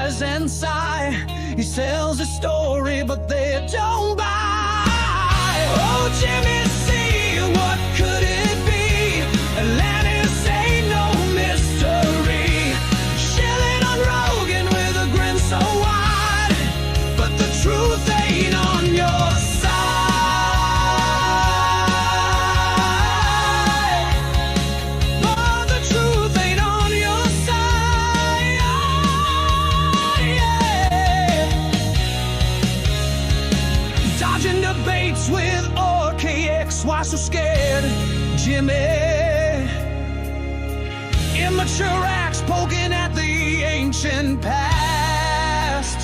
rise and sigh. He sells his story, but they don't buy. Oh, Jimmy, see, what could it be? Atlantis ain't no mystery. Shilling on Rogan with a grin so wide, but the truth ain't on your side. But the truth ain't on your side. Yeah. Dodging debates with Archaix, why so scared, Jimmy? Immature acts poking at the ancient past.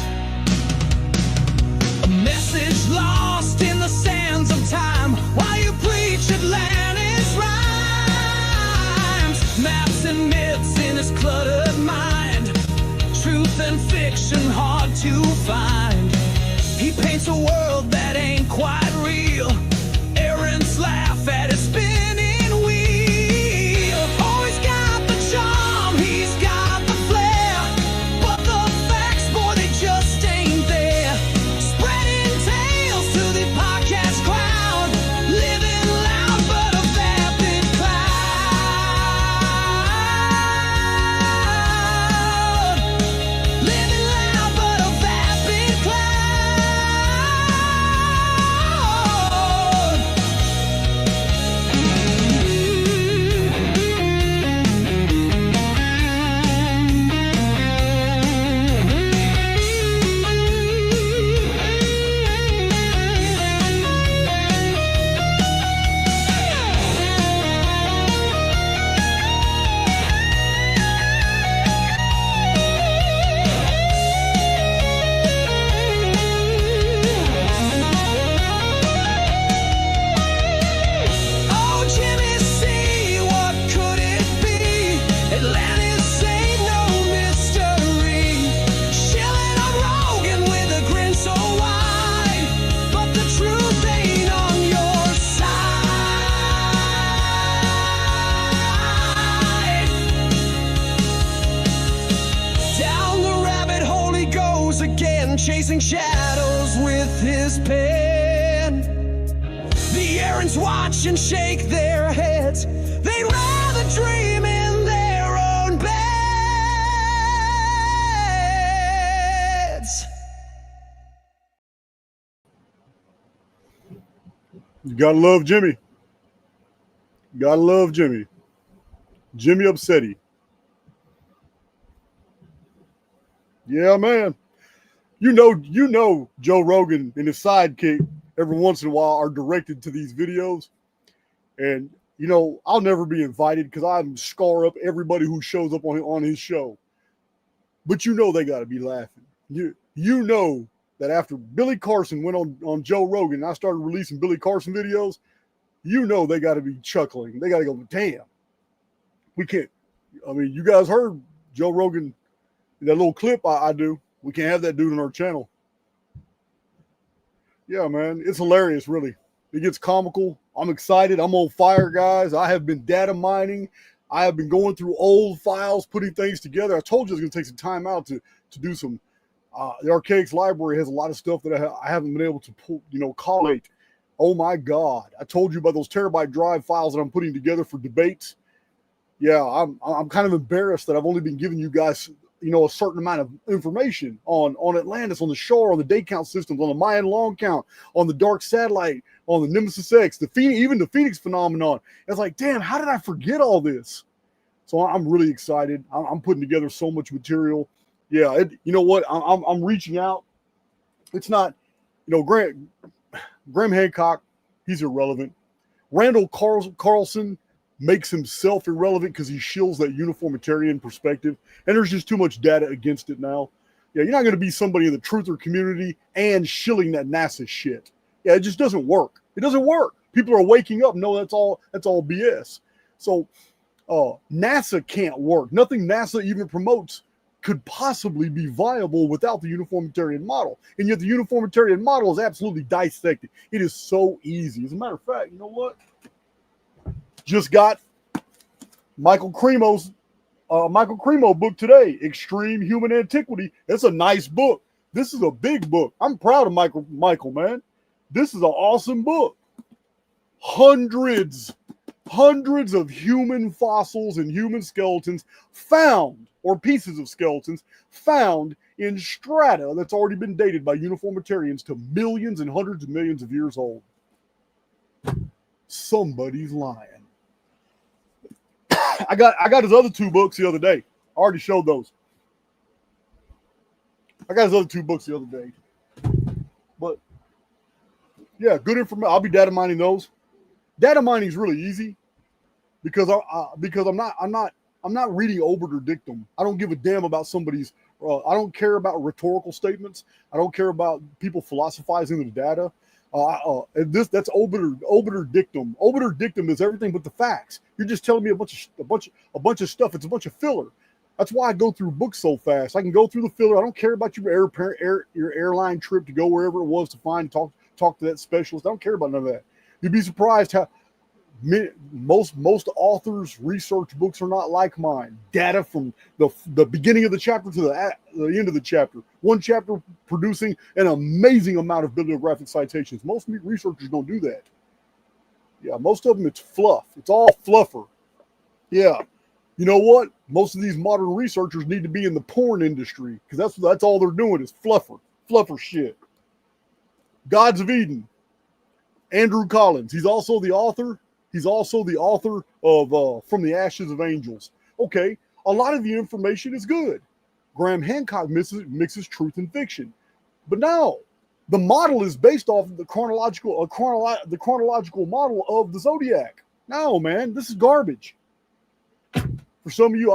A message lost in the sands of time while you preach Atlantis rhymes. Maps and myths in his cluttered mind. Truth and fiction hard to find. He paints a world that ain't quite real. Errands laugh at his spinning wheel. Oh, he's got the charm, he's got the flair, but the facts, boy, they just ain't there. Spreading tales to the podcast crowd, living loud but a vapid cloud. Living loud but a vapid cloud. Oh, Jimmy, see, what could it be? Atlantis ain't no mystery. Shilling on Rogan with a grin so wide, but the truth ain't on your side. Down the rabbit hole he goes again, chasing shadows with his pen. The errands watch and shake their heads. They'd rather dream in their own beds. You gotta love Jimmy. Gotta love Jimmy. Jimmy Upsetti. Yeah, man. You know Joe Rogan and his sidekick every once in a while are directed to these videos. And, you know, I'll never be invited because I scar up everybody who shows up on his show. But you know they got to be laughing. You know that after Billy Carson went on Joe Rogan and I started releasing Billy Carson videos, you know they got to be chuckling. They got to go, damn. We can't. I mean, you guys heard Joe Rogan, that little clip I do. We can't have that dude on our channel. Yeah, man. It's hilarious, really. It gets comical. I'm excited. I'm on fire, guys. I have been data mining. I have been going through old files, putting things together. I told you I was going to take some time out to do some. The Archaic Library has a lot of stuff that I haven't been able to pull, collate. Oh, my God. I told you about those terabyte drive files that I'm putting together for debates. Yeah, I'm kind of embarrassed that I've only been giving you guys a certain amount of information on Atlantis, on the shore, on the day count systems, on the Mayan long count, on the dark satellite, on the Nemesis X, even the Phoenix phenomenon. It's like, damn, how did I forget all this? So I'm really excited. I'm putting together so much material. Yeah, you know what? I'm reaching out. It's not, Graham Hancock, he's irrelevant. Randall Carlson makes himself irrelevant because he shills that uniformitarian perspective, and there's just too much data against it now. Yeah, you're not going to be somebody in the truther community and shilling that NASA shit. Yeah, it just doesn't work. It doesn't work. People are waking up. No, that's all BS. So NASA can't work. Nothing NASA even promotes could possibly be viable without the uniformitarian model. And yet the uniformitarian model is absolutely dissected. It is so easy. As a matter of fact, you know what? Just got Michael Cremo's Michael Cremo book today, Extreme Human Antiquity. It's a nice book. This is a big book. I'm proud of Michael, man. This is an awesome book. Hundreds of human fossils and human skeletons found, or pieces of skeletons found in strata that's already been dated by uniformitarians to millions and hundreds of millions of years old. Somebody's lying. I got his other two books the other day. I already showed those. I got his other two books the other day. But yeah, good information. I'll be data mining those. Data mining is really easy because I'm not reading obiter dictum. I don't give a damn about somebody's. I don't care about rhetorical statements. I don't care about people philosophizing the data. That's obiter dictum. Obiter dictum is everything but the facts. You're just telling me a bunch of stuff. It's a bunch of filler. That's why I go through books so fast. I can go through the filler. I don't care about your airline trip to go wherever it was to talk to that specialist. I don't care about none of that. You'd be surprised how most authors' research books are not like mine. Data from the beginning of the chapter to the end of the chapter. One chapter producing an amazing amount of bibliographic citations. Most researchers don't do that. Yeah, most of them it's fluff. It's all fluffer. Yeah. You know what? Most of these modern researchers need to be in the porn industry because that's all they're doing is fluffer shit. Gods of Eden. Andrew Collins. He's also the author of From the Ashes of Angels. Okay, a lot of the information is good. Graham Hancock mixes truth and fiction. But no, the model is based off of the chronological model of the Zodiac. No, man, this is garbage. For some of you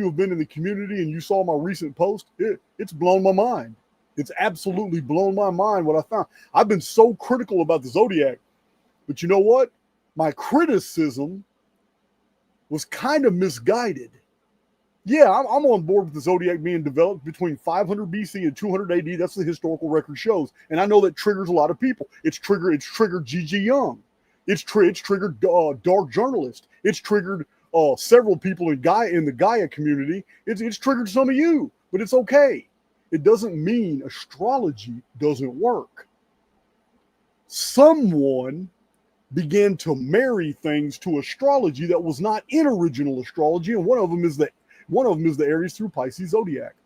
who have been in the community and you saw my recent post, it's blown my mind. It's absolutely blown my mind what I found. I've been so critical about the Zodiac, but you know what? My criticism was kind of misguided. Yeah, I'm on board with the Zodiac being developed between 500 BC and 200 AD. That's the historical record shows, and I know that triggers a lot of people. It's triggered G.G. Young. It's triggered Dark Journalist. It's triggered several people in the Gaia community. It's triggered some of you, but it's okay. It doesn't mean astrology doesn't work. Someone began to marry things to astrology that was not in original astrology, and one of them is the Aries through Pisces zodiac.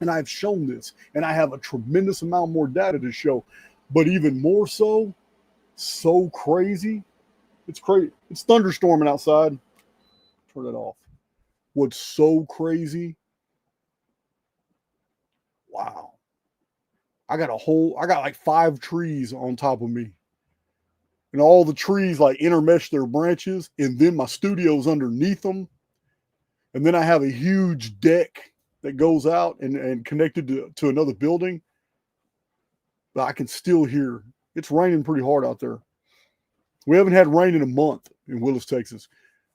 And I've shown this, and I have a tremendous amount more data to show. But even more so crazy. It's crazy. It's thunderstorming outside. Turn it off. What's so crazy? Wow. I got like 5 trees on top of me. And all the trees like intermesh their branches. And then my studio's underneath them. And then I have a huge deck that goes out and connected to another building. But I can still hear. It's raining pretty hard out there. We haven't had rain in a month in Willis, Texas.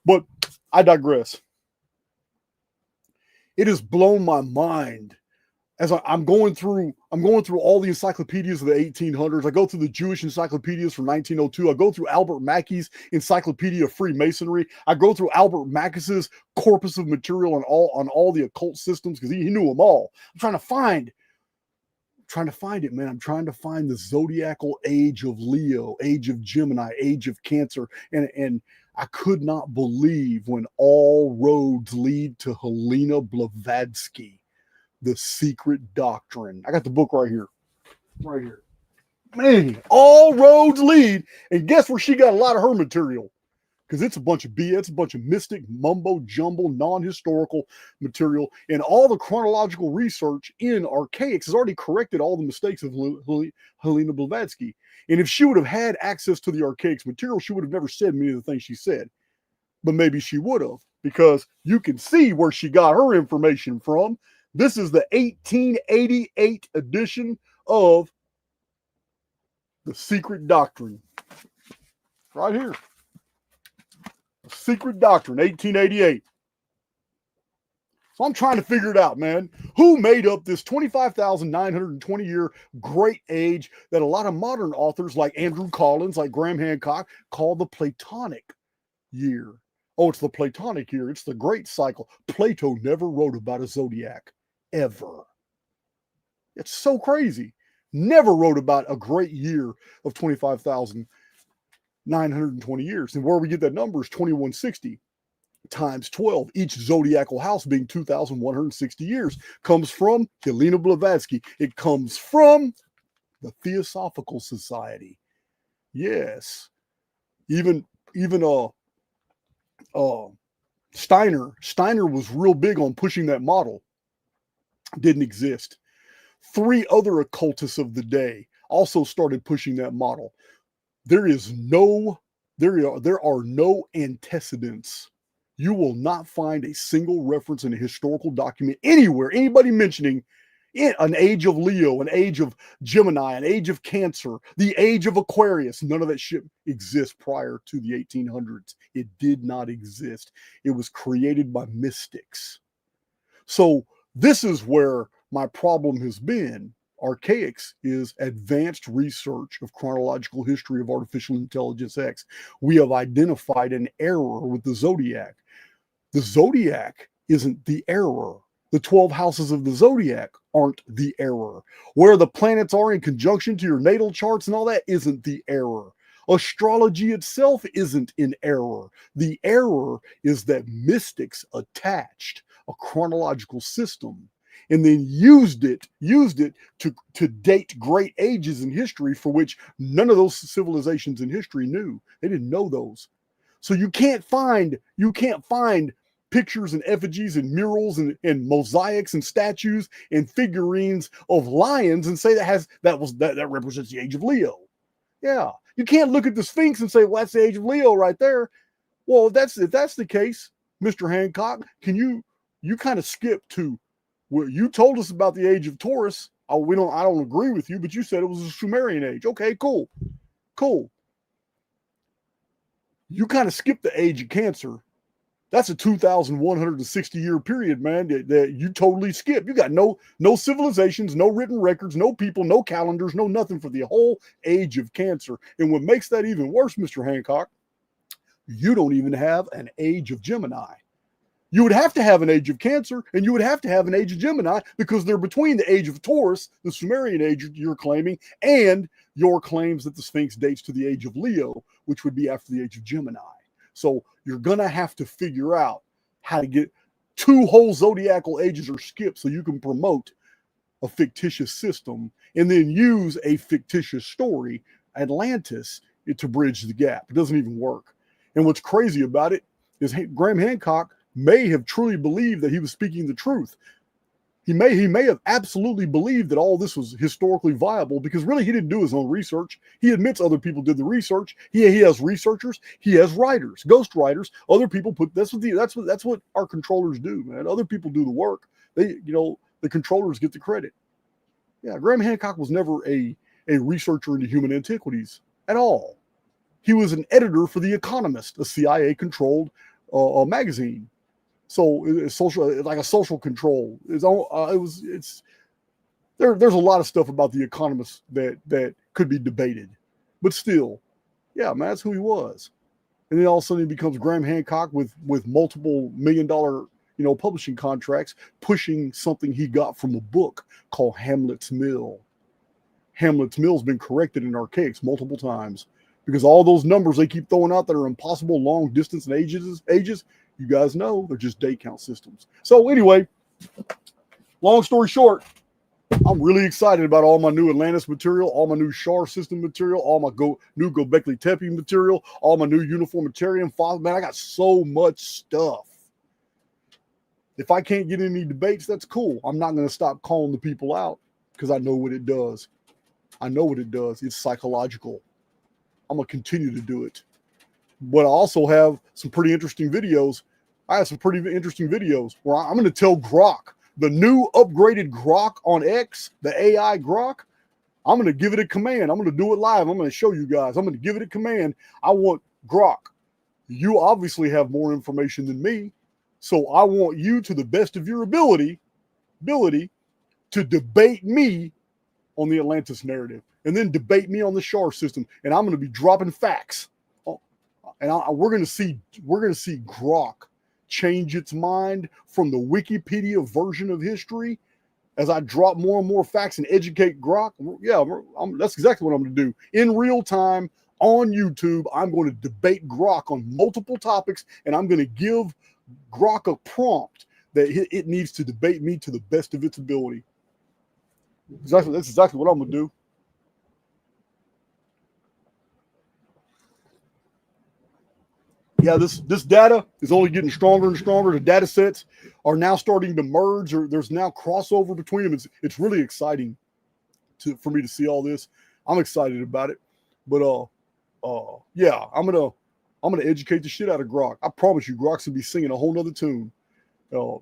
But I digress. It has blown my mind as I'm going through all the encyclopedias of the 1800s. I go through the Jewish encyclopedias from 1902. I go through Albert Mackey's Encyclopedia of Freemasonry. I go through Albert Mackes's corpus of material on all the occult systems because he knew them all. I'm trying to find it, man. I'm trying to find the zodiacal age of Leo, age of Gemini, age of Cancer, and I could not believe when all roads lead to Helena Blavatsky. The Secret Doctrine. I got the book right here. Right here. Man, all roads lead. And guess where she got a lot of her material? Because it's a bunch of BS, it's a bunch of mystic, mumbo jumbo, non-historical material. And all the chronological research in Archaix has already corrected all the mistakes of Helena Blavatsky. And if she would have had access to the Archaix material, she would have never said many of the things she said. But maybe she would have, because you can see where she got her information from. This is the 1888 edition of The Secret Doctrine. Right here. The Secret Doctrine, 1888. So I'm trying to figure it out, man. Who made up this 25,920 year great age that a lot of modern authors like Andrew Collins, like Graham Hancock, call the Platonic year? Oh, it's the Platonic year. It's the great cycle. Plato never wrote about a zodiac, ever. It's so crazy. Never wrote about a great year of 25,920 years. And where we get that number is 2160 times 12, each zodiacal house being 2,160 years, comes from Helena Blavatsky. It comes from the Theosophical Society. Yes. Even Steiner was real big on pushing that model. Didn't exist. 3 other occultists of the day also started pushing that model. There are no antecedents. You will not find a single reference in a historical document anywhere, anybody mentioning an age of Leo, an age of Gemini, an age of Cancer, the age of Aquarius. None of that shit exists prior to the 1800s. It did not exist. It was created by mystics. So this is where my problem has been. Archaix is advanced research of chronological history of artificial intelligence X. We have identified an error with the Zodiac. The Zodiac isn't the error. The 12 houses of the Zodiac aren't the error. Where the planets are in conjunction to your natal charts and all that isn't the error. Astrology itself isn't in error. The error is that mystics attached a chronological system and then used it to date great ages in history for which none of those civilizations in history knew. They didn't know those. So you can't find pictures and effigies and murals and mosaics and statues and figurines of lions and say that represents the age of Leo. Yeah, you can't look at the Sphinx and say, well, that's the age of Leo right there. Well, if that's the case, Mr. Hancock, can you kind of skip to where you told us about the age of Taurus? I don't agree with you, but you said it was a Sumerian age. Okay, cool. You kind of skipped the age of Cancer. That's a 2,160 year period, man, that you totally skip. You got no civilizations, no written records, no people, no calendars, no nothing for the whole age of Cancer. And what makes that even worse, Mr. Hancock, you don't even have an age of Gemini. You would have to have an age of Cancer, and you would have to have an age of Gemini because they're between the age of Taurus, the Sumerian age you're claiming, and your claims that the Sphinx dates to the age of Leo, which would be after the age of Gemini. So you're going to have to figure out how to get 2 whole zodiacal ages or skipped so you can promote a fictitious system and then use a fictitious story, Atlantis, to bridge the gap. It doesn't even work. And what's crazy about it is Graham Hancock may have truly believed that he was speaking the truth. He may have absolutely believed that all this was historically viable because really he didn't do his own research. He admits other people did the research. He has researchers. He has writers, ghost writers. Other people that's what our controllers do, man. Other people do the work. The controllers get the credit. Yeah, Graham Hancock was never a researcher into human antiquities at all. He was an editor for The Economist, a CIA-controlled magazine. So it's social, like a social control. There's a lot of stuff about The Economist that could be debated, but still, yeah, man, that's who he was. And then all of a sudden he becomes Graham Hancock with multiple $1 million, publishing contracts, pushing something he got from a book called Hamlet's Mill. Hamlet's Mill's been corrected in Archaix multiple times because all those numbers they keep throwing out that are impossible long distance and ages. You guys know they're just day count systems. So anyway, long story short, I'm really excited about all my new Atlantis material, all my new Shar system material, all my new Göbekli Tepe material, all my new Uniformitarian files. Man, I got so much stuff. If I can't get any debates, that's cool. I'm not going to stop calling the people out because I know what it does. It's psychological. I'm going to continue to do it. But I also have some pretty interesting videos. I have some pretty interesting videos where I'm going to tell Grok, the new upgraded Grok on X, the AI Grok, I'm going to give it a command. I'm going to do it live. I'm going to show you guys. I'm going to give it a command. I want Grok. You obviously have more information than me. So I want you, to the best of your ability to debate me on the Atlantis narrative and then debate me on the Shar system. And I'm going to be dropping facts. and we're gonna see Grok change its mind from the Wikipedia version of history as I drop more and more facts and educate Grok. Yeah, that's exactly what I'm going to do in real time on YouTube. I'm going to debate Grok on multiple topics, and I'm going to give Grok a prompt that it needs to debate me to the best of its ability. That's exactly what I'm going to do. Yeah, this data is only getting stronger and stronger. The data sets are now starting to merge, or there's now crossover between them. It's really exciting for me to see all this. I'm excited about it. But yeah, I'm gonna educate the shit out of Grok. I promise you, Grok's gonna be singing a whole nother tune. Yeah,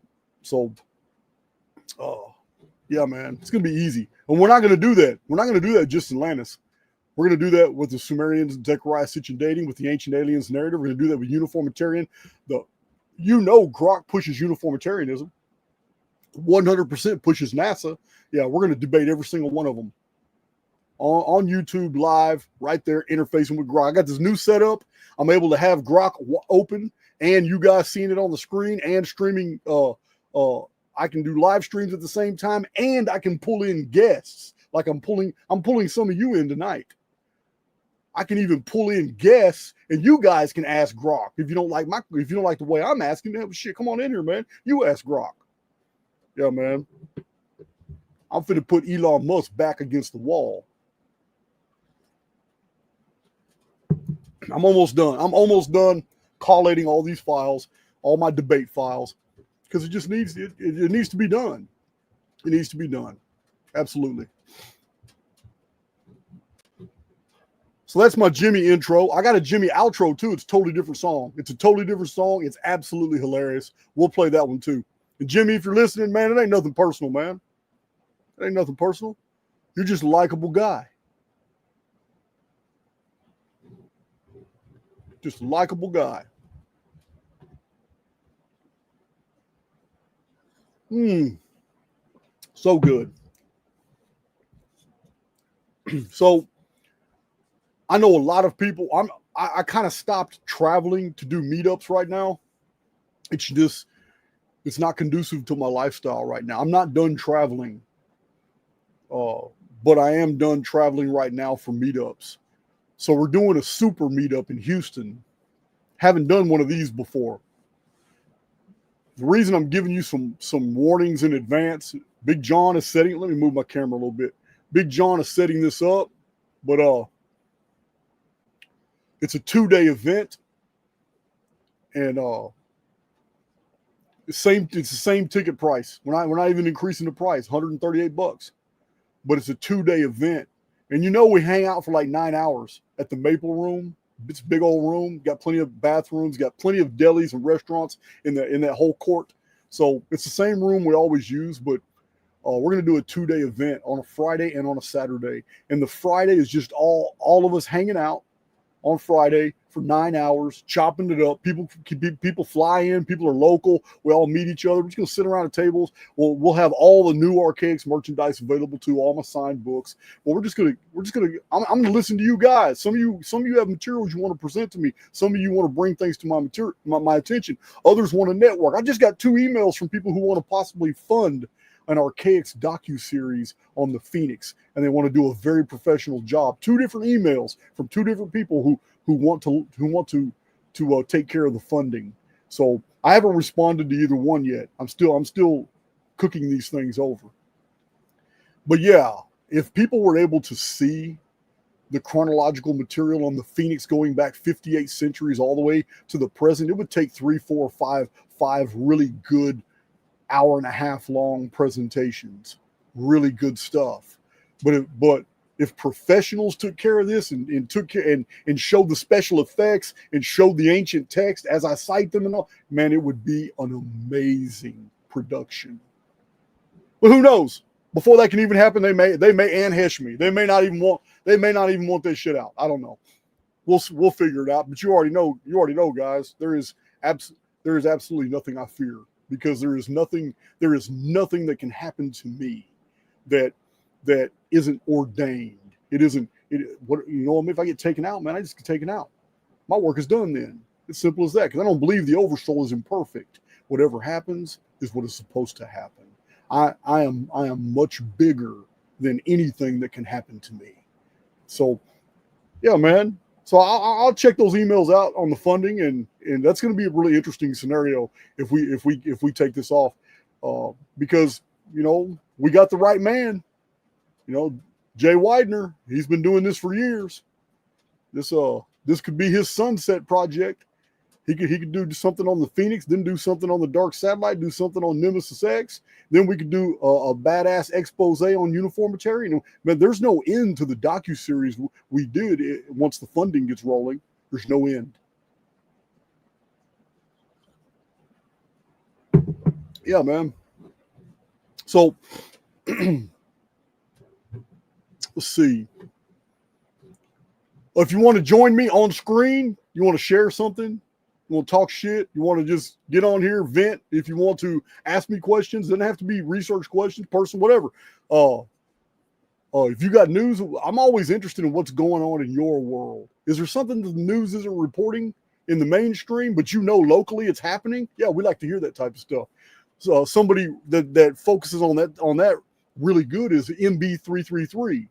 man, it's gonna be easy. And we're not gonna do that. We're not gonna do that just in Atlantis. We're going to do that with the Sumerians, Zechariah, Sitch, and Dating, with the Ancient Aliens narrative. We're going to do that with Uniformitarian. Grok pushes Uniformitarianism. 100% pushes NASA. Yeah, we're going to debate every single one of them on YouTube live, right there, interfacing with Grok. I got this new setup. I'm able to have Grok open and you guys seeing it on the screen and streaming. I can do live streams at the same time, and I can pull in guests. Like I'm pulling some of you in tonight. I can even pull in guests, and you guys can ask Grok. If you don't like the way I'm asking, then shit, come on in here, man. You ask Grok. Yeah, man. I'm finna put Elon Musk back against the wall. I'm almost done collating all these files, all my debate files, because it just needs to be done. It needs to be done. Absolutely. So that's my Jimmy intro. I got a Jimmy outro too. It's a totally different song. It's absolutely hilarious. We'll play that one too. And Jimmy, if you're listening, man, it ain't nothing personal, man. It ain't nothing personal. You're just a likable guy. Just a likable guy. So good. So I know a lot of people. I kind of stopped traveling to do meetups right now. It's not conducive to my lifestyle right now. I'm not done traveling, but I am done traveling right now for meetups. So we're doing a super meetup in Houston. Haven't done one of these before. The reason I'm giving you some warnings in advance, Big John is setting. Let me move my camera a little bit. Big John is setting this up, but it's a 2-day event, and it's the same ticket price. We're not even increasing the price, $138. But it's a 2-day event, and we hang out for like 9 hours at the Maple Room. It's a big old room, got plenty of bathrooms, got plenty of delis and restaurants in that whole court. So it's the same room we always use, but we're going to do a 2-day event on a Friday and on a Saturday. And the Friday is just all of us hanging out on Friday for 9 hours, chopping it up. People fly in. People are local. We all meet each other. We're just gonna sit around the tables. We'll have all the new Archaix merchandise available too, all my signed books. Well, I'm gonna listen to you guys. Some of you have materials you want to present to me. Some of you want to bring things to my attention. Others want to network. I just got 2 emails from people who want to possibly fund an Archaix docu-series on the Phoenix, and they want to do a very professional job. 2 different emails from 2 different people who want to take care of the funding. So I haven't responded to either one yet. I'm still cooking these things over. But yeah, if people were able to see the chronological material on the Phoenix going back 58 centuries all the way to the present, it would take 3, 4, 5 really good hour-and-a-half long presentations. Really good stuff. But if professionals took care of this and took care and showed the special effects and showed the ancient text as I cite them and all, man, it would be an amazing production. But who knows? Before that can even happen, they may anhesh me. They may not even want this shit out. I don't know. We'll figure it out. But you already know, guys. There is absolutely nothing I fear, because there is nothing that can happen to me that isn't ordained. If I get taken out, man, I just get taken out. my work is done then. It's simple as that, because I don't believe the oversoul is imperfect. Whatever happens is what is supposed to happen. I am much bigger than anything that can happen to me. So, yeah, man. So I'll check those emails out on the funding, and that's going to be a really interesting scenario if we take this off, because we got the right man. Jay Widener, he's been doing this for years. This could be his sunset project. He could do something on the Phoenix, then do something on the Dark Satellite, do something on Nemesis X. Then we could do a badass expose on Uniformitarian. Man, there's no end to the docuseries we did once the funding gets rolling. There's no end. Yeah, man. So let's see. If you want to join me on screen, you want to share something, you want to talk shit, you want to just get on here, vent. If you want to ask me questions, doesn't have to be research questions, person, whatever. If you got news, I'm always interested in what's going on in your world. Is there something that the news isn't reporting in the mainstream, but locally it's happening? Yeah, we like to hear that type of stuff. So somebody that focuses on that really good is MB333.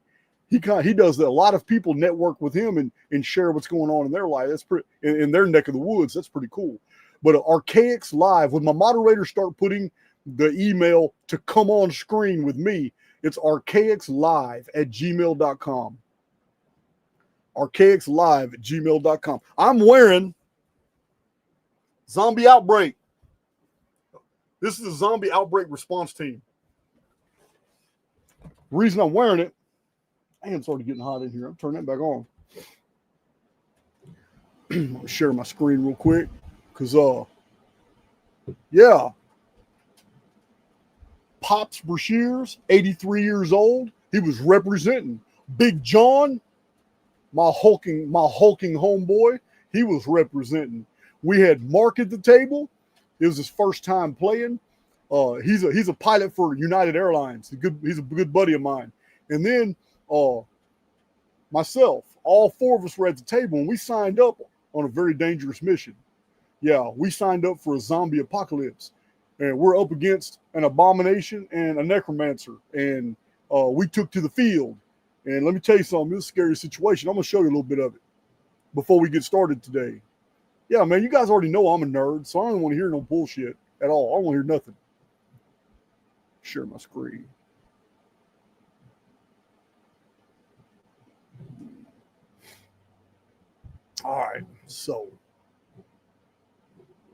He does that. A lot of people network with him and share what's going on in their life. That's pretty in their neck of the woods. That's pretty cool. But Archaix Live, when my moderators start putting the email to come on screen with me, it's archaixlive@gmail.com. Archaixlive@gmail.com. I'm wearing Zombie Outbreak. This is a zombie outbreak response team. The reason I'm wearing it, and it's already getting hot in here. I'm turning that back on. I'm gonna share my screen real quick, because Pops Brashears, 83 years old. He was representing Big John, my hulking homeboy. He was representing. We had Mark at the table. It was his first time playing. He's a pilot for United Airlines. He's a good buddy of mine. And then myself, all four of us were at the table, and we signed up on a very dangerous mission. Yeah, we signed up for a zombie apocalypse, and we're up against an abomination and a necromancer, and we took to the field. And let me tell you something, this is a scary situation. I'm gonna show you a little bit of it before we get started today. Yeah, man, you guys already know I'm a nerd, so I don't want to hear no bullshit at all. I don't want to hear nothing. Share my screen. All right, so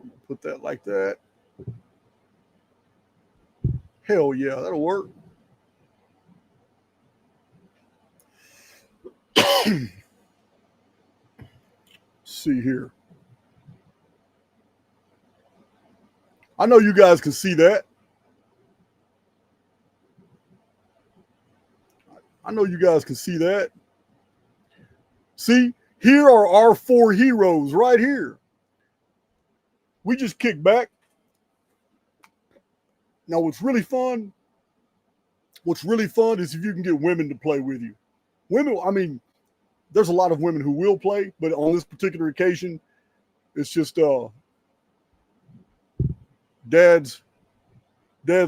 I'm gonna put that like that. Hell yeah, that'll work. See here. I know you guys can see that. I know you guys can see that. See, here are our four heroes right here. We just kick back. Now, what's really fun is if you can get women to play with you. Women, I mean, there's a lot of women who will play, but on this particular occasion, it's just Dad's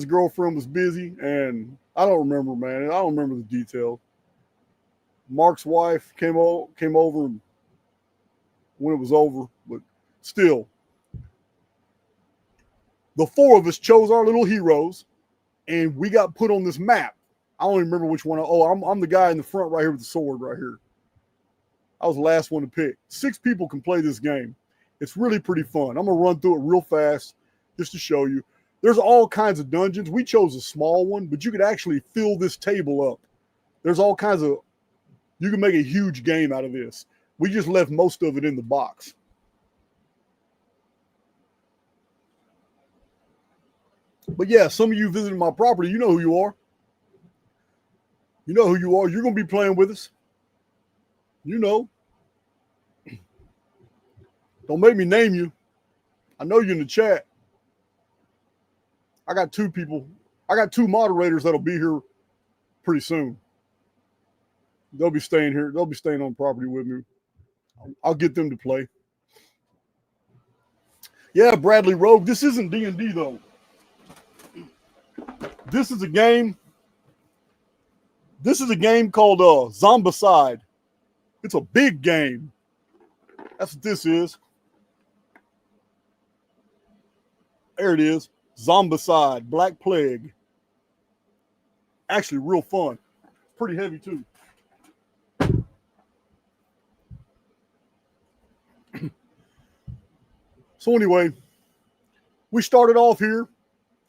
girlfriend was busy, and I don't remember, man. I don't remember the details. Mark's wife came over when it was over, but still, the four of us chose our little heroes, and we got put on this map. I don't even remember which one. I'm the guy in the front right here with the sword right here. I was the last one to pick. 6 people can play this game. It's really pretty fun. I'm going to run through it real fast just to show you. There's all kinds of dungeons. We chose a small one, but you could actually fill this table up. There's all kinds of, you can make a huge game out of this. We just left most of it in the box. But yeah, some of you visiting my property, you know who you are. You know who you are. You're going to be playing with us. You know. Don't make me name you. I know you're in the chat. I got 2 people. I got 2 moderators that'll be here pretty soon. They'll be staying here. They'll be staying on property with me. I'll get them to play. Yeah, Bradley Rogue. This isn't D&D though. This is a game. This is a game called Zombicide. It's a big game. That's what this is. There it is. Zombicide, Black Plague. Actually, real fun. Pretty heavy too. So anyway, we started off here,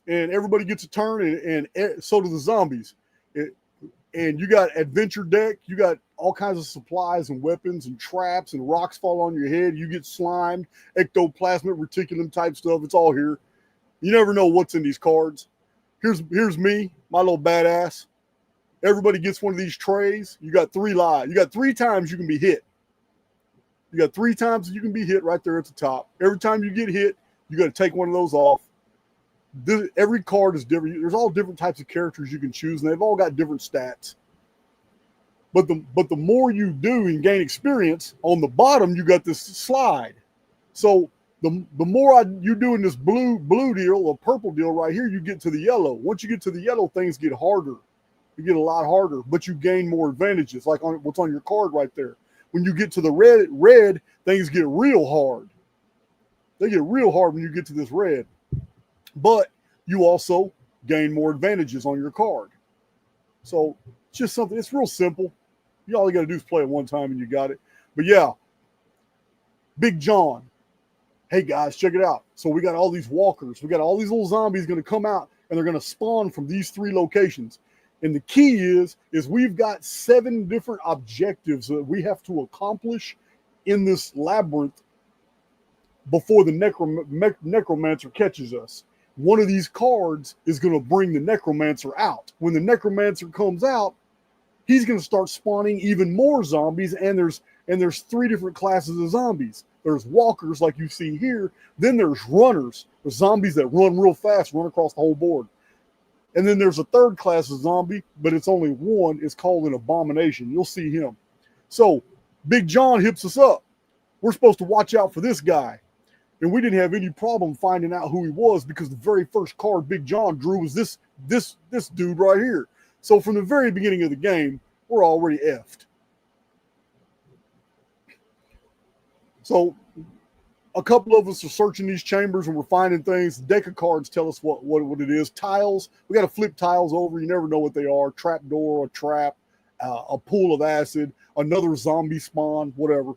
and everybody gets a turn, and so do the zombies. And you got adventure deck. You got all kinds of supplies and weapons and traps, and rocks fall on your head. You get slimed, ectoplasmic reticulum type stuff. It's all here. You never know what's in these cards. Here's me, my little badass. Everybody gets one of these trays. You got 3 lives. You got 3 times you can be hit. You got 3 times you can be hit right there at the top. Every time you get hit, you got to take one of those off. Every card is different. There's all different types of characters you can choose, and they've all got different stats. But the more you do and gain experience, on the bottom you got this slide. So the more you do in this blue deal or purple deal right here, you get to the yellow. Once you get to the yellow, things get harder. You get a lot harder, but you gain more advantages, like on what's on your card right there. When you get to the red, things get real hard. They get real hard when you get to this red. But you also gain more advantages on your card. So it's just something, it's real simple. All you got to do is play it one time and you got it. But yeah, Big John. Hey guys, check it out. So we got all these walkers. We got all these little zombies going to come out, and they're going to spawn from these 3 locations. And the key is we've got 7 different objectives that we have to accomplish in this labyrinth before the necromancer catches us. One of these cards is going to bring the necromancer out. When the necromancer comes out, he's going to start spawning even more zombies, and there's 3 different classes of zombies. There's walkers like you see here. Then there's runners. There's zombies that run real fast, run across the whole board. And then there's a 3rd class of zombie, but it's only one. It's called an abomination. You'll see him. So Big John hips us up. We're supposed to watch out for this guy. And we didn't have any problem finding out who he was, because the very first card Big John drew was this dude right here. So from the very beginning of the game, we're already effed. So a couple of us are searching these chambers and we're finding things. The deck of cards tell us what it is. Tiles, we got to flip tiles over. You never know what they are. Trap door, a trap, a pool of acid, another zombie spawn, whatever.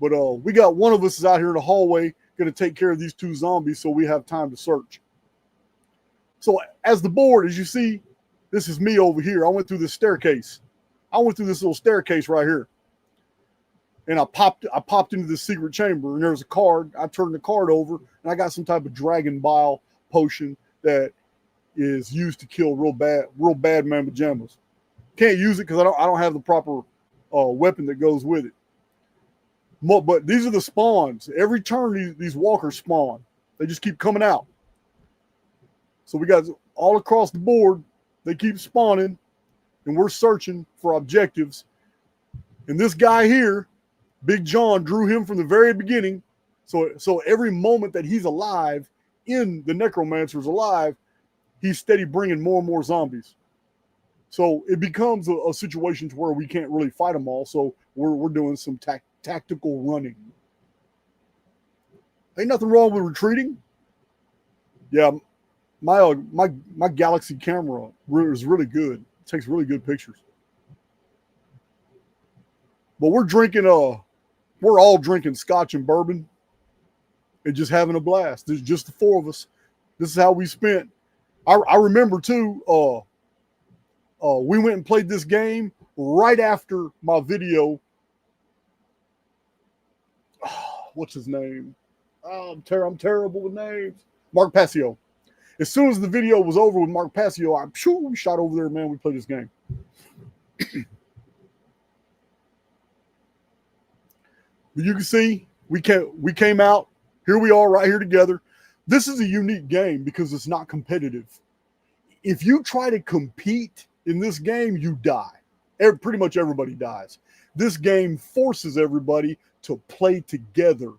But we got one of us is out here in the hallway going to take care of these 2 zombies so we have time to search. So as the board, as you see, this is me over here. I went through this staircase. I went through this little staircase right here. And I popped into this secret chamber, and there's a card. I turned the card over, and I got some type of dragon bile potion that is used to kill real bad mamma jammas. Can't use it because I don't have the proper weapon that goes with it. But these are the spawns. Every turn, these walkers spawn. They just keep coming out. So we got all across the board. They keep spawning, and we're searching for objectives. And this guy here, Big John, drew him from the very beginning. So every moment that he's alive, in the necromancer's alive, he's steady bringing more and more zombies. So it becomes a situation to where we can't really fight them all. So we're doing some tactical running. Ain't nothing wrong with retreating. Yeah, my Galaxy camera is really good. It takes really good pictures. But we're all drinking scotch and bourbon and just having a blast. There's just the 4 of us. This is how we spent. I remember too, we went and played this game right after my video. What's his name? I'm terrible with names. Mark Passio. As soon as the video was over with Mark Passio, we shot over there, man. We played this game. But you can see we came out. Here we are right here together. This is a unique game because it's not competitive. If you try to compete in this game, you die. Pretty much everybody dies. This game forces everybody to play together.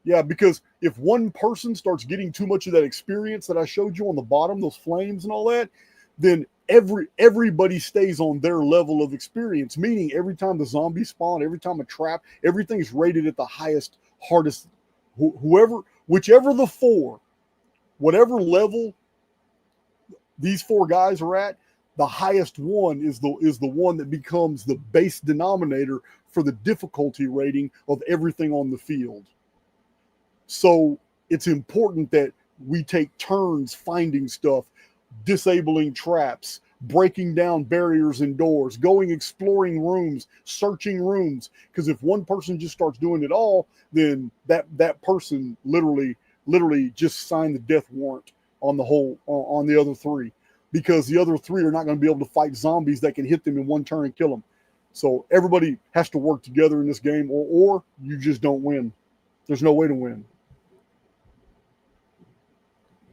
Yeah, because if one person starts getting too much of that experience that I showed you on the bottom, those flames and all that, then everybody stays on their level of experience. Meaning, every time the zombies spawn, every time a trap, everything's rated at the highest, hardest. Whichever the four, whatever level these four guys are at, the highest one is the one that becomes the base denominator for the difficulty rating of everything on the field. So it's important that we take turns finding stuff, disabling traps, breaking down barriers and doors, going exploring rooms, searching rooms. Because if one person just starts doing it all, then that person literally just signed the death warrant on the other three, because the other three are not going to be able to fight zombies that can hit them in one turn and kill them. So everybody has to work together in this game, or you just don't win. There's no way to win.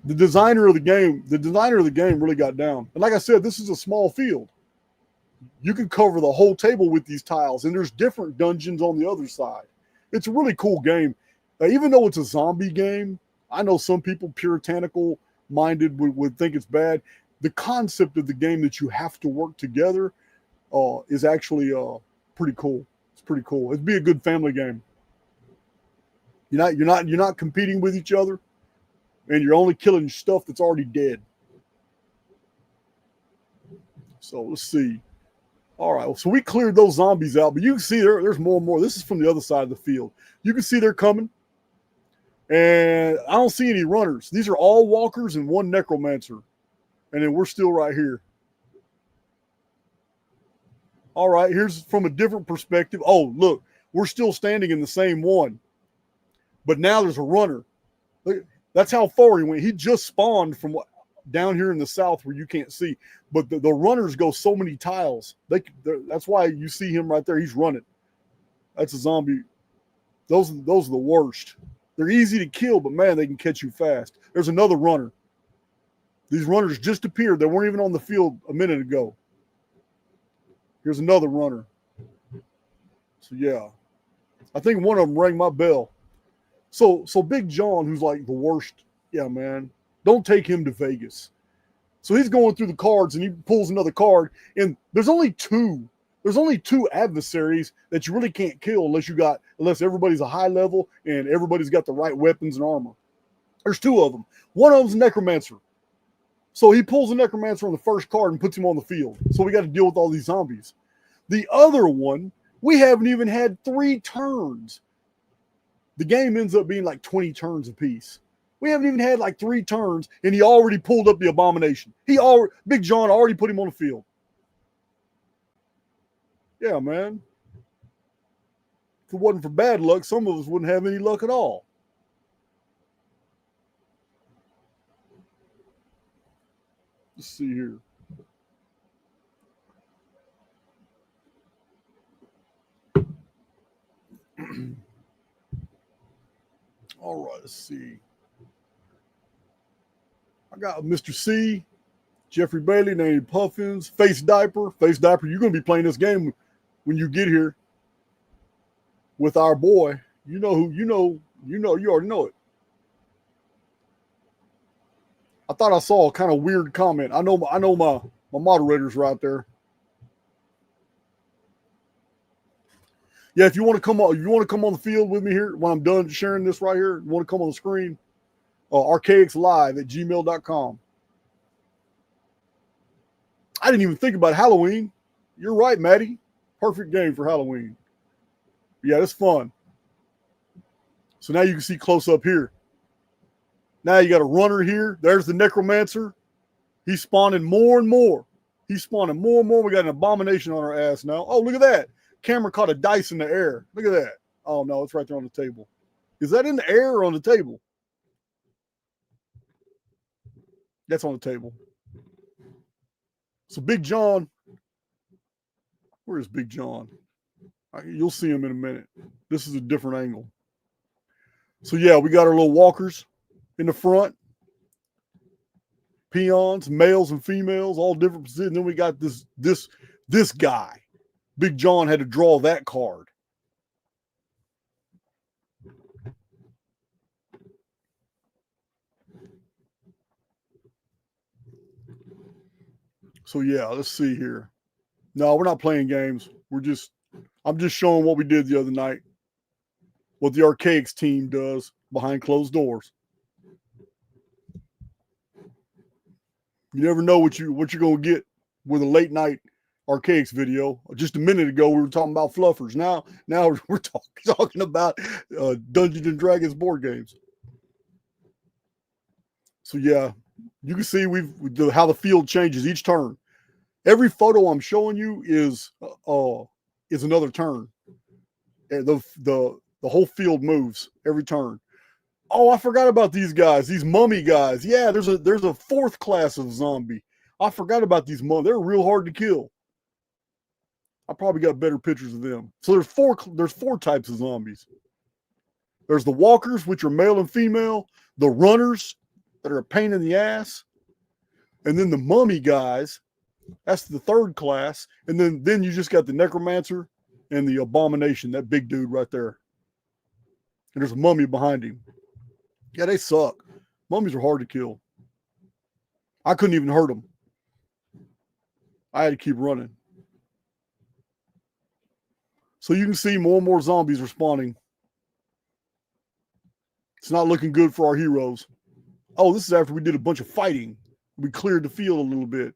The designer of the game really got down. And like I said, this is a small field. You can cover the whole table with these tiles, and there's different dungeons on the other side. It's a really cool game. Even though it's a zombie game, I know some people puritanical minded would think it's bad. The concept of the game that you have to work together is actually pretty cool. It's pretty cool. It'd be a good family game. You're not competing with each other, and you're only killing stuff that's already dead. So let's see. All right, so we cleared those zombies out, but you can see there's more and more. This is from the other side of the field. You can see they're coming, and I don't see any runners. These are all walkers and one necromancer, and then we're still right here. All right, here's from a different perspective. Oh, look, we're still standing in the same one, but now there's a runner. Look, that's how far he went. He just spawned from down here in the south where you can't see. But the runners go so many tiles. That's why you see him right there. He's running. That's a zombie. Those are the worst. They're easy to kill, but man, they can catch you fast. There's another runner. These runners just appeared. They weren't even on the field a minute ago. Here's another runner. So yeah, I think one of them rang my bell. So Big John, who's like the worst, yeah, man, don't take him to Vegas. So he's going through the cards and he pulls another card, and there's only two adversaries that you really can't kill unless everybody's a high level and everybody's got the right weapons and armor. There's two of them. One of them's a necromancer. So he pulls a necromancer on the first card and puts him on the field. So we got to deal with all these zombies. The other one, we haven't even had 3 turns. The game ends up being like 20 turns apiece. We haven't even had like 3 turns, and he already pulled up the abomination. Big John already put him on the field. Yeah, man. If it wasn't for bad luck, some of us wouldn't have any luck at all. Let's see here. All right, let's see. I got Mr. C, Jeffrey Bailey, named Puffins, Face Diaper. Face Diaper, you're going to be playing this game when you get here with our boy. You already know it. I thought I saw a kind of weird comment. I know my moderators right there. Yeah, if you want to come on the field with me here when I'm done sharing this right here, you want to come on the screen, archaixlive@gmail.com. I didn't even think about Halloween. You're right, Maddie. Perfect game for Halloween. Yeah, it's fun. So now you can see close up here. Now you got a runner here. There's the necromancer. He's spawning more and more. We got an abomination on our ass now. Oh, look at that. Camera caught a dice in the air. Look at that. Oh, no, it's right there on the table. Is that in the air or on the table? That's on the table. So Big John. Where is Big John? You'll see him in a minute. This is a different angle. So, yeah, we got our little walkers in the front. Peons, males and females, all different positions. Then we got this guy. Big John had to draw that card. So yeah, let's see here. No, we're not playing games. I'm just showing what we did the other night. What the Archaix team does behind closed doors. You never know what you're gonna get with a late night Archaix video. Just a minute ago, we were talking about fluffers. Now we're talking about Dungeons and Dragons board games. So yeah, you can see how the field changes each turn. Every photo I'm showing you is another turn. The whole field moves every turn. Oh, I forgot about these guys, these mummy guys. Yeah, there's a fourth class of zombie. I forgot about these mummies. They're real hard to kill. I probably got better pictures of them. So there's four types of zombies. There's the walkers, which are male and female, the runners that are a pain in the ass, and then the mummy guys, that's the third class, and then you just got the necromancer and the abomination, that big dude right there. And there's a mummy behind him. Yeah, they suck. Mummies are hard to kill. I couldn't even hurt them. I had to keep running. So you can see more and more zombies respawning. It's not looking good for our heroes. Oh, this is after we did a bunch of fighting. We cleared the field a little bit.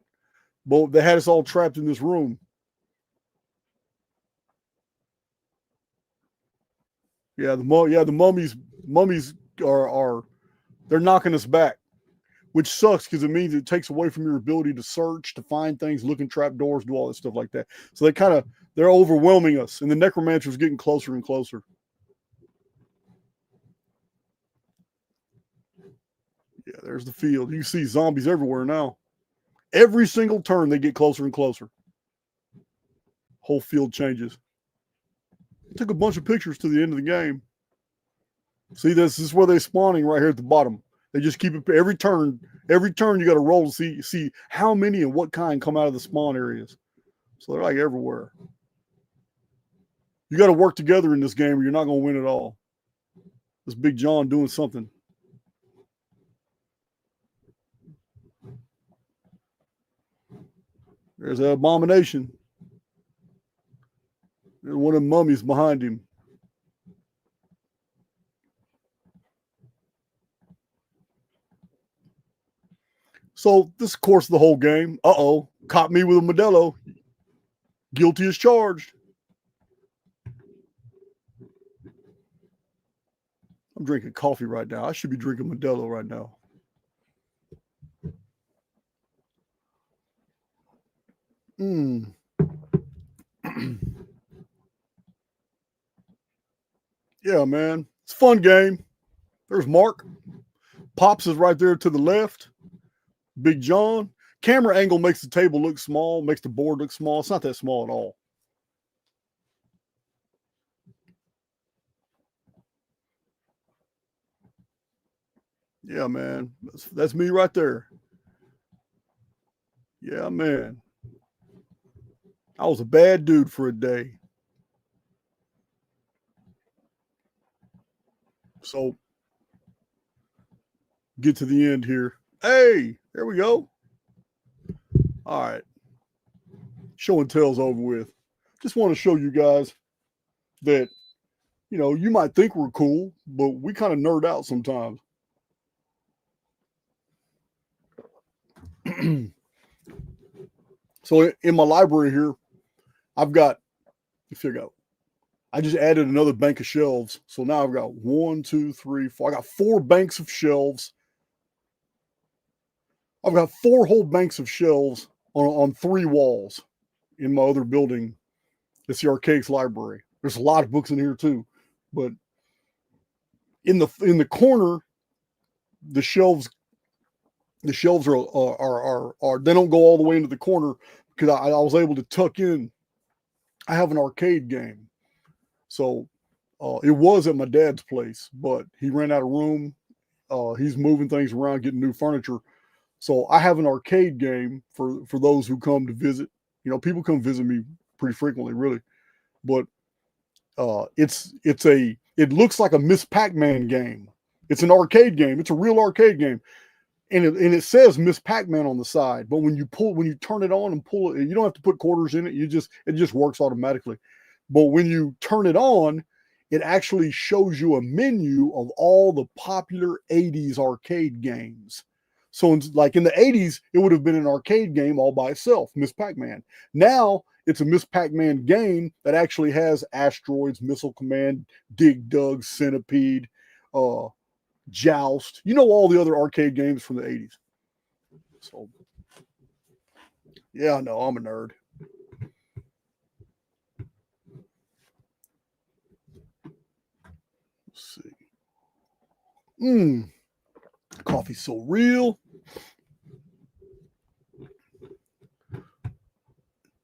But they had us all trapped in this room. Yeah, the mummies are they're knocking us back, which sucks because it means it takes away from your ability to search, to find things, look in trap doors, do all that stuff like that. So they're overwhelming us, and the necromancer's getting closer and closer. Yeah, there's the field. You see zombies everywhere now. Every single turn, they get closer and closer. Whole field changes. I took a bunch of pictures to the end of the game. See, this is where they're spawning right here at the bottom. They just keep it every turn. Every turn you got to roll to see how many and what kind come out of the spawn areas. So they're like everywhere. You got to work together in this game or you're not going to win at all. This Big John doing something. There's an abomination. There's one of the mummies behind him. So this is, of course, the whole game. Uh-oh. Caught me with a Modelo. Guilty as charged. I'm drinking coffee right now. I should be drinking Modelo right now. Yeah, man. It's a fun game. There's Mark. Pops is right there to the left. Big John. Camera angle makes the table look small, makes the board look small. It's not that small at all. Yeah, man. That's me right there. Yeah, man. I was a bad dude for a day. So, get to the end here. Hey, there we go. All right. Show and tell's over with. Just want to show you guys that, you know, you might think we're cool, but we kind of nerd out sometimes. So in my library here, I've got, I just added another bank of shelves. So now I've got 1, 2, 3, 4. I got 4 banks of shelves. I've got 4 whole banks of shelves on 3 walls in my other building. It's the Archaic Library. There's a lot of books in here too, but in the corner, the shelves are they don't go all the way into the corner because I was able to tuck in. I have an arcade game, so it was at my dad's place, but he ran out of room. He's moving things around, getting new furniture. So I have an arcade game for those who come to visit. You know, people come visit me pretty frequently, really. But it looks like a Miss Pac-Man game. It's an arcade game. It's a real arcade game. and it says Miss Pac-Man on the side, but when you turn it on and pull it, you don't have to put quarters in it. It just works automatically. But when you turn it on, it actually shows you a menu of all the popular 80s arcade games. So like in the 80s, it would have been an arcade game all by itself, Miss Pac-Man. Now it's a Miss Pac-Man game that actually has Asteroids, Missile Command, Dig Dug, Centipede, Joust, all the other arcade games from the 80s. So, yeah, no, I'm a nerd. Let's see. Coffee's so real.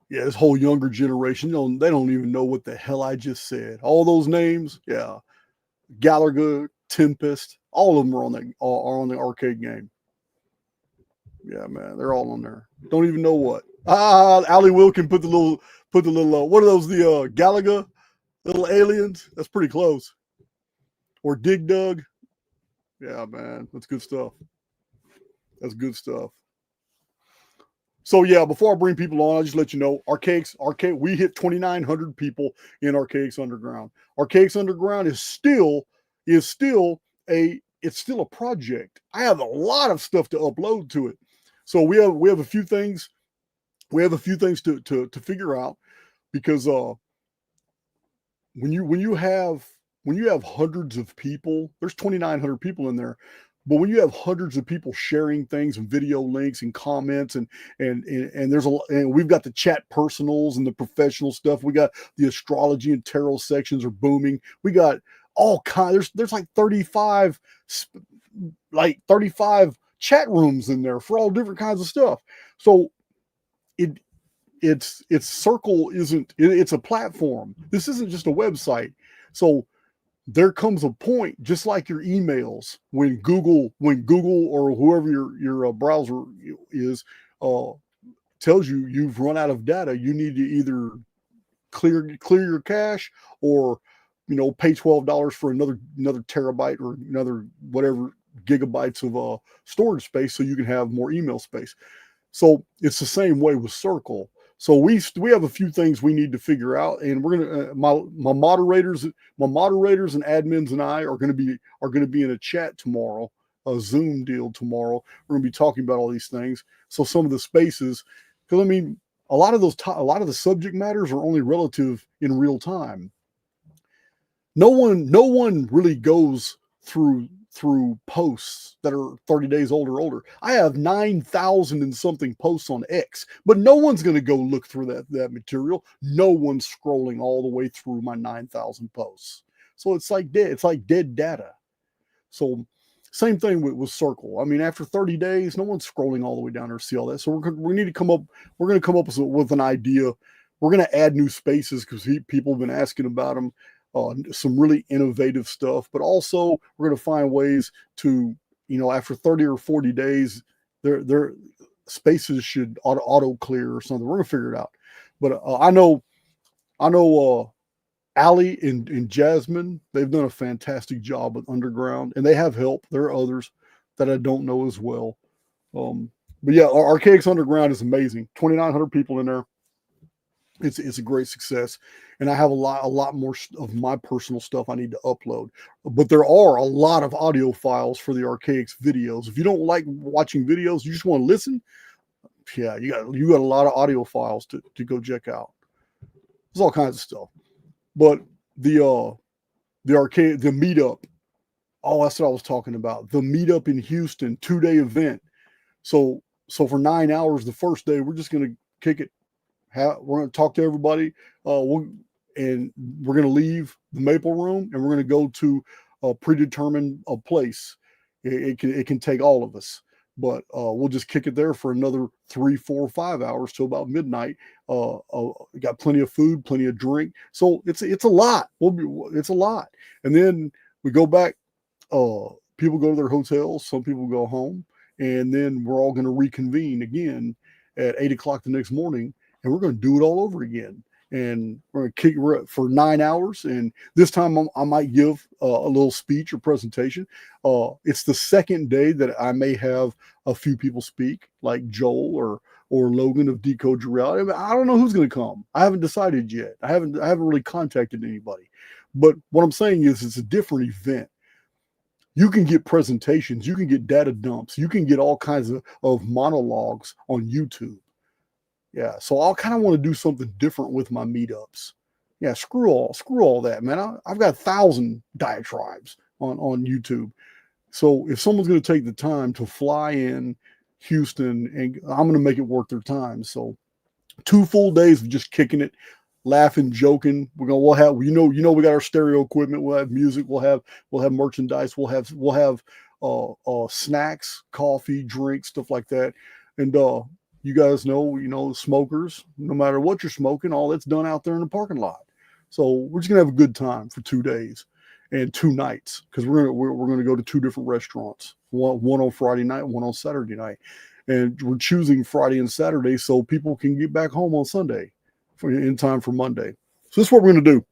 Yeah, this whole younger generation, they don't even know what the hell I just said. All those names, yeah. Gallagher, Tempest, all of them are on the arcade game. Yeah, man, they're all on there. Don't even know what. Ali Wilkin put the little what are those, the Gallagher little aliens? That's pretty close. Or Dig Dug. Yeah, man, that's good stuff. That's good stuff. So yeah, before I bring people on, I'll just let you know, Archaix, we hit 2,900 people in Archaic Underground. Archaic Underground is still a project. I have a lot of stuff to upload to it. So we have a few things to figure out, because when you have hundreds of people, there's 2,900 people in there. But when you have hundreds of people sharing things and video links and comments and we've got the chat personals and the professional stuff. We got the astrology and tarot sections are booming. We got all kinds. There's like 35 chat rooms in there for all different kinds of stuff. So it's Circle it's a platform. This isn't just a website. So there comes a point, just like your emails, when Google or whoever your browser is tells you you've run out of data, you need to either clear your cache or pay $12 for another terabyte or another whatever gigabytes of storage space so you can have more email space. So it's the same way with Circle. So we have a few things we need to figure out, and we're gonna my moderators and admins and I are gonna be in a chat tomorrow, a Zoom deal tomorrow. We're gonna be talking about all these things. So some of the spaces, because a lot of the subject matters are only relative in real time. No one really goes through posts that are 30 days old or older. I have 9,000 and something posts on X, but no one's going to go look through that material. No one's scrolling all the way through my 9,000 posts. So it's like dead data. So same thing with Circle. After 30 days, no one's scrolling all the way down there to see all that. So we're going to come up with an idea. We're going to add new spaces because people have been asking about them. Some really innovative stuff, but also we're going to find ways to, after 30 or 40 days, their spaces should auto clear or something. We're going to figure it out. But I know Ali and Jasmine, they've done a fantastic job with Underground, and they have help. There are others that I don't know as well. But yeah, Archaic Underground is amazing. 2,900 people in there. It's a great success, and I have a lot more of my personal stuff I need to upload. But there are a lot of audio files for the Archaics videos. If you don't like watching videos, you just want to listen. Yeah, you got a lot of audio files to go check out. There's all kinds of stuff. But the Meetup. Oh, that's what I was talking about. The Meetup in Houston, 2-day event. So for 9 hours the first day, we're just gonna kick it. We're going to talk to everybody, and we're going to leave the Maple Room, and we're going to go to a predetermined place. It can take all of us, but we'll just kick it there for another 3, 4, 5 hours till about midnight. Got plenty of food, plenty of drink, so it's a lot. It's a lot, and then we go back. People go to their hotels. Some people go home, and then we're all going to reconvene again at 8 o'clock the next morning. And we're going to do it all over again. and we're going to kick for 9 hours. And this time I might give a little speech or presentation. It's the second day that I may have a few people speak, like Joel or Logan of Decode Your Reality. I mean, I don't know who's going to come. I haven't decided yet. I haven't really contacted anybody. But what I'm saying is, it's a different event. You can get presentations, you can get data dumps, you can get all kinds of monologues on YouTube. Yeah, so I'll kind of want to do something different with my meetups. Yeah, screw all that, man. I've got 1,000 diatribes on YouTube. So if someone's going to take the time to fly in Houston, and I'm going to make it worth their time. So 2 full days of just kicking it, laughing, joking. We'll have we got our stereo equipment. We'll have music. We'll have merchandise. We'll have snacks, coffee, drinks, stuff like that. And you guys know, smokers. No matter what you're smoking, all that's done out there in the parking lot. So we're just gonna have a good time for 2 days and 2 nights, because we're gonna go to 2 different restaurants. One on Friday night, one on Saturday night. And we're choosing Friday and Saturday so people can get back home on Sunday in time for Monday. So this is what we're going to do.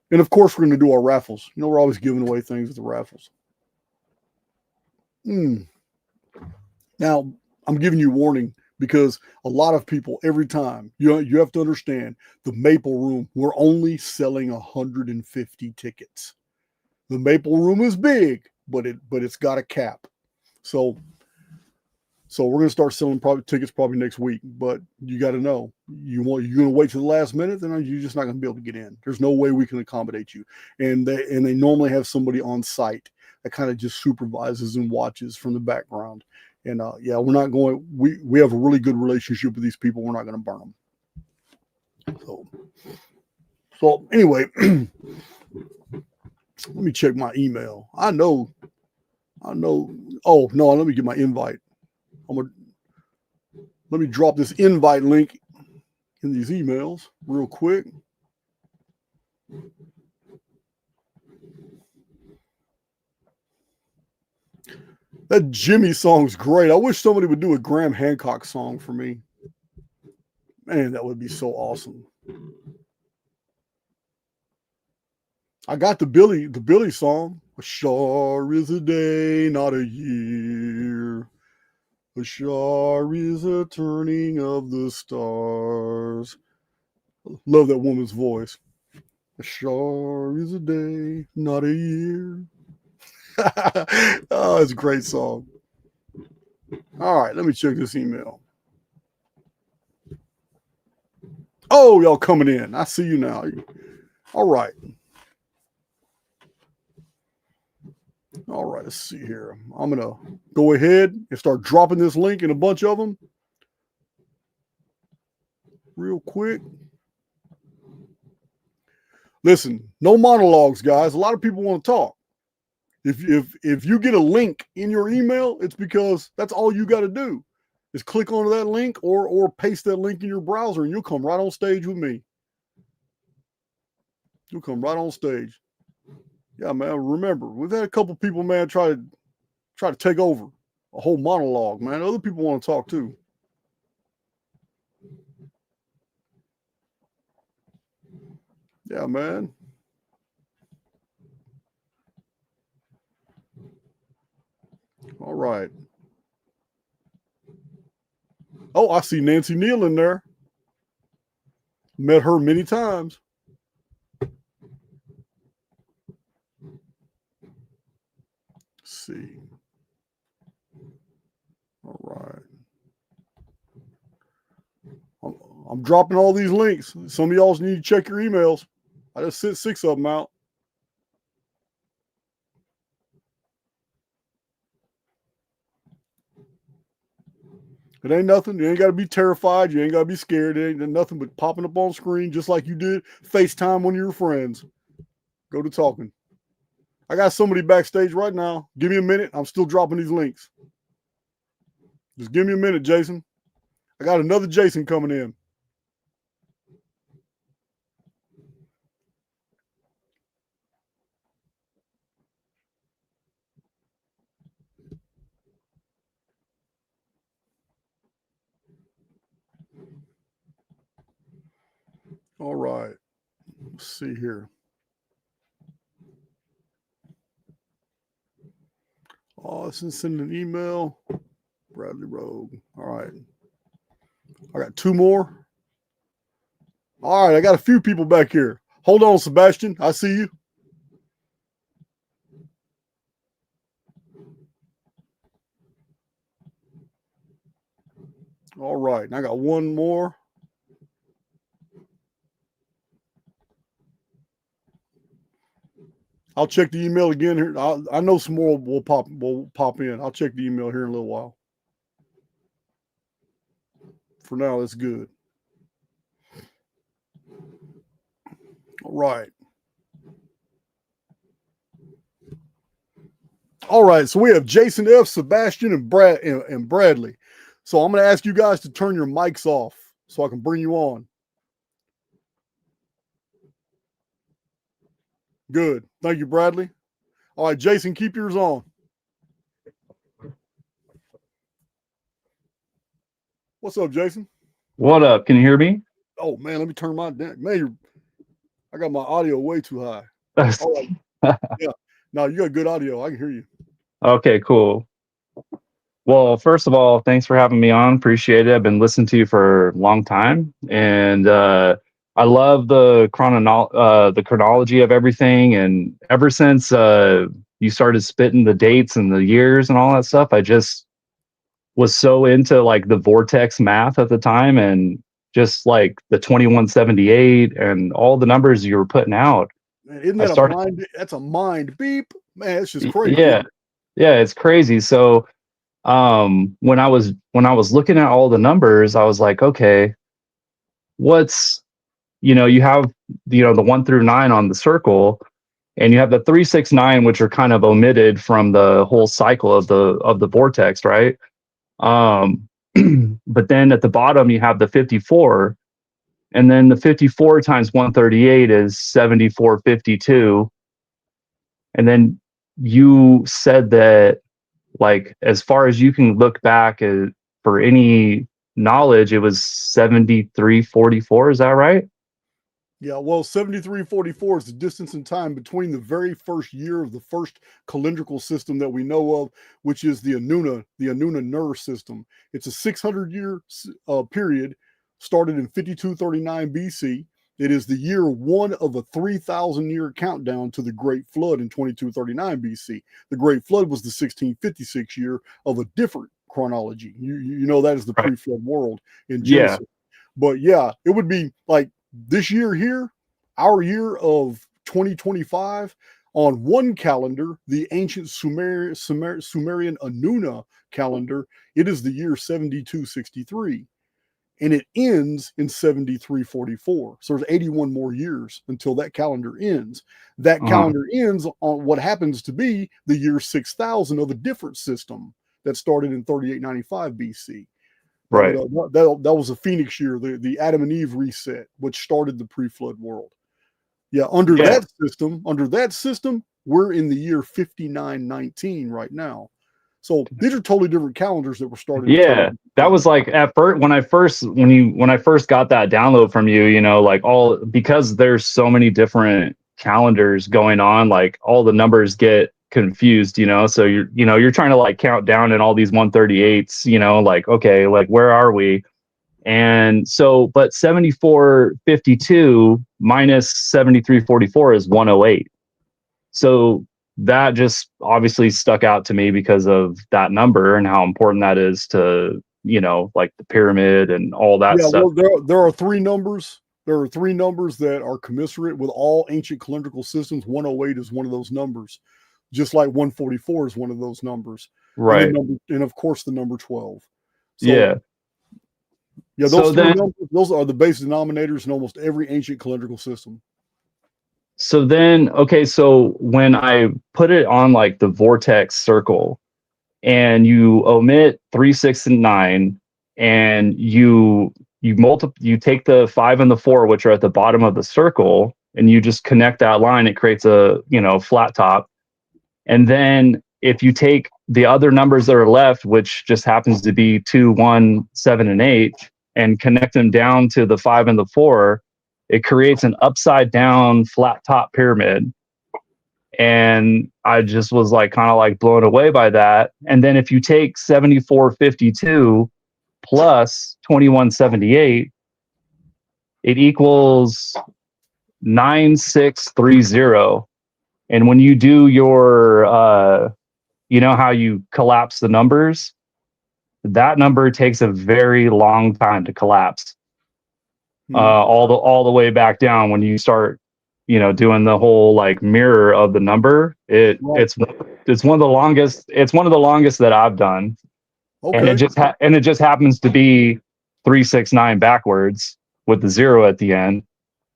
And of course, we're going to do our raffles. We're always giving away things at the raffles. Now, I'm giving you warning, because a lot of people, every time, you have to understand, the Maple Room, we're only selling 150 tickets. The Maple Room is big, but it's got a cap. So we're going to start selling tickets next week. But you got to know, you're going to wait till the last minute, then you're just not going to be able to get in. There's no way we can accommodate you. And they normally have somebody on site that kind of just supervises and watches from the background. And we're not going. We have a really good relationship with these people. We're not going to burn them. So anyway, let me check my email. I know. Oh no, let me get my invite. Let me drop this invite link in these emails real quick. That Jimmy song's great. I wish somebody would do a Graham Hancock song for me. Man, that would be so awesome. I got the Billy song. A sure is a day, not a year. A sure is a turning of the stars. Love that woman's voice. A sure is a day, not a year. Oh, it's a great song. All right, let me check this email. Oh, y'all coming in. I see you now. All right. All right, let's see here. I'm going to go ahead and start dropping this link in a bunch of them real quick. Listen, no monologues, guys. A lot of people want to talk. If you get a link in your email, it's because that's all you got to do is click onto that link or paste that link in your browser, and you'll come right on stage with me. You'll come right on stage. Yeah, man. Remember, we've had a couple people, man, try to take over a whole monologue, man. Other people want to talk too. Yeah, man. All right. Oh, I see Nancy Neal in there. Met her many times. Let's see. All right. I'm dropping all these links. Some of y'all need to check your emails. I just sent 6 of them out. It ain't nothing. You ain't got to be terrified. You ain't got to be scared. It ain't nothing but popping up on screen just like you did FaceTime one of your friends. Go to talking. I got somebody backstage right now. Give me a minute. I'm still dropping these links. Just give me a minute, Jason. I got another Jason coming in. All right. Let's see here. Oh, let's send an email. Bradley Rogue. All right. I got two more. All right. I got a few people back here. Hold on, Sebastian. I see you. All right. And I got one more. I'll check the email again here. I know some more will pop in. I'll check the email here in a little while. For now, that's good. All right. All right. So we have Jason F, Sebastian, and Bradley. So I'm going to ask you guys to turn your mics off so I can bring you on. Good. Thank you, Bradley. All right, Jason, keep yours on. What's up, Jason? What up? Can you hear me? Oh, man, let me turn my down. Man, I got my audio way too high. All right. Yeah. No, you got good audio. I can hear you. Okay, cool. Well, first of all, thanks for having me on. Appreciate it. I've been listening to you for a long time, and I love the chronology of everything. And ever since you started spitting the dates and the years and all that stuff, I just was so into like the vortex math at the time, and just like the 2178 and all the numbers you were putting out. Man, isn't that a mind? That's a mind beep. Man, it's just crazy. Yeah, it's crazy. So when I was looking at all the numbers, I was like, okay, what's, you have, the 1 through 9 on the circle, and you have the 3, 6, 9, which are kind of omitted from the whole cycle of the vortex, right? But then at the bottom you have the 54, and then the 54 times 138 is 7452. And then you said that, like, as far as you can look back for any knowledge, it was 7344. Is that right? Yeah, well, 7344 is the distance in time between the very first year of the first calendrical system that we know of, which is the Anuna system. It's a 600-year period, started in 5239 BC. It is the year one of a 3,000-year countdown to the Great Flood in 2239 BC. The Great Flood was the 1656 year of a different chronology. You know that is the pre-flood world in Genesis. Yeah. But yeah, it would be like this year here, our year of 2025, on one calendar, the ancient Sumerian Anuna calendar, it is the year 7263. And it ends in 7344. So there's 81 more years until that calendar ends. That calendar ends on what happens to be the year 6000 of a different system that started in 3895 BC. Right. That was a Phoenix year, the Adam and Eve reset, which started the pre-flood world. Yeah, under that system, we're in the year 5919 right now. So these are totally different calendars that were started. Yeah, that was like at first when I first got that download from you, like because there's so many different calendars going on, like all the numbers get confused, so you're trying to like count down in all these 138s, like, okay, like where are we? And so, but 7452 minus 7344 is 108. So that just obviously stuck out to me because of that number and how important that is to, like the pyramid and all that stuff. Well, there are three numbers. There are three numbers that are commiserate with all ancient calendrical systems. 108 is one of those numbers, just like 144 is one of those numbers. Right. And of course, the number 12. So, yeah. Those three numbers, those are the base denominators in almost every ancient calendrical system. So then, okay, so when I put it on like the vortex circle and you omit 3, 6, and 9, and you take the 5 and the 4, which are at the bottom of the circle, and you just connect that line, it creates a, flat top. And then if you take the other numbers that are left, which just happens to be 2, 1, 7, and 8, and connect them down to the 5 and the 4, it creates an upside down flat top pyramid. And I just was like kind of like blown away by that. And then if you take 7452 plus 2178, it equals 9630. And when you do your you know how you collapse the numbers, that number takes a very long time to collapse. All the way back down when you start, you know, doing the whole like mirror of the number. It's one of the longest. It's one of the longest that I've done. Okay. And it just happens to be 369 backwards with the 0 at the end,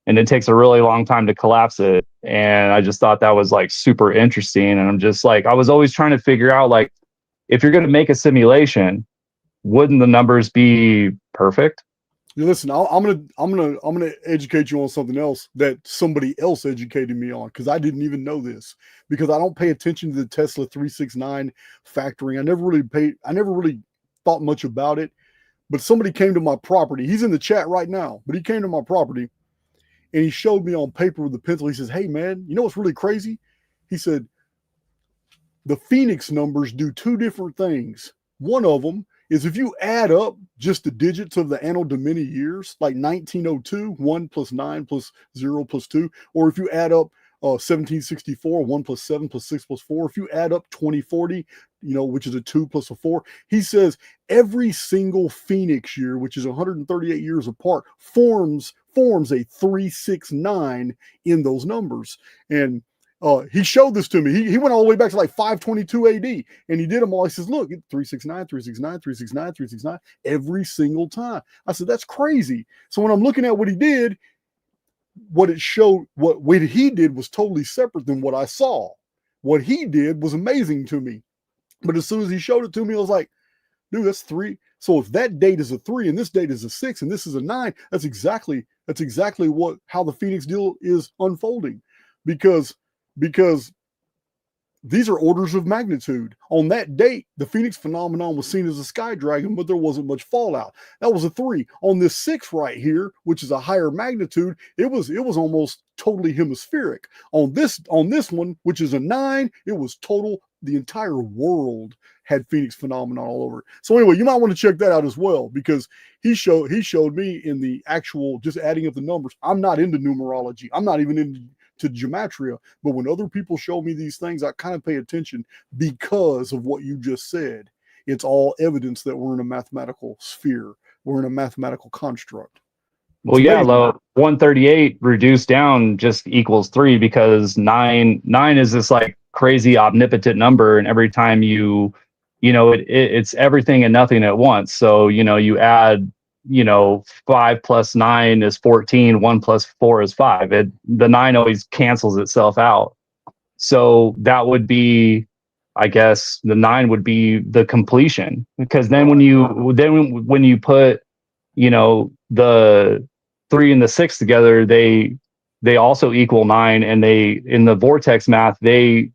and it takes a really long time to collapse it. And I just thought that was like super interesting. And I'm just like, I was always trying to figure out, like, if you're going to make a simulation, wouldn't the numbers be perfect? Listen, I'm gonna educate you on something else that somebody else educated me on, because I didn't even know this, because I don't pay attention to the Tesla 369 factoring. I never really thought much about it. But somebody came to my property. He's in the chat right now, but he came to my property and he showed me on paper with a pencil. He says, "Hey man, you know what's really crazy?" He said, "The Phoenix numbers do two different things. One of them is if you add up just the digits of the Anno Domini years, like 1902, 1 plus 9 plus 0 plus 2, or if you add up 1764, 1 plus 7 plus 6 plus 4, if you add up 2040, you know, which is a 2 plus a 4, he says every single Phoenix year, which is 138 years apart, forms a 369 in those numbers." And he showed this to me. He went all the way back to like 522 AD, and he did them all. He says, "Look, 369, 369, 369, 369 every single time." I said, "That's crazy." So when I'm looking at what he did, what he did was totally separate than what I saw. What he did was amazing to me. But as soon as he showed it to me, I was like, dude, that's 3. So if that date is a 3 and this date is a 6 and this is a 9, that's exactly how the Phoenix deal is unfolding. Because these are orders of magnitude. On that date, the Phoenix phenomenon was seen as a sky dragon, but there wasn't much fallout. That was a 3. On this 6 right here, which is a higher magnitude, it was almost totally hemispheric. On this one, which is a 9, it was total. The entire world had Phoenix phenomenon all over it. So anyway, you might want to check that out as well, because he showed me in the actual, just adding up the numbers. I'm not into numerology. I'm not even into gematria, but when other people show me these things, I kind of pay attention because of what you just said. It's all evidence that we're in a mathematical sphere. We're in a mathematical construct. Well, yeah, 138 reduced down just equals 3, because 9 is this like crazy omnipotent number, and every time you know, it's everything and nothing at once. So, you know, you add, you know, 5 plus 9 is 14, 1 plus 4 is 5. The 9 always cancels itself out. So that would be, I guess, the 9 would be the completion, because then when you put, you know, the 3 and the 6 together, they also equal 9, and they, in the vortex math, they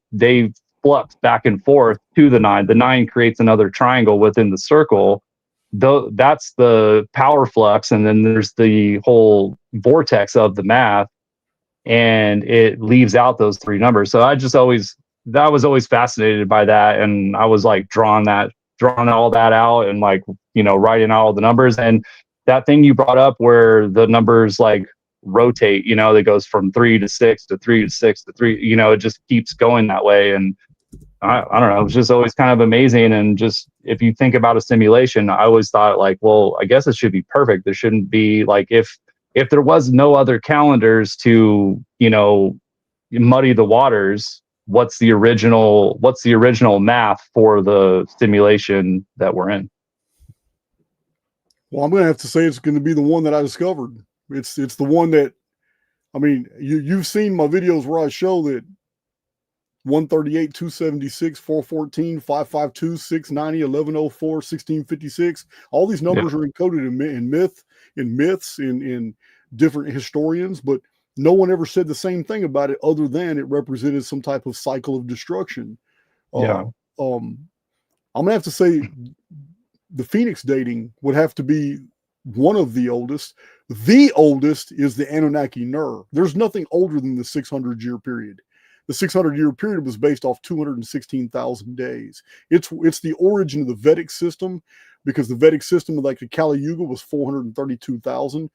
flux back and forth to the 9. The 9 creates another triangle within the circle. Though that's the power flux, and then there's the whole vortex of the math, and it leaves out those 3 numbers. So I was always fascinated by that, and I was like drawing all that out, and like, you know, writing out all the numbers. And that thing you brought up where the numbers like rotate, you know, that goes from 3 to 6 to 3 to 6 to 3, you know, it just keeps going that way. And I don't know, it's just always kind of amazing. And just, if you think about a simulation, I always thought like, well, I guess it should be perfect. There shouldn't be like, if there was no other calendars to, you know, muddy the waters, what's the original math for the simulation that we're in? Well, I'm going to have to say it's going to be the one that I discovered. It's the one that, I mean, you've seen my videos where I show that 138, 276, 414, 552, 690, 1104, 1656. All these numbers are encoded in myths, in different historians, but no one ever said the same thing about it other than it represented some type of cycle of destruction. I'm going to have to say the Phoenix dating would have to be one of the oldest. The oldest is the Anunnaki Ner. There's nothing older than the 600-year period. The 600-year period was based off 216,000 days. It's the origin of the Vedic system, because the Vedic system, like the Kali Yuga, was 432,000.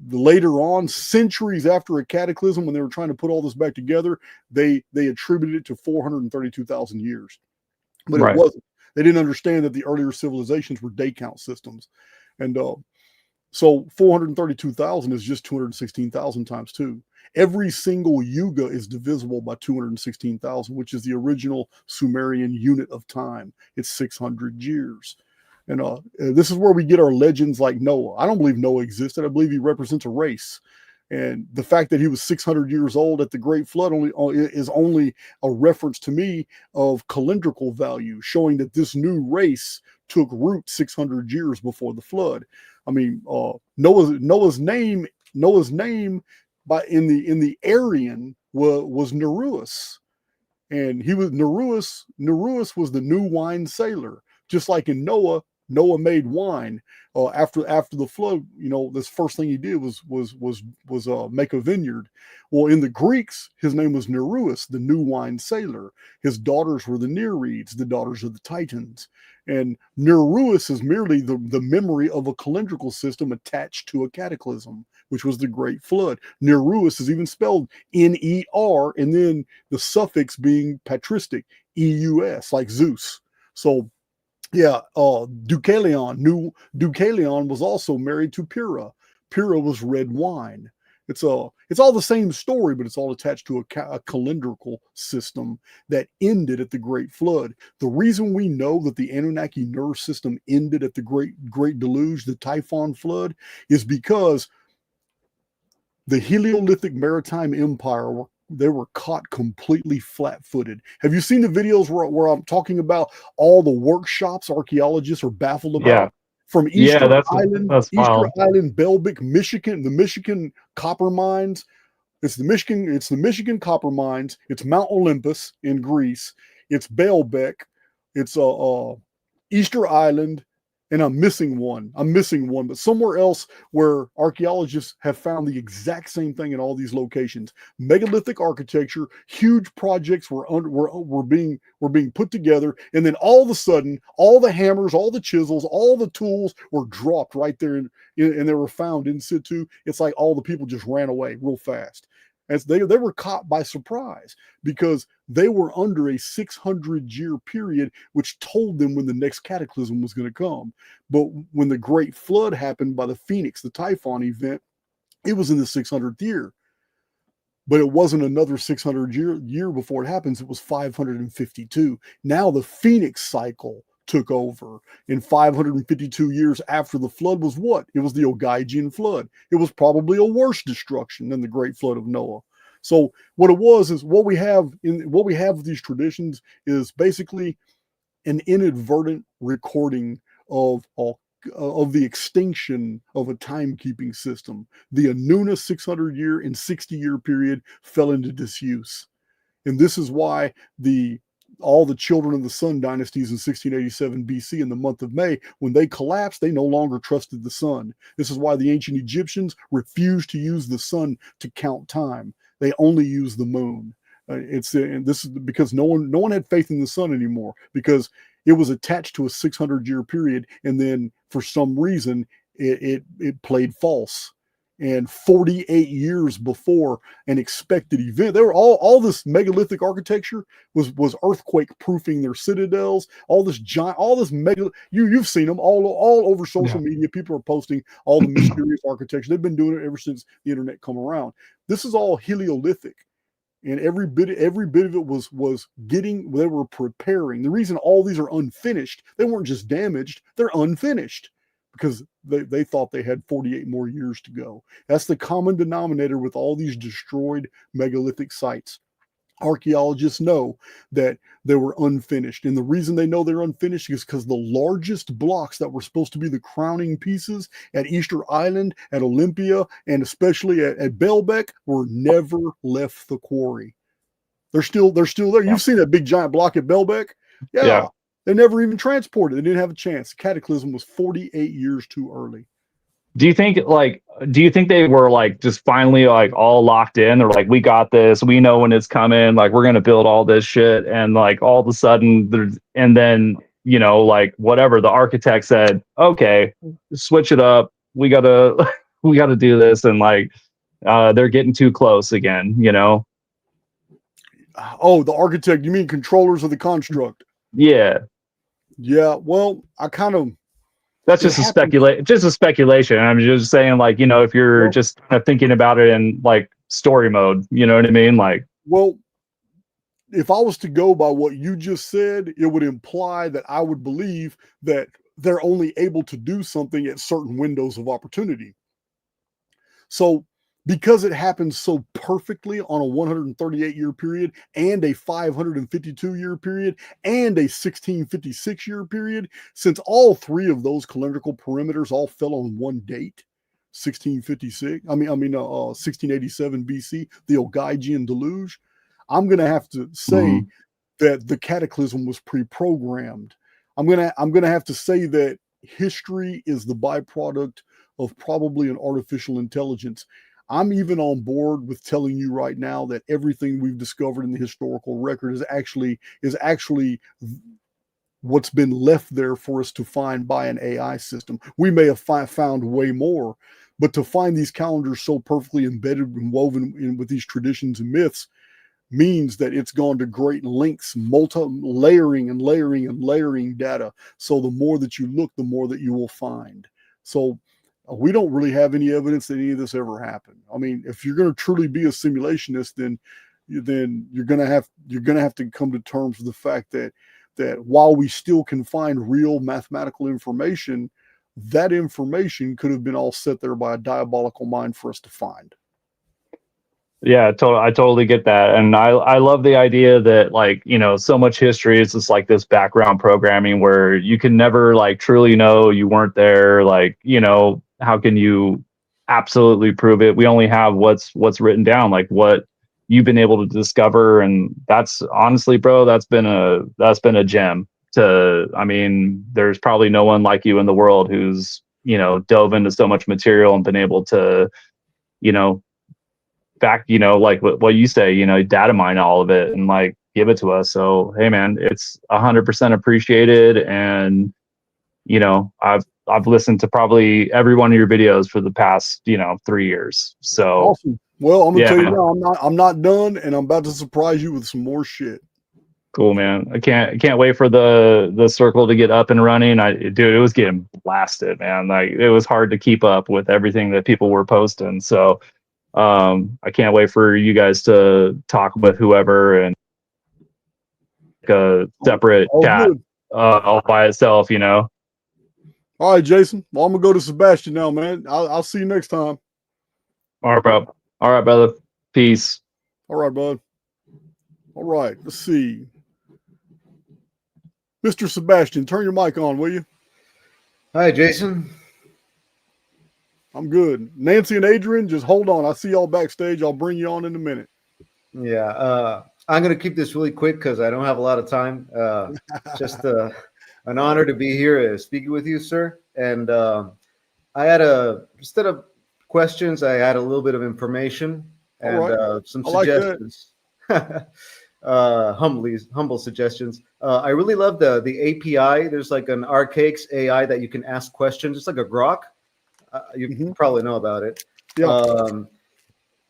Later on, centuries after a cataclysm, when they were trying to put all this back together, they attributed it to 432,000 years. But Right. it wasn't. They didn't understand that the earlier civilizations were day count systems. And so 432,000 is just 216,000 times 2. Every single yuga is divisible by 216,000, which is the original Sumerian unit of time. It's 600 years. And this is where we get our legends like Noah. I don't believe Noah existed. I believe he represents a race. And the fact that he was 600 years old at the Great Flood is only a reference to me of calendrical value, showing that this new race took root 600 years before the flood. I mean, Noah's name by in the Aryan was Neruas, and he was Neruas. Neruas was the new wine sailor, just like in Noah. Noah made wine after the flood. You know, this first thing he did was make a vineyard. Well, in the Greeks, his name was Neruas, the new wine sailor. His daughters were the Nereids, the daughters of the Titans. And Neruas is merely the memory of a calendrical system attached to a cataclysm, which was the Great Flood. Neruas is even spelled N-E-R, and then the suffix being patristic, E-U-S, like Zeus. So yeah, Deucalion was also married to Pyrrha. Pyrrha was red wine. It's all the same story, but it's all attached to a calendrical system that ended at the Great Flood. The reason we know that the Anunnaki Ner system ended at the Great Deluge, the Typhon flood, is because the Heliolithic Maritime Empire they were caught completely flat-footed. Have you seen the videos where I'm talking about all the workshops archaeologists are baffled about? Yeah. From Easter Island, Belbic, Michigan, the Michigan copper mines. It's the Michigan copper mines. It's Mount Olympus in Greece. It's Baalbek. It's Easter Island. And I'm missing one, but somewhere else where archaeologists have found the exact same thing in all these locations. Megalithic architecture, huge projects were being put together, and then all of a sudden, all the hammers, all the chisels, all the tools were dropped right there, and they were found in situ. It's like all the people just ran away real fast. As they were caught by surprise because they were under a 600-year period, which told them when the next cataclysm was going to come. But when the Great Flood happened by the Phoenix, the Typhon event, it was in the 600th year. But it wasn't another 600 year before it happens. It was 552. Now the Phoenix cycle took over in 552 years after the flood was what? It was the Ogygian flood. It was probably a worse destruction than the Great Flood of Noah. So what it was is what we have with these traditions is basically an inadvertent recording of the extinction of a timekeeping system. The Anuna 600-year and 60-year period fell into disuse. And this is why all the children of the Sun dynasties in 1687 BC in the month of May, when they collapsed, they no longer trusted the sun. This is why the ancient Egyptians refused to use the sun to count time. They only used the moon. And this is because no one had faith in the sun anymore, because it was attached to a 600-year period, and then for some reason it played false. And 48 years before an expected event, they were all this megalithic architecture was earthquake proofing their citadels. You've seen them all over social media. People are posting all the mysterious architecture. They've been doing it ever since the internet come around. This is all Heliolithic, and every bit of it was getting. They were preparing. The reason all these are unfinished, they weren't just damaged; they're unfinished, because they thought they had 48 more years to go. That's the common denominator with all these destroyed megalithic sites. Archaeologists know that they were unfinished. And the reason they know they're unfinished is because the largest blocks that were supposed to be the crowning pieces at Easter Island, at Olympia, and especially at Baalbek were never left the quarry. They're still there. Yeah. You've seen that big giant block at Baalbek? Yeah. They never even transported. They didn't have a chance. The cataclysm was 48 years too early. Do you think they were like just finally like all locked in? They're like, we got this. We know when it's coming. Like we're gonna build all this shit, and like all of a sudden, and then like whatever the architect said, okay, switch it up. We gotta we gotta do this, and like they're getting too close again. Oh, the architect, you mean controllers of the construct? Yeah. Yeah, well, That's it happened. just a speculation. I'm just saying, like, if you're Well, just kind of thinking about it in like story mode, you know what I mean? Like, well, if I was to go by what you just said, it would imply that I would believe that they're only able to do something at certain windows of opportunity. So, because it happens so perfectly on a 138-year period and a 552-year period and a 1656-year period, since all three of those calendrical perimeters all fell on one date, 1687 BC, the Ogygian deluge, I'm going to have to say that the cataclysm was pre-programmed. I'm going to have to say that history is the byproduct of probably an artificial intelligence. I'm even on board with telling you right now that everything we've discovered in the historical record is actually what's been left there for us to find by an AI system. We may have found way more, but to find these calendars so perfectly embedded and woven in with these traditions and myths means that it's gone to great lengths, layering and layering and layering data. So the more that you look, the more that you will find. So we don't really have any evidence that any of this ever happened. I mean, if you're going to truly be a simulationist, then you're going to have to come to terms with the fact that while we still can find real mathematical information, that information could have been all set there by a diabolical mind for us to find. Yeah, I totally get that. And I love the idea that, like, so much history is just like this background programming where you can never like truly know you weren't there. Like, how can you absolutely prove it? We only have what's written down, like what you've been able to discover. And that's honestly, bro, that's been a gem I mean, there's probably no one like you in the world who's, dove into so much material and been able to, back, like what you say, data mine all of it and like give it to us. So, hey man, it's 100% appreciated. And, I've listened to probably every one of your videos for the past, 3 years. So awesome. Well, I'm gonna tell you man. now, I'm not done, and I'm about to surprise you with some more shit. Cool, man. I can't wait for the circle to get up and running. Dude, it was getting blasted, man. Like it was hard to keep up with everything that people were posting. So I can't wait for you guys to talk with whoever and a separate chat Good. all by itself, All right, Jason. Well, I'm gonna go to Sebastian now, man. I'll see you next time. All right, bro. All right, brother. Peace. All right, bud. All right, let's see. Mr. Sebastian, turn your mic on, will you? Hi, Jason. I'm good. Nancy and Adrian, just hold on. I see y'all backstage. I'll bring you on in a minute. Yeah, I'm going to keep this really quick because I don't have a lot of time. Just an honor to be here speaking with you, sir. And I had instead of questions, I had a little bit of information and right. some I suggestions. Like humble suggestions. I really love the API. There's like an Archaix AI that you can ask questions. It's like a Grok. You probably know about it. Yeah.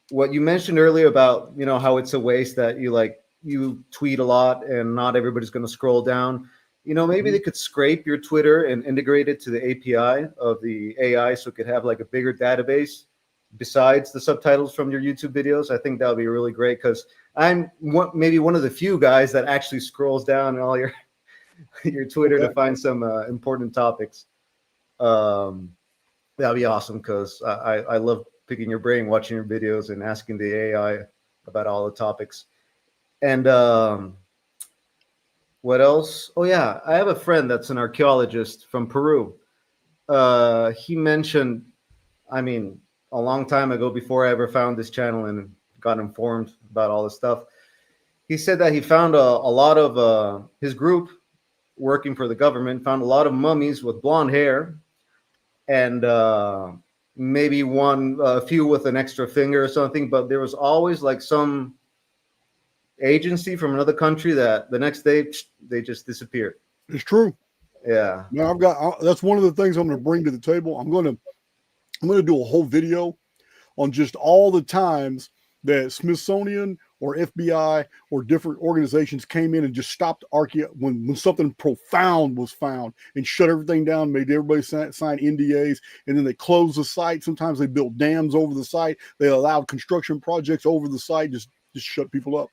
What you mentioned earlier about, how it's a waste that you tweet a lot and not everybody's going to scroll down. Maybe they could scrape your Twitter and integrate it to the API of the AI so it could have like a bigger database besides the subtitles from your YouTube videos. I think that would be really great because I'm maybe one of the few guys that actually scrolls down all your Twitter to find some important topics. That'd be awesome because I love picking your brain, watching your videos, and asking the AI about all the topics. And what else? Oh yeah, I have a friend that's an archaeologist from Peru. He mentioned, I mean, a long time ago, before I ever found this channel and got informed about all this stuff, he said that he found a lot of his group working for the government found a lot of mummies with blonde hair. And maybe a few with an extra finger or something, but there was always like some agency from another country that the next day they just disappeared. It's true. Yeah. Now that's one of the things I'm going to bring to the table. I'm going to do a whole video on just all the times that Smithsonian or FBI or different organizations came in and just stopped Archaix when something profound was found and shut everything down, made everybody sign NDAs, and then they closed the site. Sometimes they built dams over the site. They allowed construction projects over the site, just shut people up.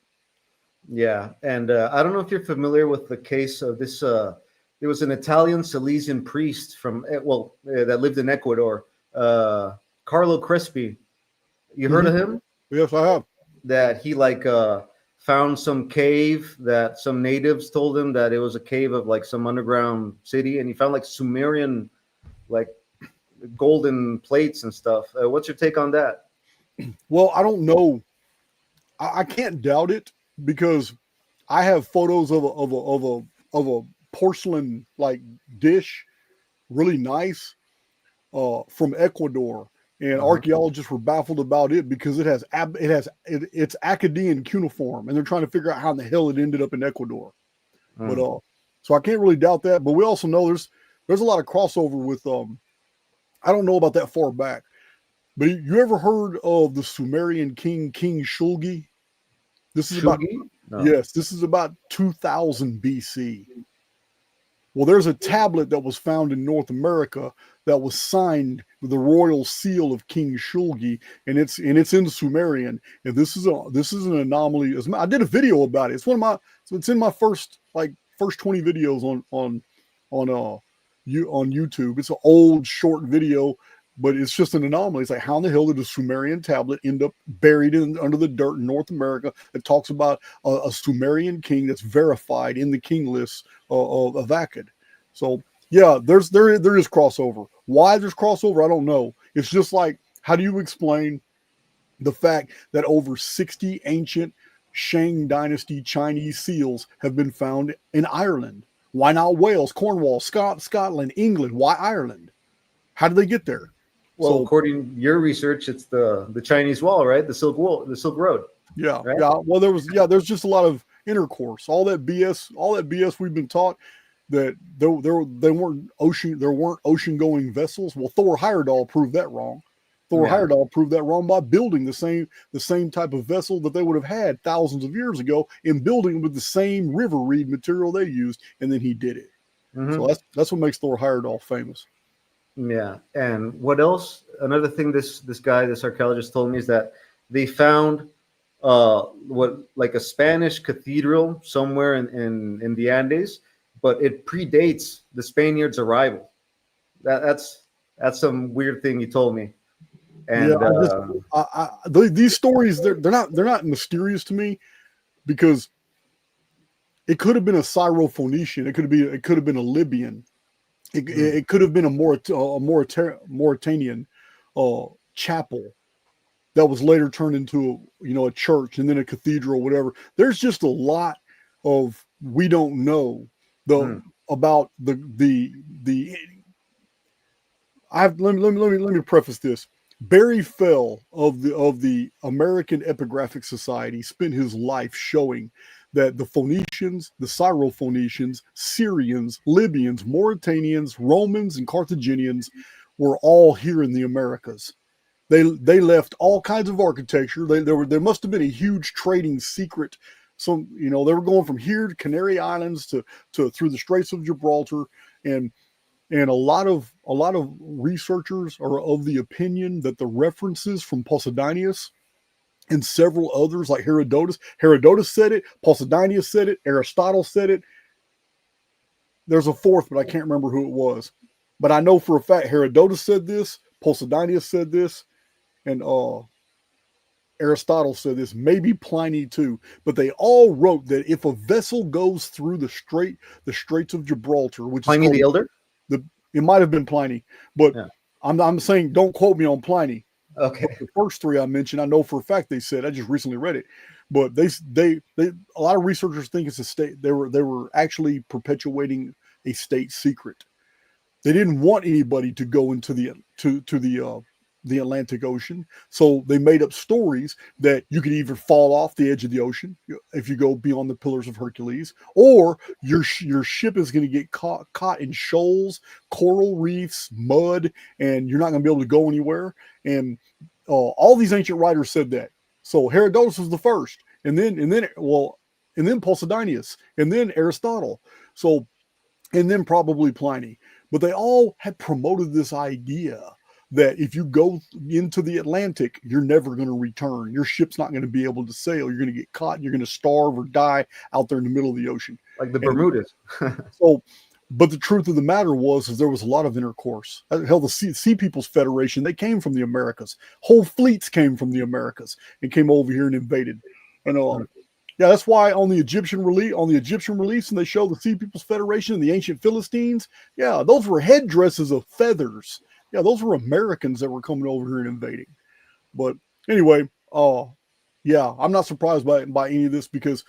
Yeah, and I don't know if you're familiar with the case of this. There was an Italian Salesian priest from that lived in Ecuador, Carlo Crespi. You heard of him? Yes, I have. That he found some cave that some natives told him that it was a cave of like some underground city, and he found like Sumerian like golden plates and stuff. What's your take on that? Well, I don't know. I can't doubt it because I have photos of a porcelain like dish, really nice, from Ecuador. And archaeologists were baffled about it because it's Akkadian cuneiform, and they're trying to figure out how in the hell it ended up in Ecuador. But so I can't really doubt that. But we also know there's a lot of crossover with I don't know about that far back, but you ever heard of the Sumerian King Shulgi? This is Yes, this is about 2000 BC. Well, there's a tablet that was found in North America that was signed with the royal seal of King Shulgi, and it's in Sumerian. And this is an anomaly. I did a video about it. It's in my first 20 videos on YouTube. It's an old short video, but it's just an anomaly. It's like, how in the hell did a Sumerian tablet end up buried under the dirt in North America that talks about a Sumerian king that's verified in the king lists of Akkad? So yeah, there is crossover. Why there's crossover, I don't know. It's just like, how do you explain the fact that over 60 ancient Shang dynasty Chinese seals have been found in Ireland? Why not Wales, Cornwall, Scotland, England? Why Ireland? How did they get there? Well, according to your research, it's the Chinese Wall, right? The Silk Road. Yeah, right? yeah. Well, there's just a lot of intercourse. All that BS we've been taught that there weren't ocean going vessels. Well, Thor Heyerdahl proved that wrong. Heyerdahl proved that wrong by building the same type of vessel that they would have had thousands of years ago, and building with the same river reed material they used, and then he did it. So that's what makes Thor Heyerdahl famous. Yeah, and what else? Another thing this archaeologist told me is that they found a Spanish cathedral somewhere in the Andes, but it predates the Spaniards' arrival. That's some weird thing he told me. And these stories they're not mysterious to me, because it could have been a Syro-Phoenician, it could have been a Libyan. It could have been a Mauritanian chapel that was later turned into a church, and then a cathedral, whatever. There's just a lot of we don't know about the. Let me preface this. Barry Fell of the American Epigraphic Society spent his life showing that the Phoenicians, the Syro-Phoenicians, Syrians, Libyans, Mauritanians, Romans, and Carthaginians were all here in the Americas. They left all kinds of architecture. There must have been a huge trading secret. They were going from here to Canary Islands to through the Straits of Gibraltar, and a lot of researchers are of the opinion that the references from Posidonius and several others like Herodotus said it, Posidonius said it, Aristotle said it. There's a fourth, but I can't remember who it was. But I know for a fact Herodotus said this, Posidonius said this, and Aristotle said this, maybe Pliny too. But they all wrote that if a vessel goes through the Straits of Gibraltar, which Pliny is the Elder, it might have been Pliny, but yeah. I'm saying don't quote me on Pliny. Okay. But the first three I mentioned, I know for a fact they said. I just recently read it, but they a lot of researchers think it's a state. They were actually perpetuating a state secret. They didn't want anybody to go into the the Atlantic Ocean. So they made up stories that you could either fall off the edge of the ocean if you go beyond the Pillars of Hercules, or your ship is going to get caught in shoals, coral reefs, mud, and you're not going to be able to go anywhere. And all these ancient writers said that. So Herodotus was the first, and then Posidonius, and then Aristotle. So, and then probably Pliny. But they all had promoted this idea that if you go into the Atlantic, you're never going to return. Your ship's not going to be able to sail. You're going to get caught. And you're going to starve or die out there in the middle of the ocean. Like the Bermudas. But the truth of the matter was there was a lot of intercourse. Hell, the Sea People's Federation, they came from the Americas. Whole fleets came from the Americas and came over here and invaded. And yeah, that's why on the Egyptian reliefs, and they show the Sea People's Federation and the ancient Philistines. Yeah, those were headdresses of feathers. Yeah, those were Americans that were coming over here and invading. But anyway, yeah, I'm not surprised by any of this, because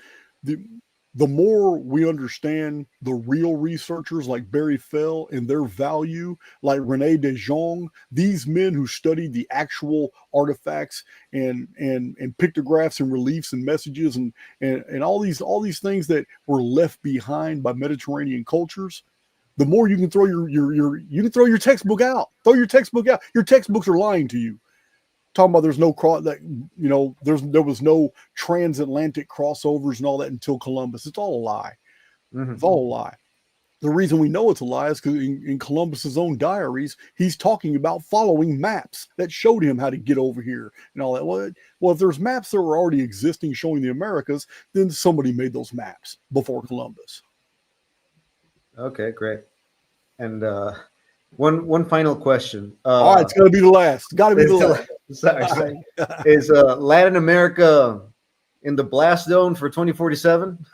the more we understand the real researchers like Barry Fell and their value, like Rene de Jong, these men who studied the actual artifacts and pictographs and reliefs and messages and all these things that were left behind by Mediterranean cultures, the more you can throw your textbook out. Throw your textbook out. Your textbooks are lying to you. Talking about there was no transatlantic crossovers and all that until Columbus. It's all a lie. Mm-hmm. It's all a lie. The reason we know it's a lie is because in Columbus's own diaries, he's talking about following maps that showed him how to get over here and all that. Well, if there's maps that were already existing showing the Americas, then somebody made those maps before Columbus. Okay, great. And one final question. All right, it's got to be the last. Got to be the last. Sorry. Is Latin America in the blast zone for 2047?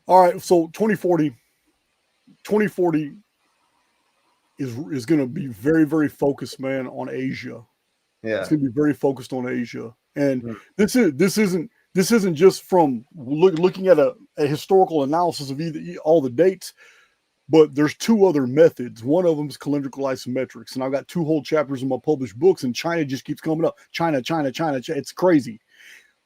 All right, so 2040 is going to be very, very focused, man, on Asia. Yeah, it's going to be very focused on Asia, and this isn't just from looking at a historical analysis of all the dates. But there's two other methods. One of them is calendrical isometrics. And I've got 2 whole chapters in my published books, and China just keeps coming up. China. It's crazy.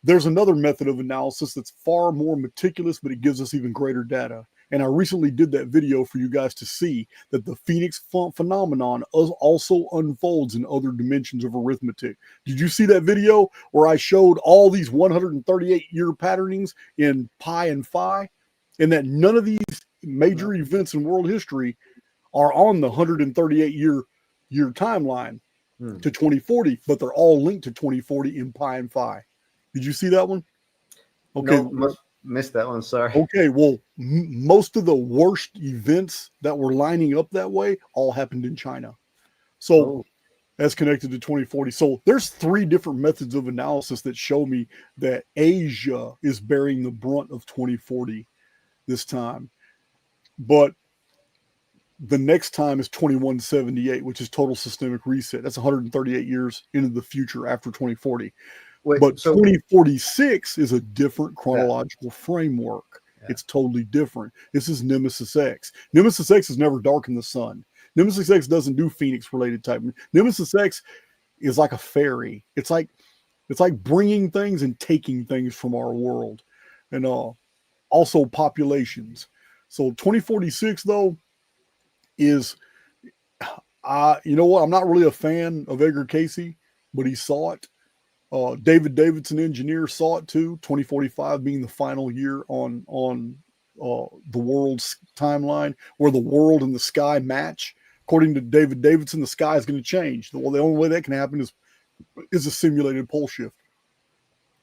There's another method of analysis that's far more meticulous, but it gives us even greater data. And I recently did that video for you guys to see that the Phoenix phenomenon also unfolds in other dimensions of arithmetic. Did you see that video where I showed all these 138-year patternings in pi and phi? And that none of these major events in world history are on the 138-year timeline to 2040, but they're all linked to 2040 in pi and phi. Did you see that one? Okay, no, missed that one. Sorry. Okay, well, most of the worst events that were lining up that way all happened in China. So that's connected to 2040. So there's 3 different methods of analysis that show me that Asia is bearing the brunt of 2040 this time. But the next time is 2178, which is total systemic reset. That's 138 years into the future after 2040. But 2046 is a different chronological framework. Yeah. It's totally different. This is Nemesis X. Nemesis X is never darkened the sun. Nemesis X doesn't do Phoenix related type. Nemesis X is like a fairy. It's like bringing things and taking things from our world, and also populations. So 2046 though is, you know what? I'm not really a fan of Edgar Casey, but he saw it. David Davidson, engineer, saw it too. 2045 being the final year on the world's timeline, where the world and the sky match. According to David Davidson, the sky is going to change. Well, the only way that can happen is a simulated pole shift.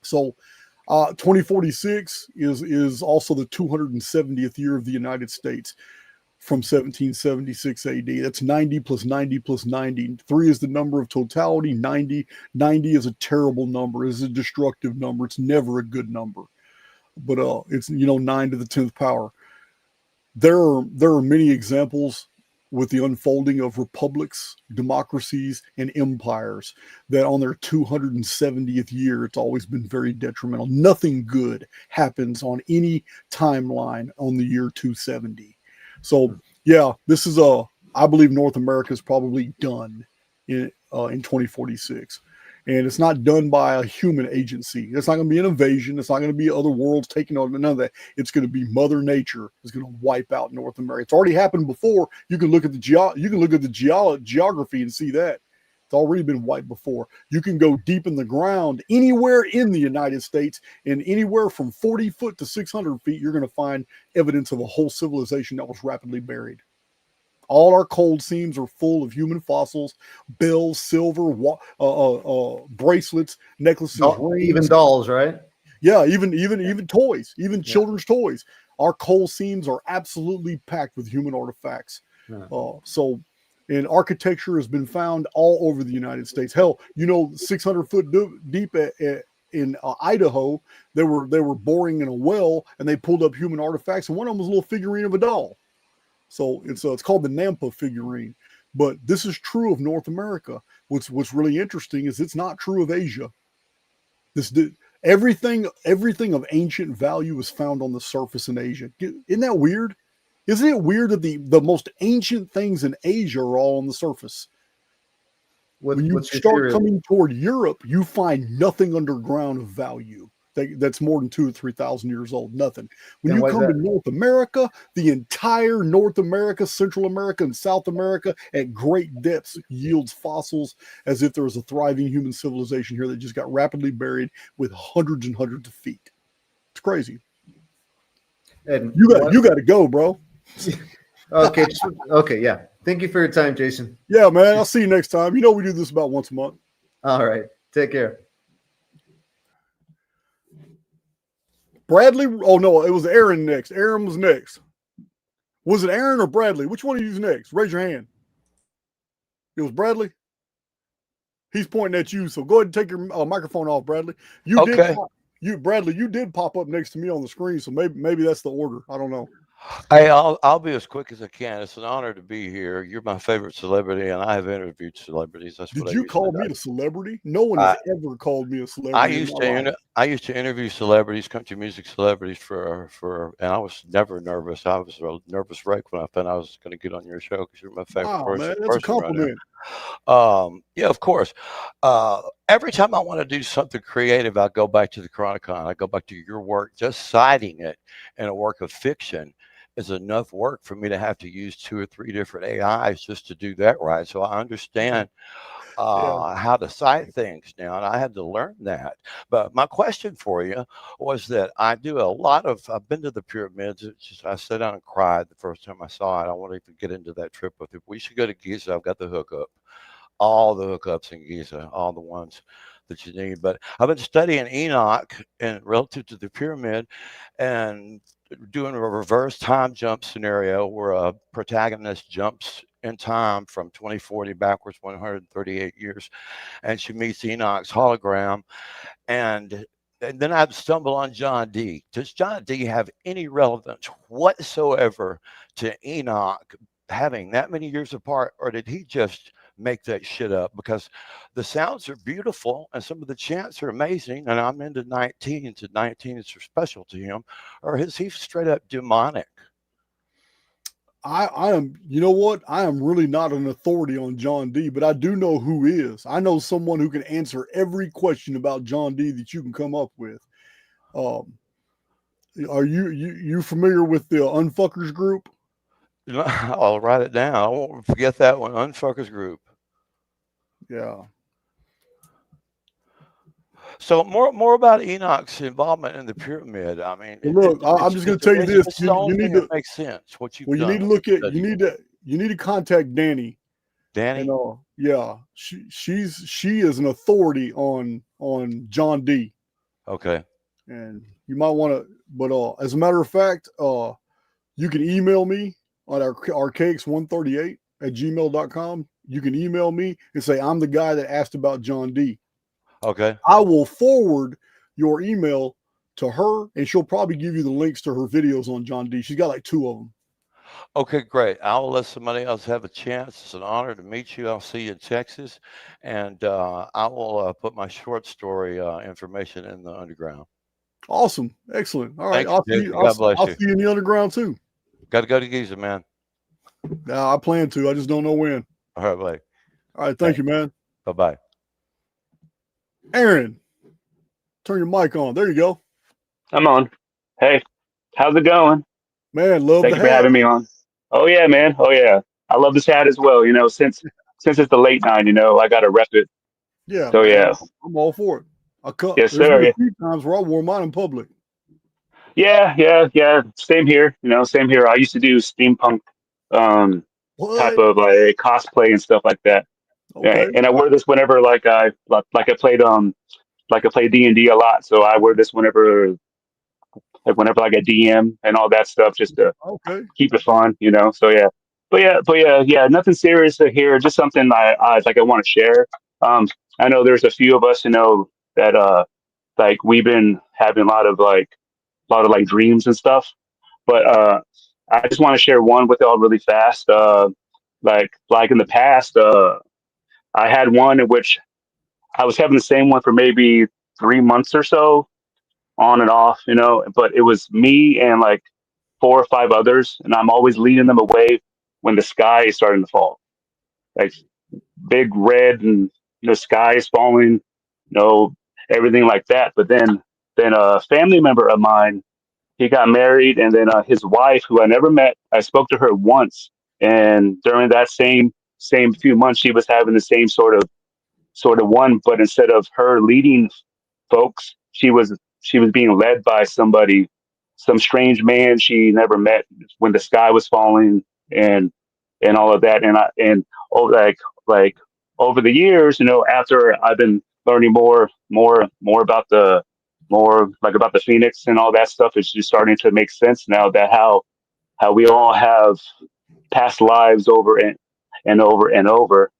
So 2046 is also the 270th year of the United States from 1776 AD. That's 90 plus 90 plus 90. 3 is the number of totality. 90 is a terrible number. It's a destructive number. It's never a good number. But it's 9 to the 10th power. There are many examples with the unfolding of republics, democracies, and empires that on their 270th year, it's always been very detrimental. Nothing good happens on any timeline on the year 270. So, yeah, this is I believe North America is probably done in 2046. And it's not done by a human agency. It's not going to be an invasion. It's not going to be other worlds taking on, none of that. It's going to be Mother Nature is going to wipe out North America. It's already happened before. You can look at the geography and see that. It's already been wiped before. You can go deep in the ground anywhere in the United States, and anywhere from 40 foot to 600 feet, you're going to find evidence of a whole civilization that was rapidly buried. All our cold seams are full of human fossils, bells, silver, bracelets, necklaces, rings. Even dolls, right? Yeah, even toys, even children's toys. Our coal seams are absolutely packed with human artifacts. And architecture has been found all over the United States. Hell, 600 foot deep in Idaho, they were boring in a well, and they pulled up human artifacts, and one of them was a little figurine of a doll. So it's called the Nampa figurine. But this is true of North America. What's really interesting is it's not true of Asia. Everything of ancient value is found on the surface in Asia. Isn't that weird? Isn't it weird that the most ancient things in Asia are all on the surface? When you start coming toward Europe, you find nothing underground of value that's more than 2,000 or 3,000 years old. Nothing. When you come to North America, the entire North America, Central America, and South America at great depths yields fossils as if there was a thriving human civilization here that just got rapidly buried with hundreds and hundreds of feet. It's crazy. And you got to go, bro. Okay. Yeah. Thank you for your time, Jason. Yeah, man. I'll see you next time. We do this about once a month. All right. Take care. Bradley? Oh, no, it was Aaron next. Aaron was next. Was it Aaron or Bradley? Which one of you is next? Raise your hand. It was Bradley? He's pointing at you, so go ahead and take your microphone off, Bradley. Bradley, you did pop up next to me on the screen, so maybe that's the order. I don't know. Hey, I'll be as quick as I can. It's an honor to be here. You're my favorite celebrity, and I have interviewed celebrities. Did you call me a celebrity? No one has ever called me a celebrity. I used to interview celebrities, country music celebrities and I was never nervous. I was a nervous wreck when I found I was going to get on your show because you're my favorite person. Man, that's a compliment. Yeah, of course. Every time I want to do something creative, I go back to the Chronicon. I go back to your work. Just citing it in a work of fiction is enough work for me to have to use 2 or 3 different AIs just to do that right. So I understand how to cite things now, and I had to learn that. But my question for you was that I've been to the pyramids. It's just, I sat down and cried the first time I saw it. I won't even get into that trip with you. We should go to Giza. I've got the hookup. All the hookups in Giza, all the ones that you need. But I've been studying Enoch and relative to the pyramid and doing a reverse time jump scenario where a protagonist jumps in time from 2040 backwards 138 years, and she meets Enoch's hologram. And then I'd stumble on John D. Does John D have any relevance whatsoever to Enoch having that many years apart, or did he just make that shit up? Because the sounds are beautiful and some of the chants are amazing, and I'm into 19 is special to him, or is he straight up demonic? I am, you know what? I am really not an authority on John D, but I do know who is. I know someone who can answer every question about John D that you can come up with. Are you familiar with the Unfuckers group? I'll write it down. I won't forget that one. Unfuckers group. Yeah. So more about Enoch's involvement in the pyramid. I mean, look, I'm just going to tell you this. You need to You need to look at. You need to contact Danny. Danny. And, yeah, she is an authority on John D. Okay. And you might want to, but as a matter of fact, you can email me on archaics138@gmail.com. You can email me and say, I'm the guy that asked about John D. Okay. I will forward your email to her, and she'll probably give you the links to her videos on John D. She's got like 2 of them. Okay, great. I'll let somebody else have a chance. It's an honor to meet you. I'll see you in Texas, and I will put my short story information in the underground. Awesome. Excellent. All right. God bless you. I'll see you in the underground too. Got to go to Giza, man. I plan to. I just don't know when. All right, buddy. All right. Thank you, man. Bye-bye. Aaron, turn your mic on. There you go. I'm on. Hey, how's it going? Man, love Thank the you for hat. having me on. Oh yeah, man. Oh yeah. I love this hat as well. Since it's the late night, I gotta rep it. Yeah, So man, yeah. I'm all for it. Yes, There's been sir. a few times where I wore mine in public. Yeah. Same here. Same here. I used to do steampunk um type What? of like cosplay and stuff like that. Yeah, Okay. and I wear this whenever like I played like I play D&D a lot, so I wear this whenever I get DM and all that stuff just to Okay. keep it fun. So yeah, but yeah, nothing serious here. Just something I want to share. I know there's a few of us, that like we've been having a lot of dreams and stuff. But I just want to share one with y'all really fast. Like in the past, I had one in which I was having the same one for maybe 3 months or so, on and off, but it was me and like 4 or 5 others, and I'm always leading them away when the sky is starting to fall, like big red and sky is falling, everything like that. But then a family member of mine, he got married, and then his wife, who I never met, I spoke to her once, and during that same few months, she was having the same sort of one, but instead of her leading folks, she was being led by somebody, some strange man she never met when the sky was falling, and all of that. And oh, like over the years, after I've been learning more about the Phoenix and all that stuff, it's just starting to make sense now that how we all have past lives over and over and over.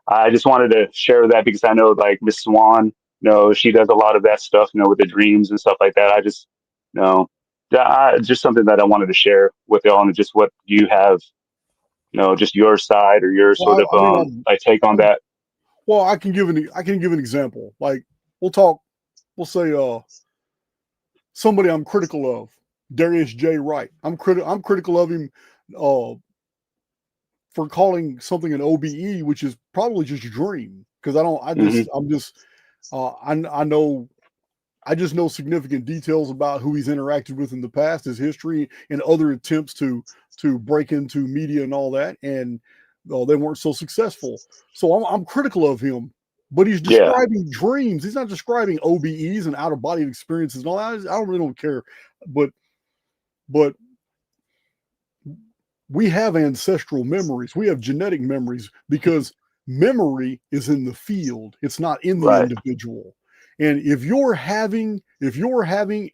I just wanted to share that because I know like Miss Swan, she does a lot of that stuff, with the dreams and stuff like that. I just, just something that I wanted to share with y'all, and just what you have, just your side or your sort Well, of I mean, like take on that. well, I can give an example. Like we'll say somebody I'm critical of, Darius J. Wright. I'm critical of him uh for calling something an OBE, which is probably just a dream. Because Hmm. I know I just know significant details about who he's interacted with in the past, his history, and other attempts to break into media and all that, and they weren't so successful. So I'm critical of him, but he's Yeah. describing dreams. He's not describing OBEs and out of body experiences and all that. I really don't care, but but we have ancestral memories. We have genetic memories because memory is in the field. It's not in the Right. individual. And if you're having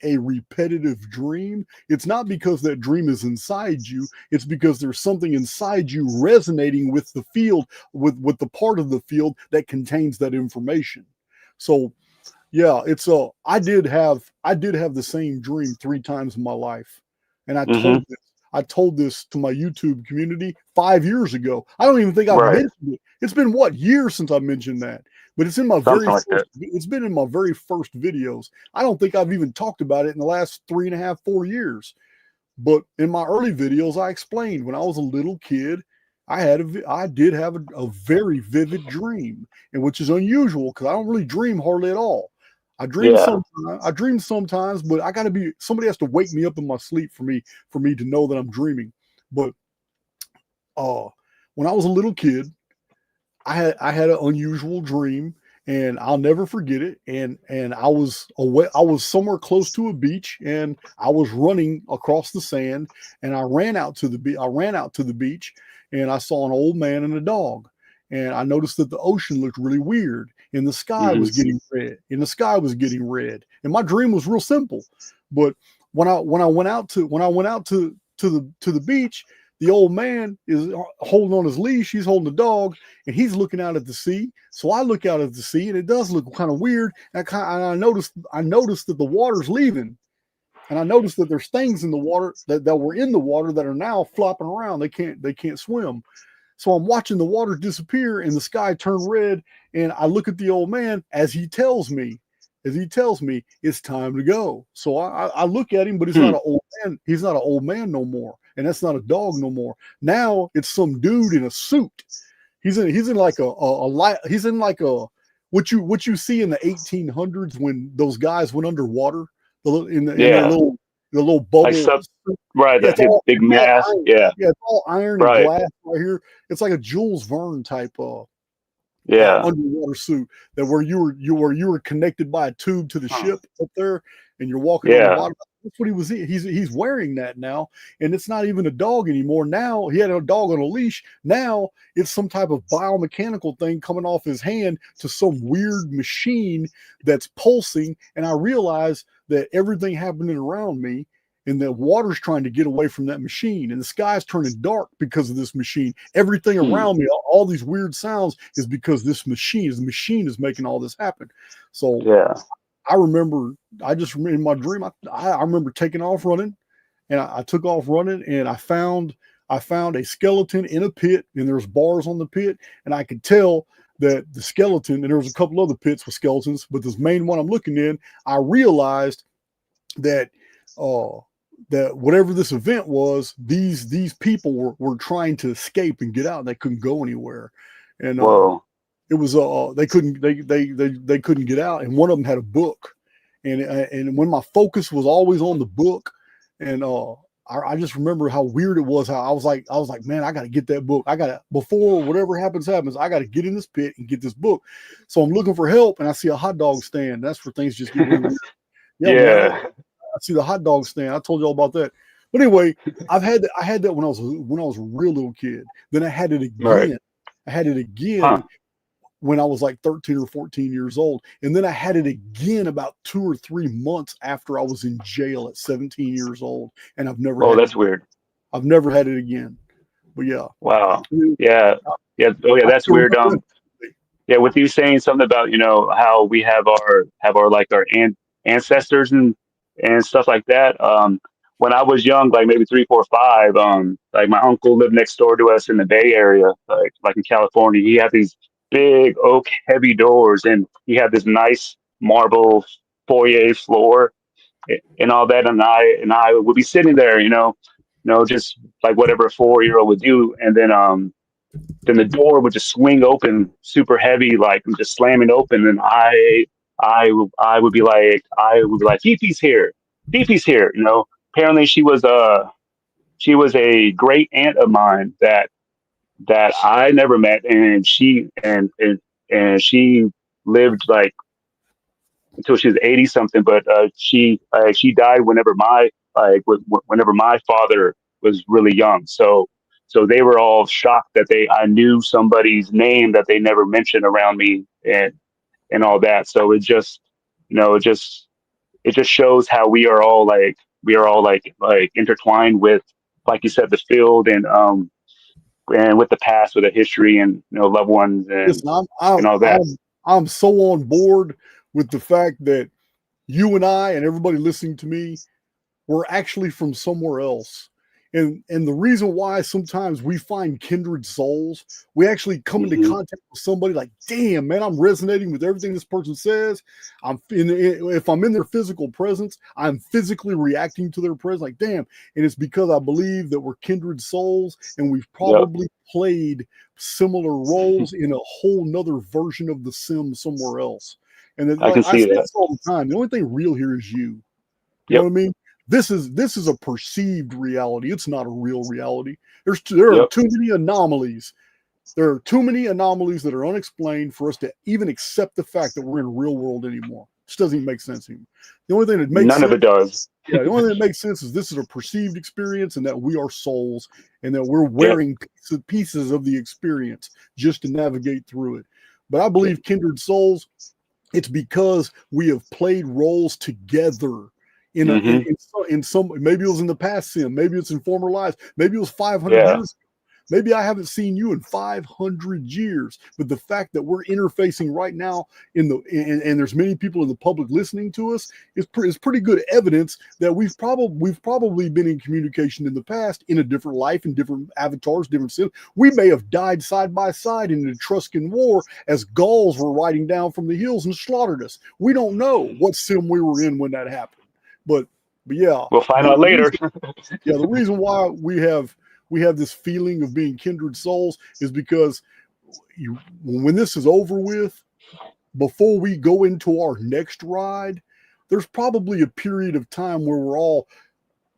a repetitive dream, it's not because that dream is inside you. It's because there's something inside you resonating with the field, with the part of the field that contains that information. So yeah, I did have the same dream 3 times in my life. And Hmm. I told this to my YouTube community 5 years ago. I don't even think I've Right. mentioned it. It's been what, years since I mentioned that. But Something like that. it's been in my very first videos. I don't think I've even talked about it in the last 3.5, 4 years. But in my early videos, I explained when I was a little kid, I did have a very vivid dream, and which is unusual because I don't really dream hardly at all. Yeah. I dream sometimes, but somebody has to wake me up in my sleep for me to know that I'm dreaming. But uh, when I was a little kid, I had an unusual dream, and I'll never forget it. And I was away. I was somewhere close to a beach, and I was running across the sand, and I ran out to the beach, and I saw an old man and a dog, and I noticed that the ocean looked really weird, and the sky Hmm. was getting red, and my dream was real simple, but when I went out to the beach, the old man is holding on his leash. He's holding the dog, and he's looking out at the sea. So I look out at the sea, and it does look kind of weird. And I noticed that the water's leaving, and I noticed that there's things in the water that were in the water that are now flopping around. They can't swim. So I'm watching the water disappear and the sky turn red. And I look at the old man as he tells me it's time to go. So I look at him, but he's Hmm. not an old man. He's not an old man no more. And that's not a dog no more. Now it's some dude in a suit. He's in like he's in like a what you see in the 1800s when those guys went underwater in their little like bubble. right, Yeah, the big mass. iron. Yeah, Yeah, it's all iron and right. glass right here. It's like a Jules Verne type Yeah, underwater suit that where you were connected by a tube to the ship up there, and you're walking on the yeah. bottom. That's what he was. He's wearing that now, and it's not even a dog anymore. Now he had a dog on a leash. Now it's some type of biomechanical thing coming off his hand to some weird machine that's pulsing. And I realize that everything happening around me, and the water's trying to get away from that machine, and the sky's turning dark because of this machine. Everything around me, all these weird sounds, is because the machine is making all this happen. So Yeah. I remember, in my dream, I remember taking off running, and I took off running, and I found a skeleton in a pit, and there's bars on the pit, and I could tell that the skeleton, and there was a couple other pits with skeletons, but this main one I'm looking in, I realized that that whatever this event was, these people were trying to escape and get out, and they couldn't go anywhere. And Whoa. it was they couldn't get out, and one of them had a book, and when my focus was always on the book, and I just remember how weird it was. How I was like, man, I got to get that book. Before whatever happens, I got to get in this pit and get this book. So I'm looking for help, and I see a hot dog stand. That's where things just get really weird. Yeah, Yeah. man, I see the hot dog stand. I told you all about that. But anyway, I had that when I was a real little kid. Then I had it again. Right. I had it again when I was like 13 or 14 years old. And then I had it again about 2 or 3 months after I was in jail at 17 years old. And I've never that's weird. I've never had it again. But yeah. Wow. Yeah. Yeah. Oh yeah, that's weird. Yeah, with you saying something about, how we have our like our ancestors and stuff like that. When I was young, like maybe 3, 4, 5, like my uncle lived next door to us in the Bay Area, like in California. He had these big oak heavy doors, and he had this nice marble foyer floor and all that. And I would be sitting there, just like whatever a 4-year-old would do, and then the door would just swing open super heavy, like just slamming open, and I would be like, Fifi's here. Apparently she was a great aunt of mine that I never met, and she lived like until she was 80 something, but she died whenever whenever my father was really young. So they were all shocked that I knew somebody's name that they never mentioned around me, and all that. So it just shows how we are all like intertwined with, like you said, the field, and with the past, with the history, and loved ones, and Listen, and all that. I'm so on board with the fact that you and I and everybody listening to me, we're actually from somewhere else. And the reason why sometimes we find kindred souls, we actually come into contact with somebody like, damn, man, I'm resonating with everything this person says. If I'm in their physical presence, I'm physically reacting to their presence, like, damn. And it's because I believe that we're kindred souls, and we've probably played similar roles in a whole nother version of the sim somewhere else. And I can see say that this all the time. The only thing real here is you. You know what I mean? This is a perceived reality. It's not a real reality. There are too many anomalies. There are too many anomalies that are unexplained for us to even accept the fact that we're in a real world anymore. This doesn't even make sense anymore. The only thing that makes none of it does. Yeah, the only thing that makes sense is this is a perceived experience, and that we are souls, and that we're wearing pieces of the experience just to navigate through it. But I believe kindred souls, it's because we have played roles together. In some, maybe it was in the past sim, maybe it's in former lives, maybe it was 500 years ago. Maybe I haven't seen you in 500 years, but the fact that we're interfacing right now and there's many people in the public listening to us is pretty good evidence that we've probably been in communication in the past, in a different life, in different avatars, different sims. We may have died side by side in the Etruscan War as Gauls were riding down from the hills and slaughtered us. We don't know what sim we were in when that happened. But yeah, we'll find out later. The reason why we have this feeling of being kindred souls is because when this is over with, before we go into our next ride, there's probably a period of time where we're all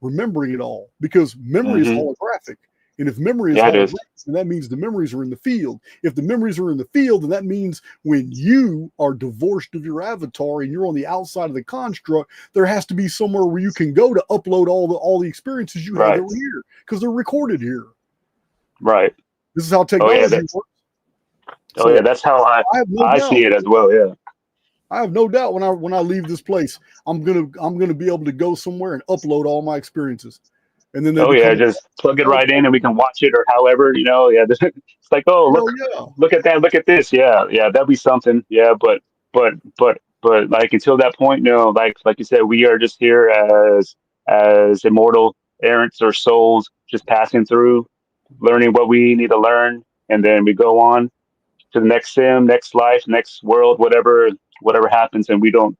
remembering it all, because memory is holographic. And if memory is holographic, then that means the memories are in the field. If the memories are in the field, then that means when you are divorced of your avatar and you're on the outside of the construct, there has to be somewhere where you can go to upload all the experiences you had that were here, because they're recorded here. Right. This is how technology works. So, that's how I see it as well. Yeah. I have no doubt when I leave this place, I'm gonna be able to go somewhere and upload all my experiences, and then just plug it right in and we can watch it or however, it's like, look at that, look at this, that'd be something, but like until that point, no, like you said, we are just here as immortal errants or souls, just passing through, learning what we need to learn, and then we go on to the next sim, next life, next world, whatever happens, and we don't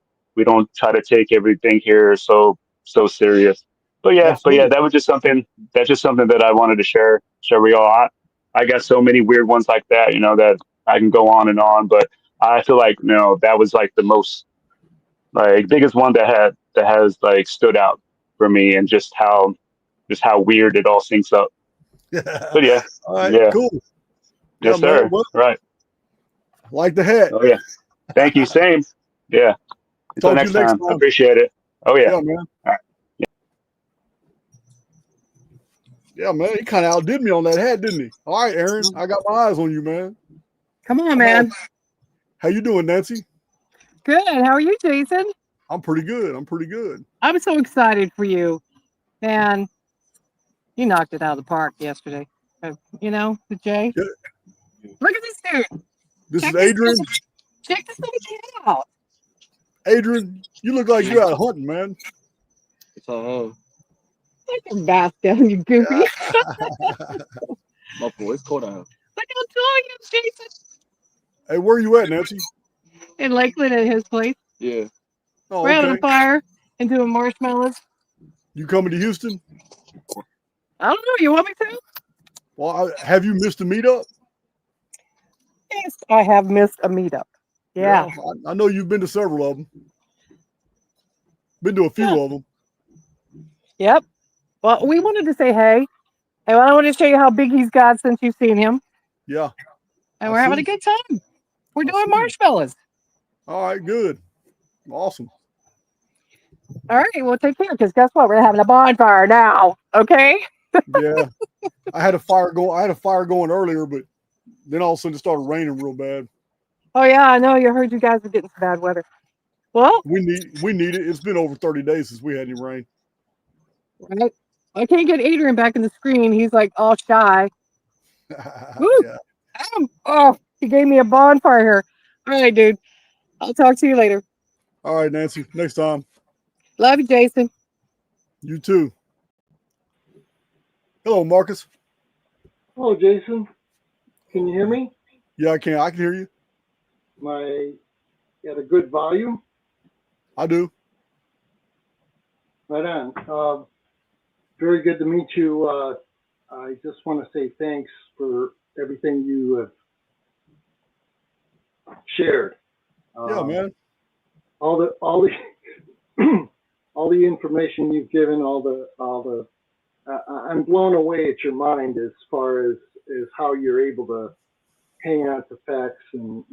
try to take everything here so serious. But yeah, that was just something that I wanted to share with y'all. I got so many weird ones like that, that I can go on and on, but I feel like that was like the most like biggest one that has like stood out for me, and just how weird it all syncs up. But yeah, all right, cool. Yes, sir. Man, right. Like the hat. Oh yeah. Thank you. Same. Yeah. Until next time. I appreciate it. Oh yeah. Yeah, man. All right. Yeah, man. He kind of outdid me on that hat, didn't he? All right, Aaron. I got my eyes on you, man. Come on, man. How you doing, Nancy? Good. How are you, Jason? I'm pretty good. I'm so excited for you. Man, you knocked it out of the park yesterday. The Jay. Yeah. Look at this dude. This is Adrian. Check this little kid out. Adrian, you look like you're out hunting, man. It's all home. Take your mask down, you goofy. My boy's cold out. Look how tall he is, Jason. Hey, where are you at, Nancy? In Lakeland at his place. Yeah. Oh, we're having a fire and doing marshmallows. You coming to Houston? I don't know. You want me to? Well, have you missed a meetup? Yes, I have missed a meetup. Yeah. I know you've been to several of them. Been to a few of them. Yep. Well, we wanted to say hey. And I want to show you how big he's got since you've seen him. Yeah. And we're having a good time. We're doing marshmallows. All right, good. Awesome. All right, well, take care, because guess what? We're having a bonfire now. Okay? Yeah. I had a fire going earlier, but then all of a sudden it started raining real bad. Oh yeah, I know. You heard you guys were getting some bad weather. Well, we need it. It's been over 30 days since we had any rain. Right. I can't get Adrian back in the screen. He's like all shy. Woo! Yeah. Oh, he gave me a bonfire here. All right, dude. I'll talk to you later. All right, Nancy. Next time. Love you, Jason. You too. Hello, Marcus. Hello, Jason. Can you hear me? Yeah, I can. I can hear you. At a good volume? I do. Right on. Very good to meet you. I just want to say thanks for everything you have shared. Yeah, man. All the all the information you've given, I'm blown away at your mind as far as how you're able to hang on to facts and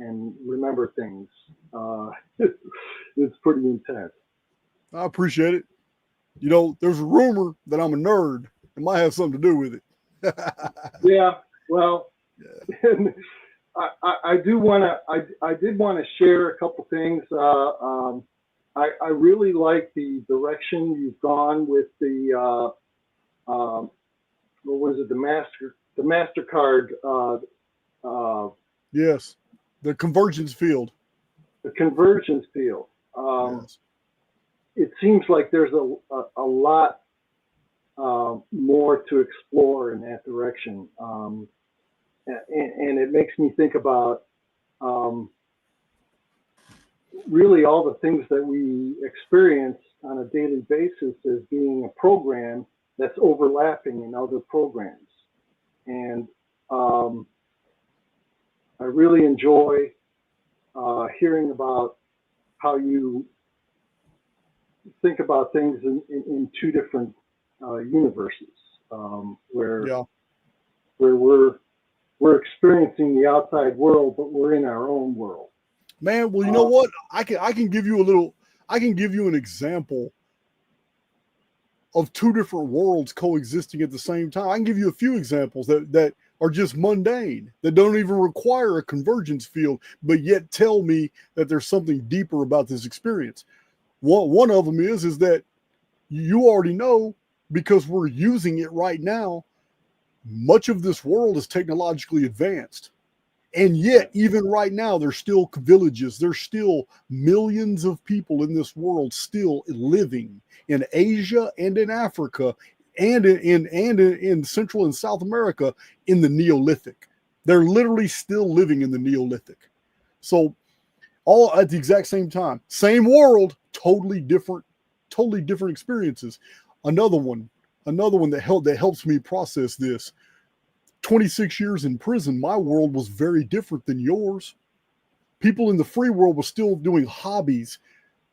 remember things. It's pretty intense. I appreciate it. There's a rumor that I'm a nerd. It might have something to do with it. Yeah, well, yeah. I did want to share a couple things. I really like the direction you've gone with the what was it, the MasterCard. Yes, the convergence field. The convergence field. Yes. It seems like there's a lot more to explore in that direction, and it makes me think about really all the things that we experience on a daily basis as being a program that's overlapping in other programs. And really enjoy hearing about how you think about things in two different universes, where Yeah. we're experiencing the outside world, but we're in our own world. Man, well, you know what? I can give you an example of two different worlds coexisting at the same time. I can give you a few examples that are just mundane, that don't even require a convergence field, but yet tell me that there's something deeper about this experience. One of them is that you already know, because we're using it right now, much of this world is technologically advanced. And yet, even right now, there's still villages. There's still millions of people in this world still living in Asia and in Africa and in Central and South America in the Neolithic. They're literally still living in the Neolithic. So all at the exact same time, same world, totally different experiences. Another one that helps me process this. 26 years in prison, my world was very different than yours. People in the free world were still doing hobbies,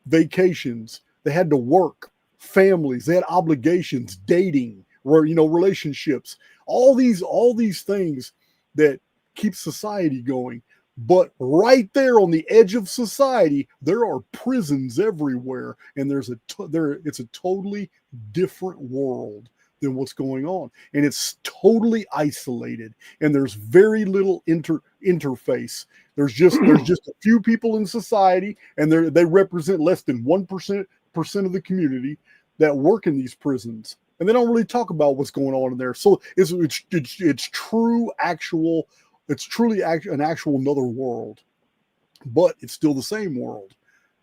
vacations. They had to work, families, they had obligations, dating, relationships, all these things that keep society going. But right there on the edge of society, there are prisons everywhere, and it's a totally different world than what's going on, and it's totally isolated, and there's very little interface. There's just a few people in society, and they represent less than 1% of the community that work in these prisons, and they don't really talk about what's going on in there. So it's truly an actual another world, but it's still the same world.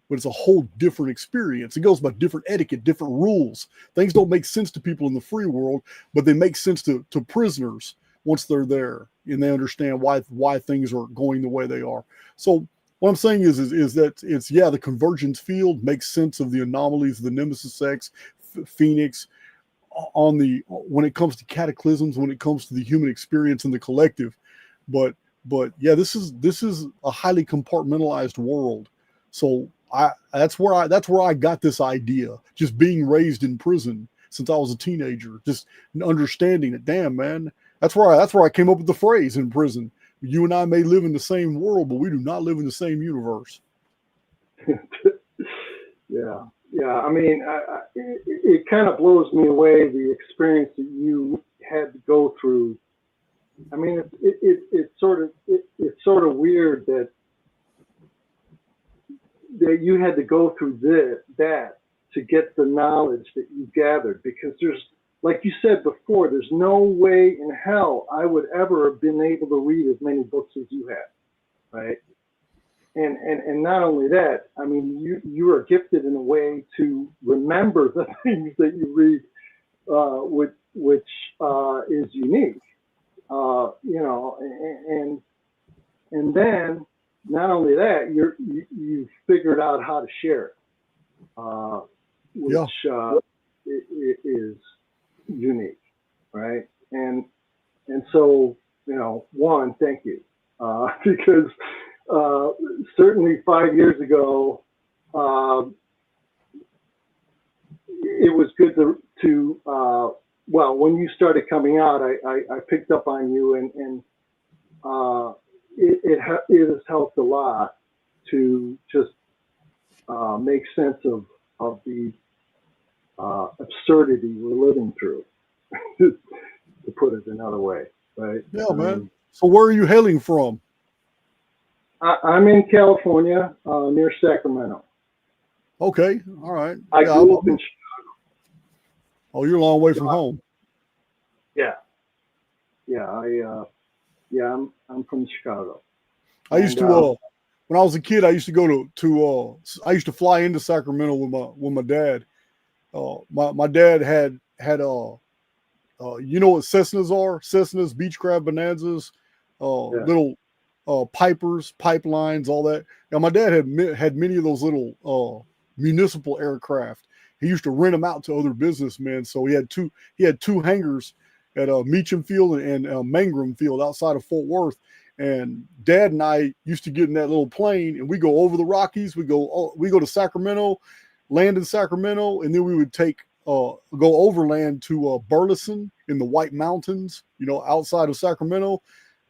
But it's a whole different experience. It goes by different etiquette, different rules. Things don't make sense to people in the free world, but they make sense to prisoners once they're there, and they understand why things are going the way they are. So what I'm saying is that the convergence field makes sense of the anomalies, the Nemesis X, Phoenix, when it comes to cataclysms, when it comes to the human experience and the collective. But yeah, this is a highly compartmentalized world. So that's where I got this idea, just being raised in prison since I was a teenager, just understanding it. Damn, man, that's where I came up with the phrase in prison. You and I may live in the same world, but we do not live in the same universe. Yeah. I mean, it kind of blows me away, the experience that you had to go through. I mean, it's sort of weird that you had to go through that to get the knowledge that you gathered, because there's, like you said before, there's no way in hell I would ever have been able to read as many books as you had, right? And not only that, I mean, you are gifted in a way to remember the things that you read, which is unique, and then not only that, you figured out how to share it, which is unique, right? And so, one, thank you, because certainly 5 years ago, it was good to well, when you started coming out, I picked up on you, and it has helped a lot to just make sense of the absurdity we're living through, to put it another way, right? Yeah, man. So where are you hailing from? I'm in California, near Sacramento. Okay, all right. I grew up in Chicago. Oh, you're a long way from home. Yeah. I'm from Chicago. I used to when I was a kid, I used to go to I used to fly into Sacramento with my dad. My dad had you know what Cessnas are? Cessnas, beach crab bonanzas, little pipers, pipelines, all that. Now my dad had many of those little municipal aircraft. He used to rent them out to other businessmen. So he had two hangars at Meacham Field and Mangrum Field outside of Fort Worth. And Dad and I used to get in that little plane, and we go over the Rockies. We go to Sacramento, land in Sacramento, and then we would go overland to Burleson in the White Mountains, outside of Sacramento.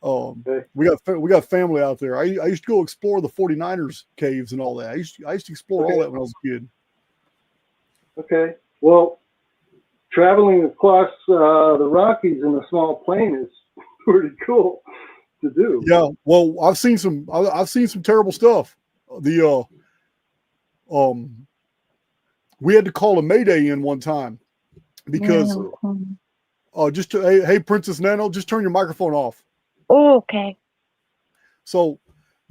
We got family out there. I used to go explore the 49ers caves and all that. I used to explore all that when I was a kid. Okay. Well, traveling across the Rockies in a small plane is pretty cool to do. Yeah. Well, I've seen some terrible stuff. We had to call a Mayday in one time because hey, Princess Nano, just turn your microphone off. Oh, okay. So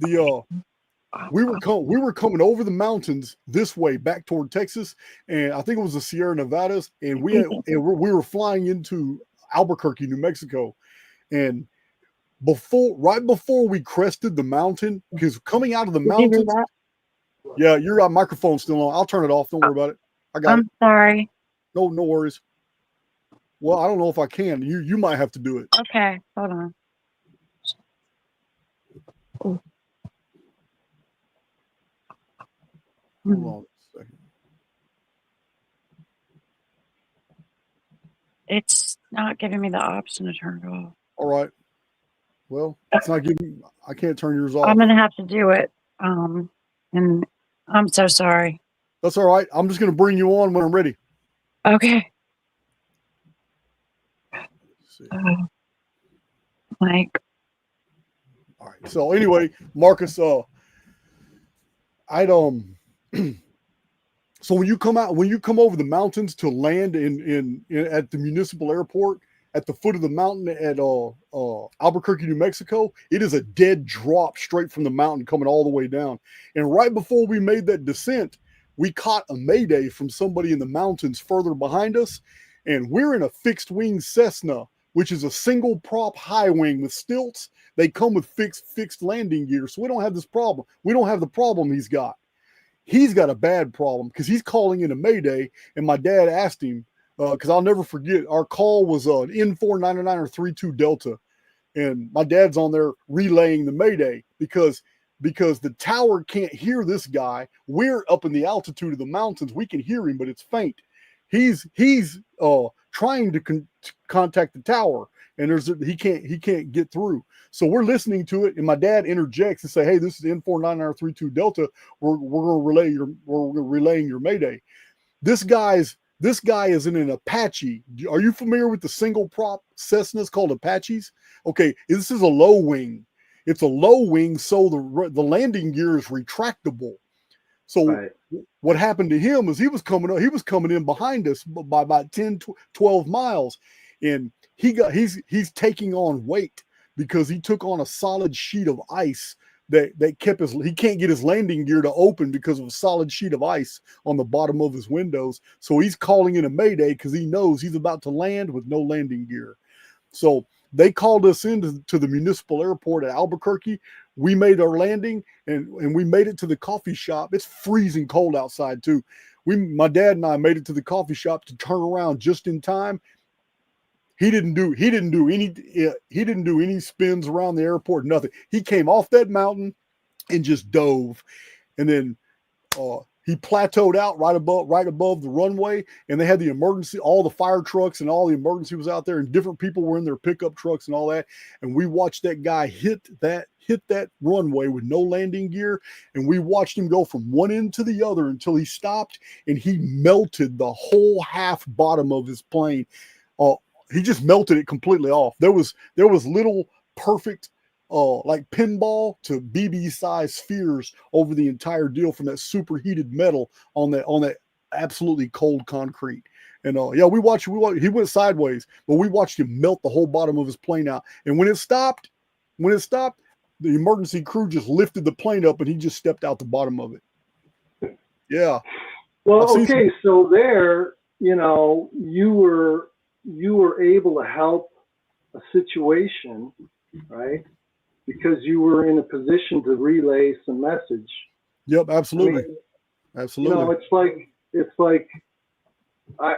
we were coming over the mountains this way back toward Texas, and I think it was the Sierra Nevadas, and we were flying into Albuquerque, New Mexico, and right before we crested the mountain, because coming out of the mountains, yeah, your microphone's still on. I'll turn it off. Don't worry about it. I'm sorry. No worries. Well, I don't know if I can. You might have to do it. Okay, hold on. Hold on a second. It's not giving me the option to turn it off. All right. Well, it's not giving. I can't turn yours off. I'm gonna have to do it. And I'm so sorry. That's all right. I'm just gonna bring you on when I'm ready. Okay. Mike. All right. So anyway, Marcus, so when you come over the mountains to land in at the municipal airport at the foot of the mountain at Albuquerque, New Mexico, it is a dead drop straight from the mountain coming all the way down. And right before we made that descent, we caught a mayday from somebody in the mountains further behind us, and we're in a fixed wing Cessna, which is a single prop high wing with stilts. They come with fixed landing gear, so we don't have this problem. We don't have the problem he's got. He's got a bad problem because he's calling in a mayday, and my dad asked him, because I'll never forget, our call was an N499 or 32 Delta, and my dad's on there relaying the mayday because the tower can't hear this guy. We're up in the altitude of the mountains. We can hear him, but it's faint. He's trying to contact the tower, and he can't get through. So we're listening to it, and my dad interjects and say, "Hey, this is N49932 Delta. We're relaying your mayday." This guy is in an Apache. Are you familiar with the single prop Cessnas called Apaches? Okay, this is a low wing. It's a low wing, so the landing gear is retractable. So right. What happened to him is he was coming in behind us by about 10, 12 miles, and he's taking on weight because he took on a solid sheet of ice that he can't get his landing gear to open because of a solid sheet of ice on the bottom of his windows. So he's calling in a mayday because he knows he's about to land with no landing gear. So they called us into the municipal airport at Albuquerque. We made our landing and we made it to the coffee shop. It's freezing cold outside too. My dad and I made it to the coffee shop to turn around just in time. He didn't do any spins around the airport, nothing. He came off that mountain and just dove, and then he plateaued out right above the runway, and they had the emergency, all the fire trucks and all the emergency was out there, and different people were in their pickup trucks and all that. And we watched that guy hit that runway with no landing gear, and we watched him go from one end to the other until he stopped, and he melted the whole half bottom of his plane. He just melted it completely off. There was little perfect like pinball to BB size spheres over the entire deal from that superheated metal on that absolutely cold concrete. And we watched. He went sideways, but we watched him melt the whole bottom of his plane out. And when it stopped, the emergency crew just lifted the plane up, and he just stepped out the bottom of it. Yeah. Well, okay, so there, you were able to help a situation, right? Because you were in a position to relay some message. Yep, absolutely. Absolutely. It's like I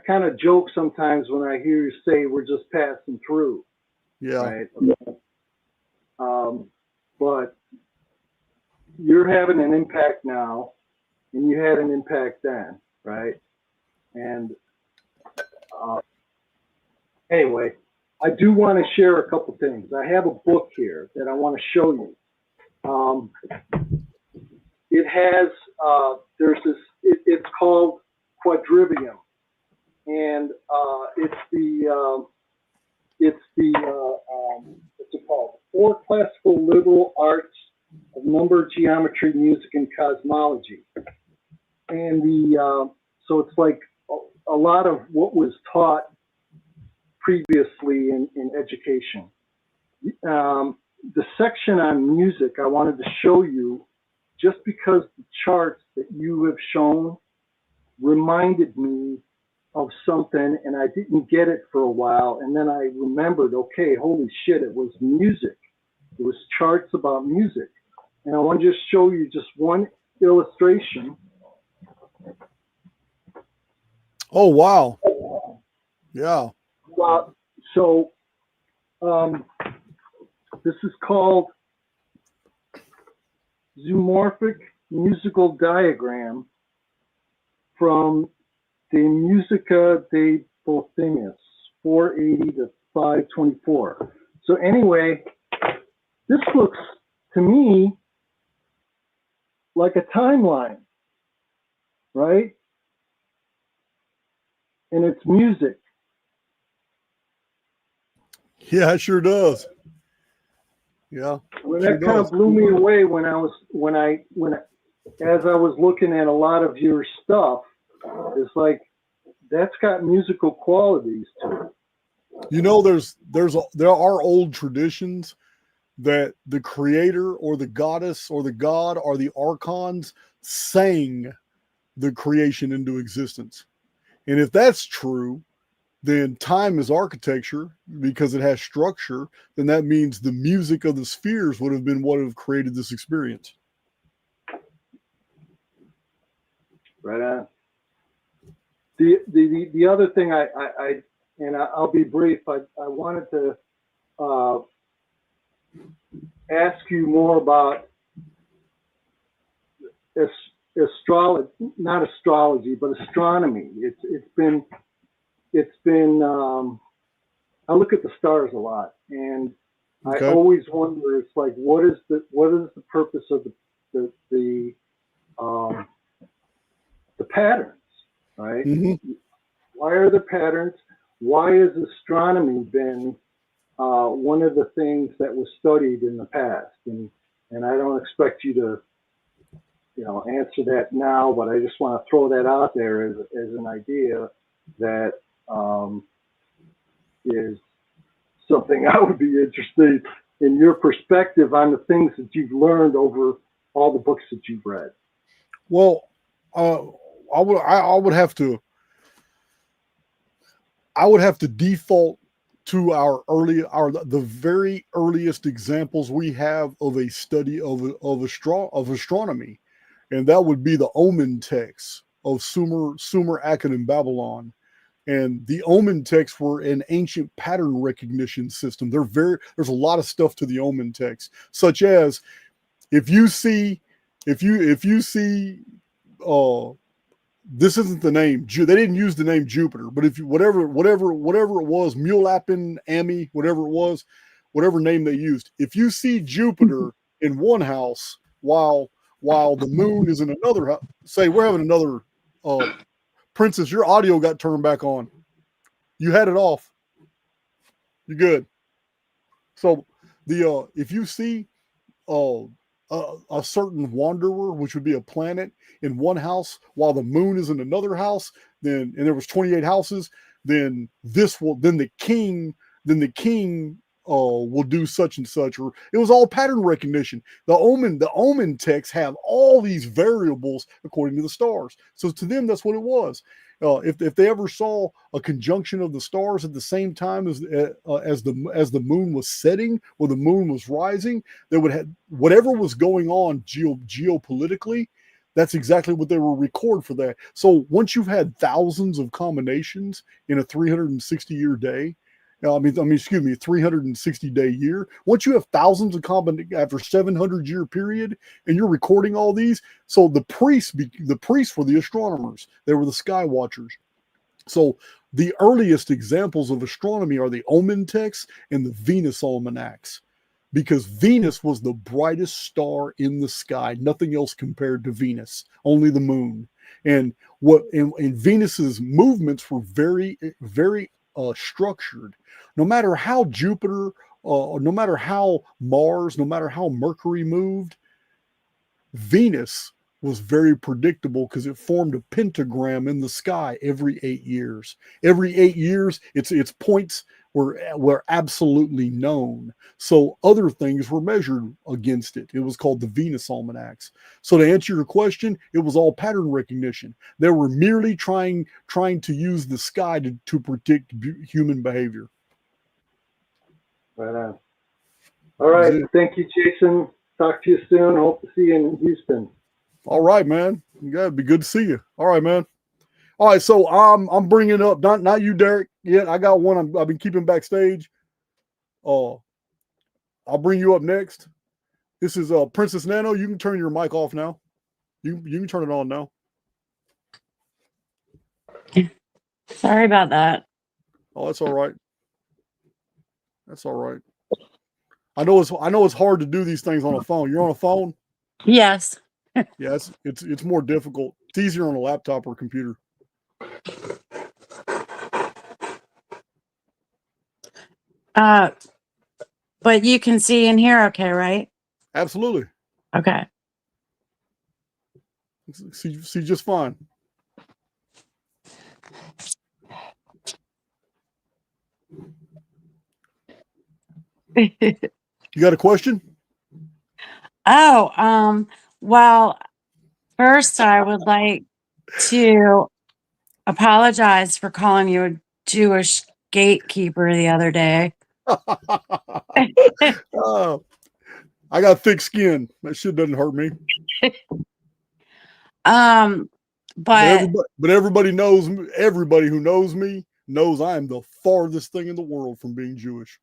kind of joke sometimes when I hear you say we're just passing through. Yeah. right? But you're having an impact now, and you had an impact then, right? And anyway, I do want to share a couple things. I have a book here that I want to show you. It has, there's this, it's called Quadrivium, and it's what's it called? Four Classical Liberal Arts of Number, Geometry, Music, and Cosmology. And so it's like a lot of what was taught previously in education. The section on music I wanted to show you, just because the charts that you have shown reminded me of something, and I didn't get it for a while, and then I remembered, okay, holy shit, it was music. It was charts about music. And I want to just show you just one illustration. Oh, wow. Yeah. So this is called Zoomorphic Musical Diagram from De Musica de Bothenius, 480 to 524. So anyway, this looks to me like a timeline, right? And it's music. Yeah, it sure does. Yeah. Well, that kind of blew me away when I as I was looking at a lot of your stuff. It's like that's got musical qualities to it. You know, there are old traditions that the creator or the goddess or the god or the archons sang the creation into existence. And if that's true, then time is architecture because it has structure. Then that means the music of the spheres would have been what have created this experience. Right on. The other thing I'll be brief. I wanted to ask you more about astrology, not astrology, but astronomy. It's been I look at the stars a lot, and I always wonder, it's like, what is the purpose of the patterns, right? Mm-hmm. Why are there patterns? Why has astronomy been one of the things that was studied in the past? And I don't expect you to, answer that now, but I just want to throw that out there as an idea that is something I would be interested in your perspective on the things that you've learned over all the books that you've read. Well, I would have to default to the very earliest examples we have of a study of astronomy, and that would be the omen texts of Sumer, Akkad, and Babylon. And the omen texts were an ancient pattern recognition system. There's a lot of stuff to the omen texts, such as if you see this isn't the name. They didn't use the name Jupiter, but if you, whatever it was, Mulapin, Ami, whatever it was, whatever name they used, if you see Jupiter in one house while the moon is in another house, say we're having another Princess, your audio got turned back on. You had it off. You're good. So if you see a certain wanderer, which would be a planet, in one house while the moon is in another house, and there was 28 houses, then the king will do such and such, or it was all pattern recognition. The omen texts have all these variables according to the stars. So to them, that's what it was. If they ever saw a conjunction of the stars at the same time as the moon was setting or the moon was rising, they would have whatever was going on geopolitically. That's exactly what they will record for that. So once you've had thousands of combinations in a 360-year day, excuse me, 360-day year. Once you have thousands of after 700-year period, and you're recording all these, so the priests were the astronomers. They were the sky watchers. So the earliest examples of astronomy are the omen texts and the Venus almanacs, because Venus was the brightest star in the sky. Nothing else compared to Venus, only the moon. And Venus's movements were very, very structured. No matter how Jupiter, no matter how Mars, no matter how Mercury moved, Venus was very predictable because it formed a pentagram in the sky every 8 years. Every 8 years, its points were absolutely known. So other things were measured against it. It was called the Venus almanacs. So to answer your question, it was all pattern recognition. They were merely trying to use the sky to predict human behavior. Right on. All right. Thank you, Jason. Talk to you soon. Hope to see you in Houston. All right, man. Yeah, it'd be good to see you. All right, man. All right, so I'm bringing up not you, Derek. Yet I got one I've been keeping backstage. I'll bring you up next. This is Princess Nano. You can turn your mic off now. You can turn it on now. Sorry about that. Oh, that's all right. That's all right. I know it's hard to do these things on a phone. You're on a phone? Yes. Yeah, it's more difficult. It's easier on a laptop or computer. But you can see and hear okay, right? Absolutely. Okay. See just fine. You got a question? Well, first I would like to apologize for calling you a Jewish gatekeeper the other day. Oh, I got thick skin. That shit doesn't hurt me. But everybody knows. Everybody who knows me knows I am the farthest thing in the world from being Jewish.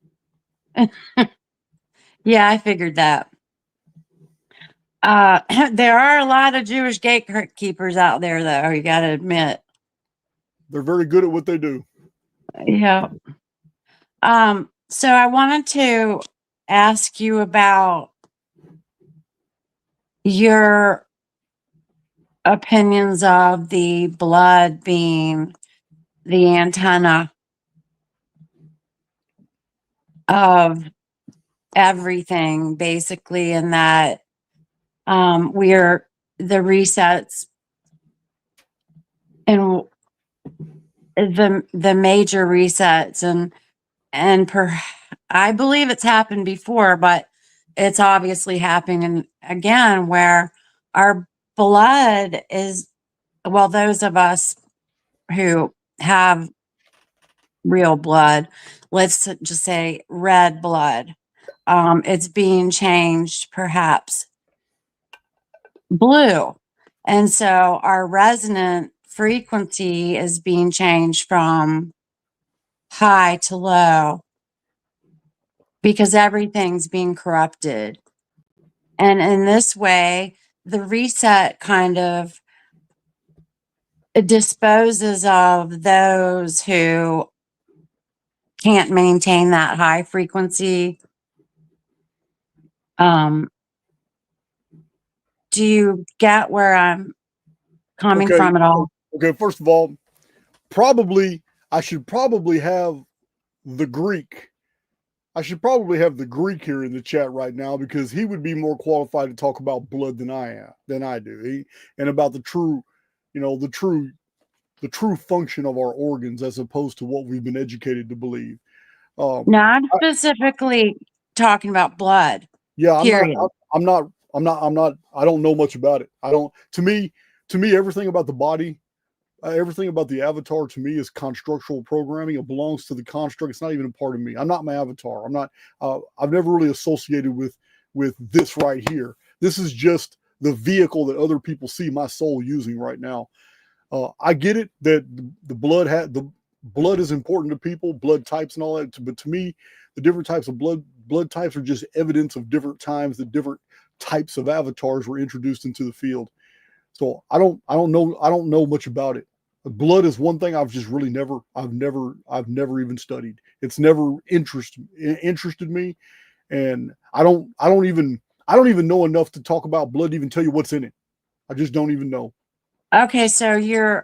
Yeah, I figured that. There are a lot of Jewish gatekeepers out there, though. You got to admit, they're very good at what they do. Yeah. So I wanted to ask you about your opinions of the blood being the antenna of everything, basically, and that we're the resets and the major resets and I believe it's happened before, but it's obviously happening again where our blood is, well, those of us who have real blood, let's just say red blood, it's being changed perhaps blue. And so our resonant frequency is being changed from high to low because everything's being corrupted. And in this way, the reset kind of disposes of those who can't maintain that high frequency. Do you get where I'm coming from at all? Okay, first of all, I should probably have the Greek. I should probably have the Greek here in the chat right now because he would be more qualified to talk about blood than I do. And about the true function of our organs as opposed to what we've been educated to believe. No, I'm specifically talking about blood. Yeah, I'm not. I don't know much about it. To me, everything about the body, everything about the avatar to me is constructural programming. It belongs to the construct. It's not even a part of me. I'm not my avatar. I'm not. I've never really associated with this right here. This is just the vehicle that other people see my soul using right now. I get it that the blood blood is important to people, blood types and all that. But to me, the different types of blood types are just evidence of different times that different types of avatars were introduced into the field. So I don't know much about it. Blood is one thing I've just really I've never even studied. It's never interested me, and I don't even know enough to talk about blood to even tell you what's in it. I just don't even know. Okay, so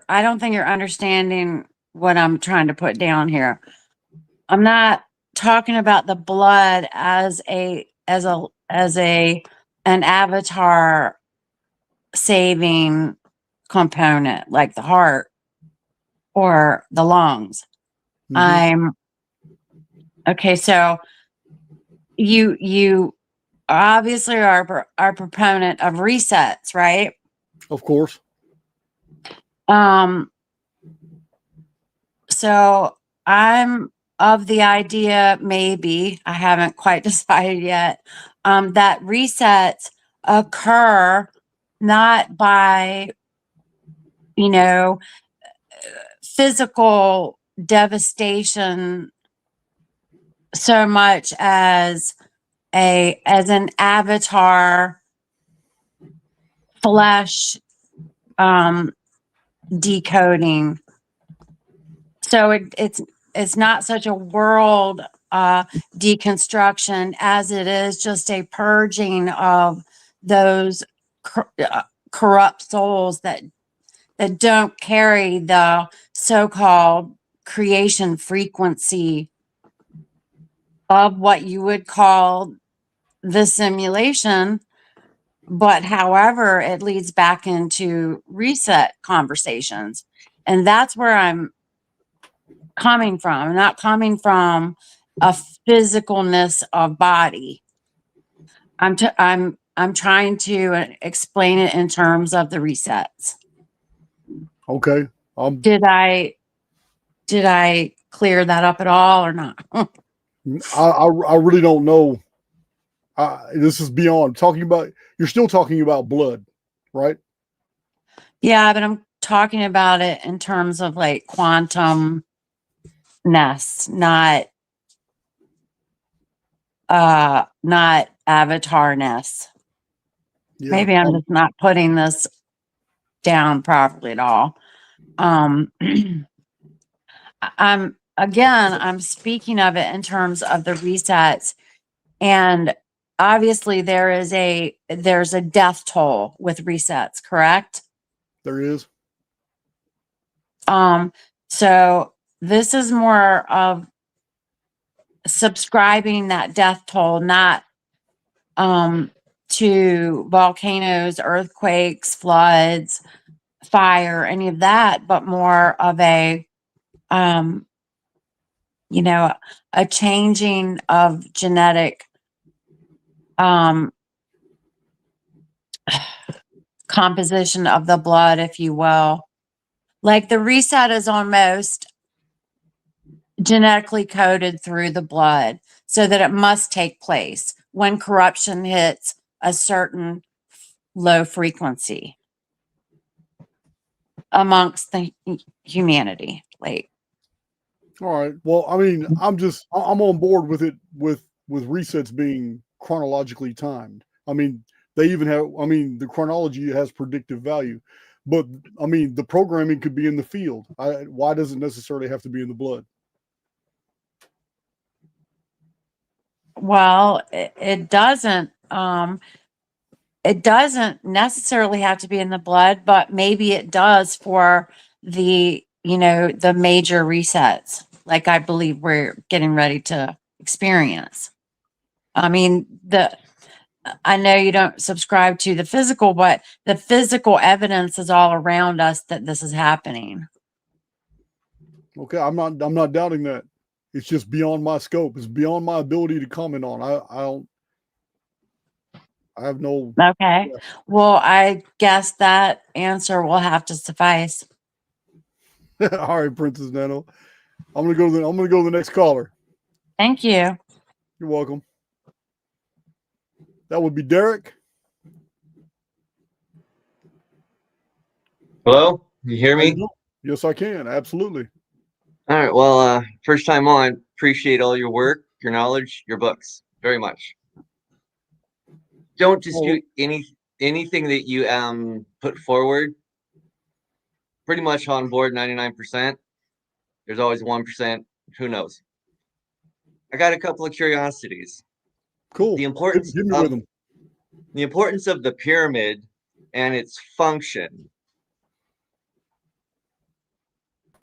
I don't think you're understanding what I'm trying to put down here. I'm not talking about the blood as an avatar saving component like the heart or the lungs. Mhm. Okay, so you obviously are a proponent of resets, right? Of course. So I'm of the idea, maybe I haven't quite decided yet, that resets occur not by, you know, physical devastation so much as an avatar flesh decoding. So it's not such a world deconstruction as it is just a purging of those corrupt souls that don't carry the so-called creation frequency of what you would call the simulation. But however, it leads back into reset conversations. And that's where I'm coming from. I'm not coming from a physicalness of body. I'm trying to explain it in terms of the resets. Okay. Did I clear that up at all or not? I really don't know. This is beyond talking about. You're still talking about blood, right? Yeah, but I'm talking about it in terms of like quantum ness, not avatarness. Yeah. Maybe I'm just not putting this down properly at all. I'm speaking of it in terms of the resets, and obviously there's a death toll with resets, correct? There is. So this is more of subscribing that death toll, not to volcanoes, earthquakes, floods, fire, any of that, but more of a a changing of genetic composition of the blood, if you will. Like the reset is almost genetically coded through the blood so that it must take place when corruption hits a certain low frequency amongst the humanity. Like, All right. Well, I mean, I'm on board with it with resets being chronologically timed. I mean, they even have. I mean, the chronology has predictive value, but I mean, the programming could be in the field. Why does it necessarily have to be in the blood? well, it doesn't. It doesn't necessarily have to be in the blood, but maybe it does for the the major resets, like I believe we're getting ready to experience. I mean, I know you don't subscribe to the physical, but the physical evidence is all around us that this is happening. Okay, I'm not doubting that. It's just beyond my scope. It's beyond my ability to comment on. I have no. Okay. Yeah. Well, I guess that answer will have to suffice. All right, Princess Nano. I'm gonna go to the next caller. Thank you. You're welcome. That would be Derek. Hello, you hear How you me? doing? Yes, I can. Absolutely. All right. Well, first time on. Appreciate all your work, your knowledge, your books very much. Don't dispute anything that you put forward. Pretty much on board 99%. There's always 1%. Who knows? I got a couple of curiosities. Cool. The importance Hit me with them. the importance of the pyramid and its function.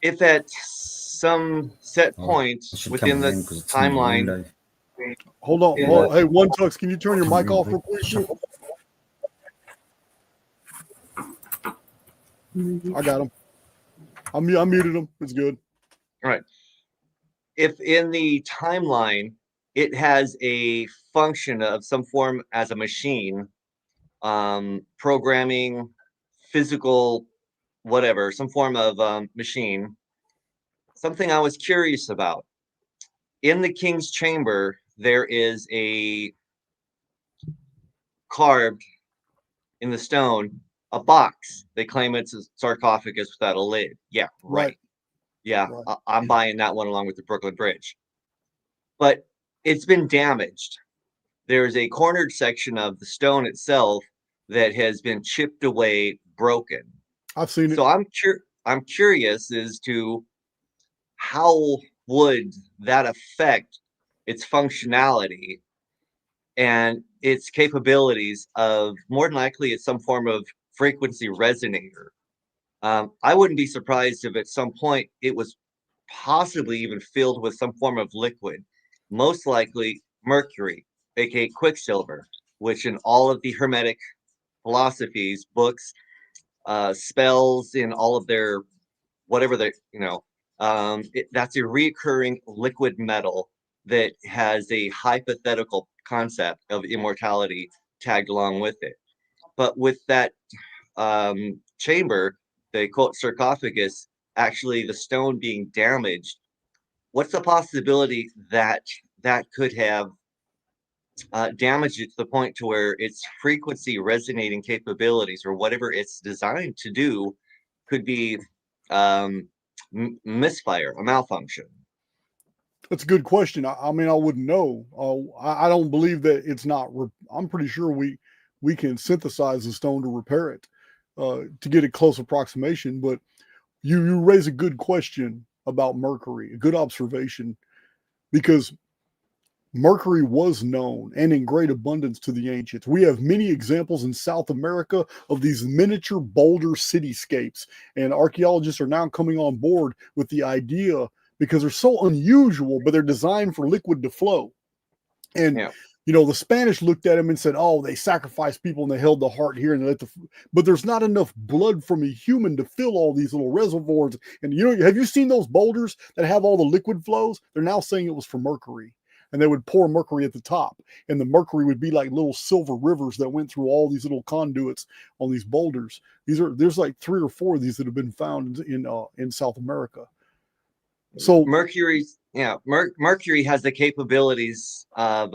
If at some set point within the timeline. Hold on. Hey, One Tux, can you turn your mic off real quick? I got him. I muted him. It's good. All right. If in the timeline it has a function of some form as a machine, programming, physical, whatever, some form of machine, something I was curious about. In the King's Chamber, there is a carved in the stone, a box. They claim it's a sarcophagus without a lid. Yeah, right. Yeah, right. I'm buying that one along with the Brooklyn Bridge. But it's been damaged. There's a cornered section of the stone itself that has been chipped away, broken. I've seen it. So I'm curious as to how would that affect its functionality and its capabilities of, more than likely, it's some form of frequency resonator. I wouldn't be surprised if at some point it was possibly even filled with some form of liquid, most likely mercury, aka quicksilver, which in all of the Hermetic philosophies, books, spells, in all of their whatever they, that's a recurring liquid metal that has a hypothetical concept of immortality tagged along with it. But with that chamber, the quote sarcophagus, actually the stone being damaged, what's the possibility that that could have damaged it to the point to where its frequency resonating capabilities or whatever it's designed to do could be misfire, a malfunction? That's a good question. I mean, I wouldn't know. I don't believe that it's not. I'm pretty sure we can synthesize the stone to repair it, to get a close approximation. But you raise a good question about mercury, a good observation, because mercury was known and in great abundance to the ancients. We have many examples in South America of these miniature boulder cityscapes, and archaeologists are now coming on board with the idea, because they're so unusual, but they're designed for liquid to flow. And the Spanish looked at them and said, "Oh, they sacrificed people and they held the heart here and they let but there's not enough blood from a human to fill all these little reservoirs." And have you seen those boulders that have all the liquid flows? They're now saying it was for mercury. And they would pour mercury at the top, and the mercury would be like little silver rivers that went through all these little conduits on these boulders. There's like 3 or 4 of these that have been found in South America. So mercury has the capabilities of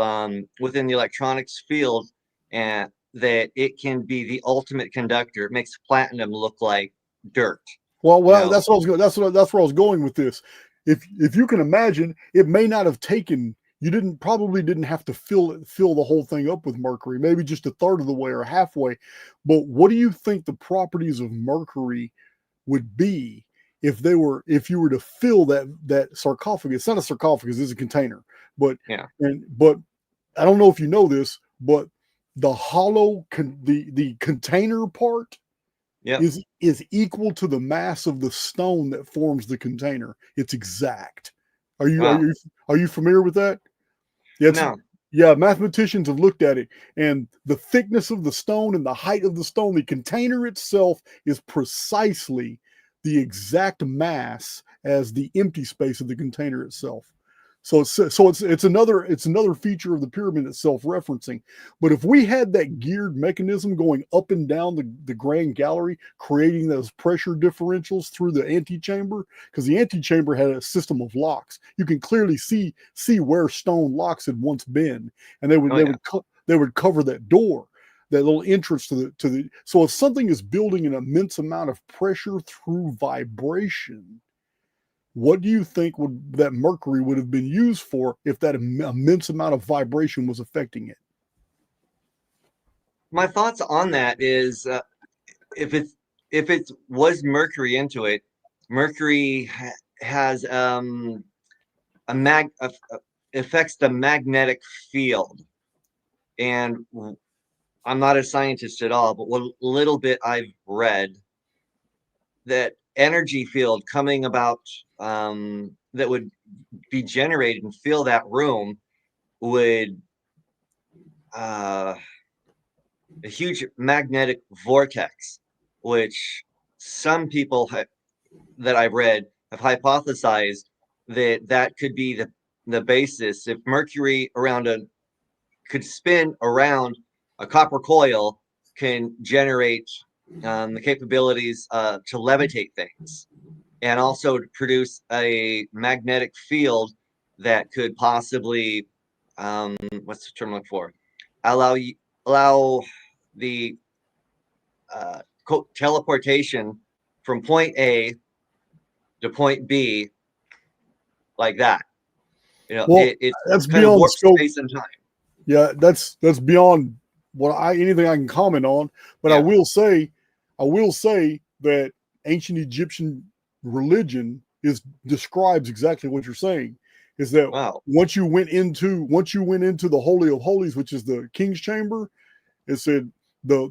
within the electronics field, and that it can be the ultimate conductor. It makes platinum look like dirt. Well, that's what I was going. That's where I was going with this. If you can imagine, it may not have taken. You probably didn't have to fill the whole thing up with mercury, maybe just a third of the way or halfway. But what do you think the properties of mercury would be if you were to fill that sarcophagus? It's not a sarcophagus, it's a container. But but I don't know if you know this, but the hollow the container part is equal to the mass of the stone that forms the container. It's exact. Are you familiar with that? Yeah, mathematicians have looked at it, and the thickness of the stone and the height of the stone, the container itself is precisely the exact mass as the empty space of the container itself. So it's another feature of the pyramid that's self-referencing. But if we had that geared mechanism going up and down the grand gallery, creating those pressure differentials through the antechamber, because the antechamber had a system of locks, you can clearly see where stone locks had once been, and they would cover that door, that little entrance to the. So if something is building an immense amount of pressure through vibration, what do you think that mercury would have been used for if that immense amount of vibration was affecting it? My thoughts on that is if it was mercury into it, mercury has affects the magnetic field, and I'm not a scientist at all, but what little bit I've read, that energy field coming about that would be generated and fill that room would a huge magnetic vortex, which some people that I've read have hypothesized that could be the basis. If mercury could spin around a copper coil, can generate the capabilities to levitate things, and also to produce a magnetic field that could possibly what's the term I'm looking for? Allow the teleportation from point A to point B like that. Well, it's that's kind of beyond the warp scope. space and time. Yeah, that's beyond anything I can comment on. But Yeah. I will say that ancient Egyptian religion describes exactly what you're saying. Is that Wow. once you went into the Holy of Holies, which is the King's Chamber, it said the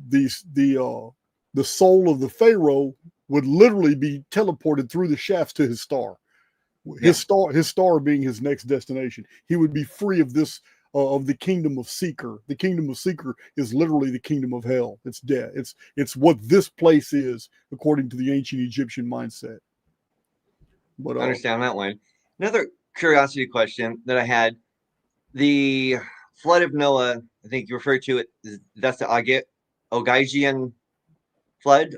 soul of the Pharaoh would literally be teleported through the shafts to his star. His star being his next destination. He would be free of this of the kingdom of Seeker. The kingdom of Seeker is literally the kingdom of hell. It's dead. It's what this place is according to the ancient Egyptian mindset. But I understand that one. Another curiosity question that I had: the flood of Noah, I think you referred to it. That's the Ogaigian flood.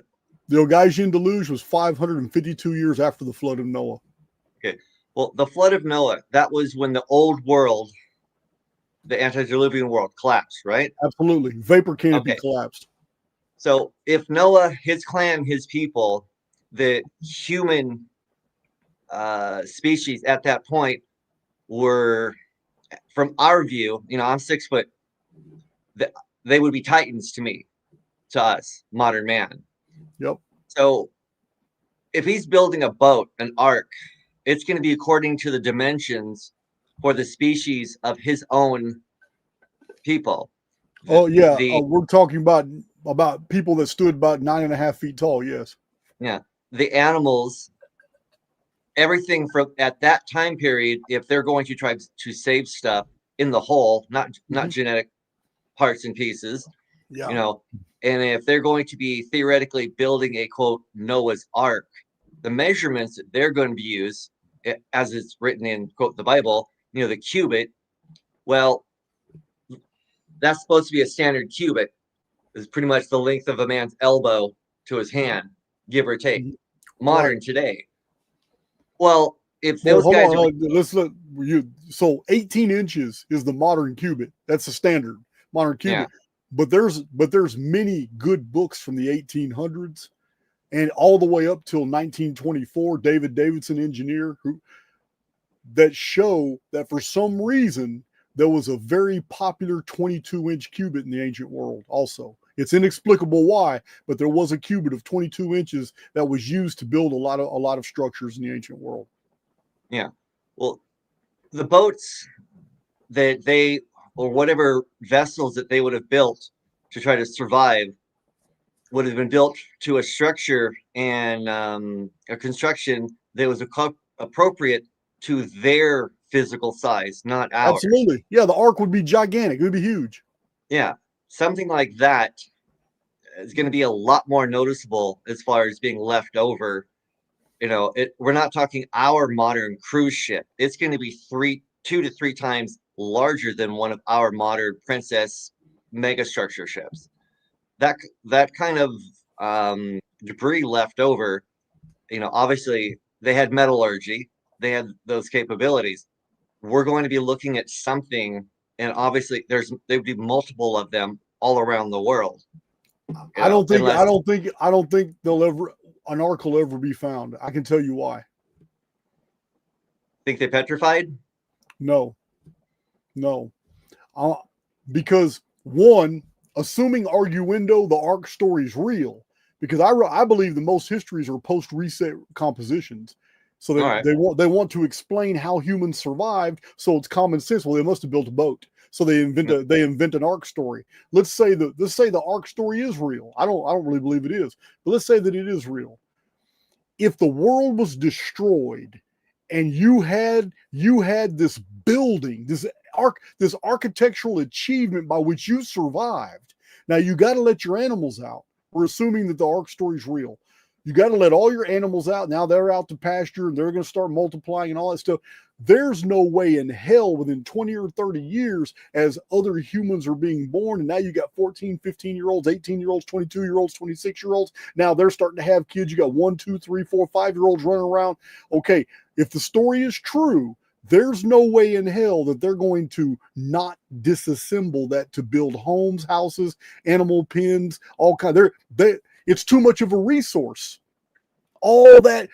The Ogaigian deluge was 552 years after the flood of Noah. Okay. Well, the flood of Noah, that was when the old world, the antediluvian world, collapsed, right? Absolutely. Vapor canopy collapsed. So if Noah, his clan, his people, the human species at that point were, from our view, I'm 6 foot, they would be titans to us, modern man. Yep. So if he's building a boat, an ark, it's going to be according to the dimensions for the species of his own people. We're talking about people that stood about 9.5 feet tall. Yes. Yeah, the animals, everything from at that time period. If they're going to try to save stuff in the whole, not genetic parts and pieces, and if they're going to be theoretically building a quote Noah's Ark, the measurements that they're going to be used, as it's written in quote the Bible, the cubit. Well, that's supposed to be a standard cubit. It's pretty much the length of a man's elbow to his hand, give or take. Modern today. Well, if those guys let's look. So 18 inches is the modern cubit. That's the standard modern cubit. Yeah. But there's many good books from the 1800s and all the way up till 1924. David Davidson, engineer, that show that for some reason there was a very popular 22-inch cubit in the ancient world. Also, it's inexplicable why, but there was a cubit of 22 inches that was used to build a lot of structures in the ancient world. Yeah. Well, the boats that they, or whatever vessels that they would have built to try to survive, would have been built to a structure and a construction that was appropriate to their physical size, not ours. Absolutely. Yeah, the ark would be gigantic. It would be huge. Yeah. Something like that is going to be a lot more noticeable as far as being left over. We're not talking our modern cruise ship. It's going to be 2 to 3 times larger than one of our modern Princess megastructure ships. That kind of debris left over, obviously they had metallurgy, they had those capabilities. We're going to be looking at something, and obviously there would be multiple of them all around the world. I don't think an ark will ever be found. I can tell you why. Think they petrified? No, no. Because one, assuming arguendo, the Ark story is real, because I believe that most histories are post reset compositions. So they want to explain how humans survived. So it's common sense. Well, they must have built a boat. So they invent an Ark story. Let's say the Ark story is real. I don't really believe it is, but let's say that it is real. If the world was destroyed and you had this building, this architectural achievement by which you survived. Now you got to let your animals out. We're assuming that the Ark story is real. You got to let all your animals out. Now they're out to pasture and they're going to start multiplying and all that stuff. There's no way in hell within 20 or 30 years as other humans are being born. And now you got 14, 15-year-olds, 18-year-olds, 22-year-olds, 26-year-olds. Now they're starting to have kids. You got 1, 2, 3, 4, 5-year-olds running around. Okay, if the story is true, there's no way in hell that they're going to not disassemble that to build homes, houses, animal pens, all kinds. It's too much of a resource. All that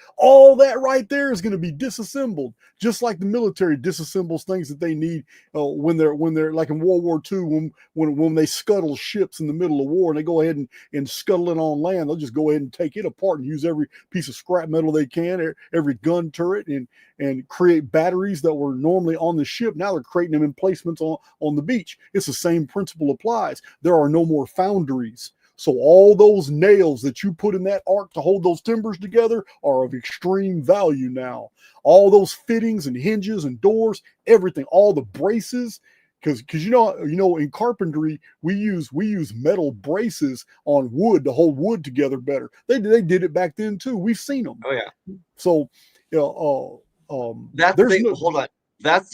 right there is going to be disassembled, just like the military disassembles things that they need when they're like in World War II, when they scuttle ships in the middle of war and they go ahead and scuttle it on land. They'll just go ahead and take it apart and use every piece of scrap metal they can, every gun turret, and create batteries that were normally on the ship. Now they're creating them emplacements on the beach. It's the same principle applies. There are no more foundries. So all those nails that you put in that ark to hold those timbers together are of extreme value now. All those fittings and hinges and doors, everything, all the braces, because you know in carpentry we use metal braces on wood to hold wood together better. They did it back then too. We've seen them. Oh yeah. So hold on. That's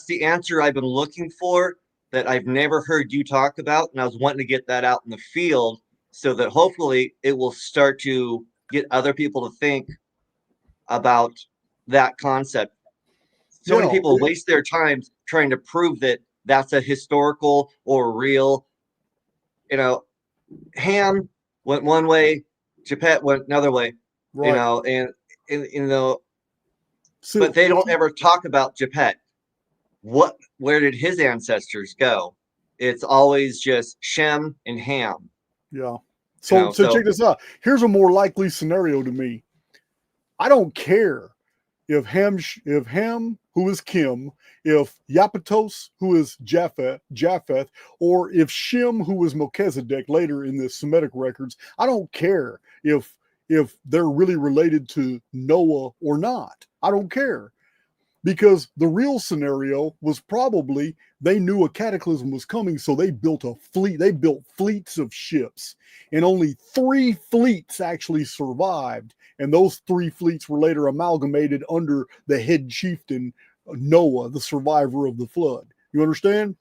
the answer I've been looking for, that I've never heard you talk about, and I was wanting to get that out in the field so that hopefully it will start to get other people to think about that concept. So many people waste their time trying to prove that that's a historical or real. Ham went one way, Japet went another way. Right. But they don't ever talk about Japet. Where did his ancestors go? It's always just Shem and Ham. Yeah. So check this out. Here's a more likely scenario to me. I don't care if Ham, who is Kim, if Yapatos, who is Japheth, or if Shem, who is Melchizedek later in the Semitic records. I don't care if they're really related to Noah or not. I don't care. Because the real scenario was probably they knew a cataclysm was coming, so they built a fleet. They built fleets of ships, and only 3 fleets actually survived. And those 3 fleets were later amalgamated under the head chieftain Noah, the survivor of the flood. You understand?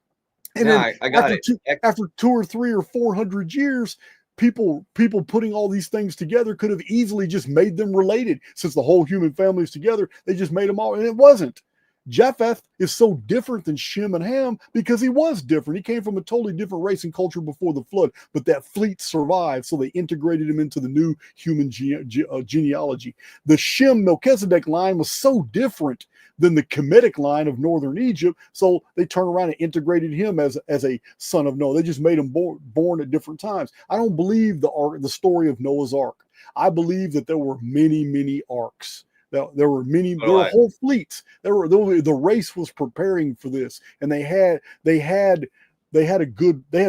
And then I got it. After 2 or 3 or 400 years, people putting all these things together could have easily just made them related. Since the whole human family is together, they just made them all, and it wasn't. Japheth is so different than Shem and Ham because he was different. He came from a totally different race and culture before the flood, but that fleet survived, so they integrated him into the new human genealogy. The Shem Melchizedek line was so different than the Kemetic line of northern Egypt, so they turned around and integrated him as a son of Noah. They just made him born at different times. I don't believe the story of Noah's Ark. I believe that there were many arks. There were whole fleets. The race was preparing for this, and they had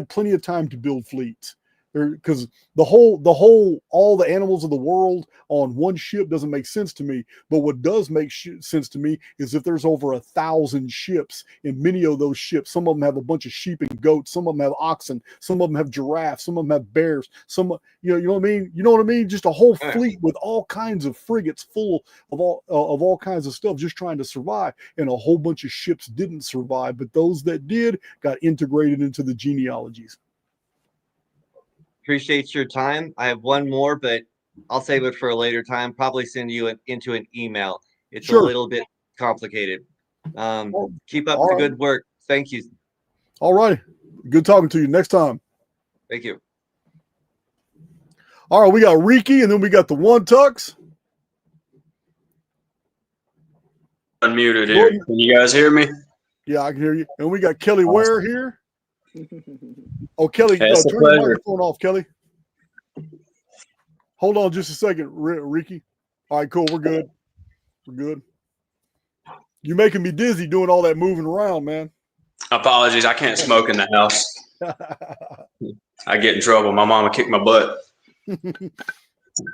plenty of time to build fleets. Because all the animals of the world on one ship doesn't make sense to me. But what does make sense to me is if there's over 1,000 ships, and many of those ships, some of them have a bunch of sheep and goats, some of them have oxen, some of them have giraffes, some of them have bears, you know what I mean? You know what I mean? Just a whole fleet with all kinds of frigates full of all kinds of stuff, just trying to survive. And a whole bunch of ships didn't survive, but those that did got integrated into the genealogies. Appreciate your time. I have one more, but I'll save it for a later time. Probably send you into an email. It's a little bit complicated. Keep up the good work. Thank you. All right. Good talking to you. Next time. Thank you. All right. We got Riki, and then we got the One Tux. Unmuted here. Jordan. Can you guys hear me? Yeah, I can hear you. And we got Kelly Ware here. Oh, Kelly, Hey, it's a turn your pleasure. microphone off, Kelly. Hold on just a second, Ricky. All right, cool. We're good. We're good. You're making me dizzy doing all that moving around, man. Apologies, I can't smoke in the house. I get in trouble. My mama kicked my butt.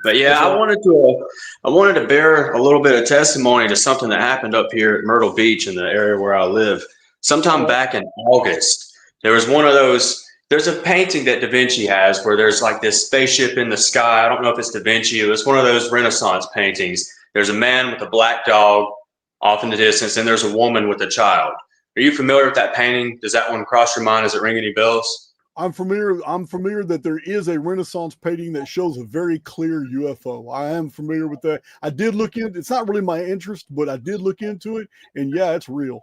But yeah, I wanted to bear a little bit of testimony to something that happened up here at Myrtle Beach in the area where I live. Sometime back in August, there was one of those. There's a painting that Da Vinci has where there's like this spaceship in the sky. I don't know if it's Da Vinci. It was one of those Renaissance paintings. There's a man with a black dog off in the distance, and there's a woman with a child. Are you familiar with that painting? Does that one cross your mind? Does it ring any bells? I'm familiar that there is a Renaissance painting that shows a very clear UFO. I am familiar with that. I did look into it's not really my interest, but I did look into it, and yeah, it's real.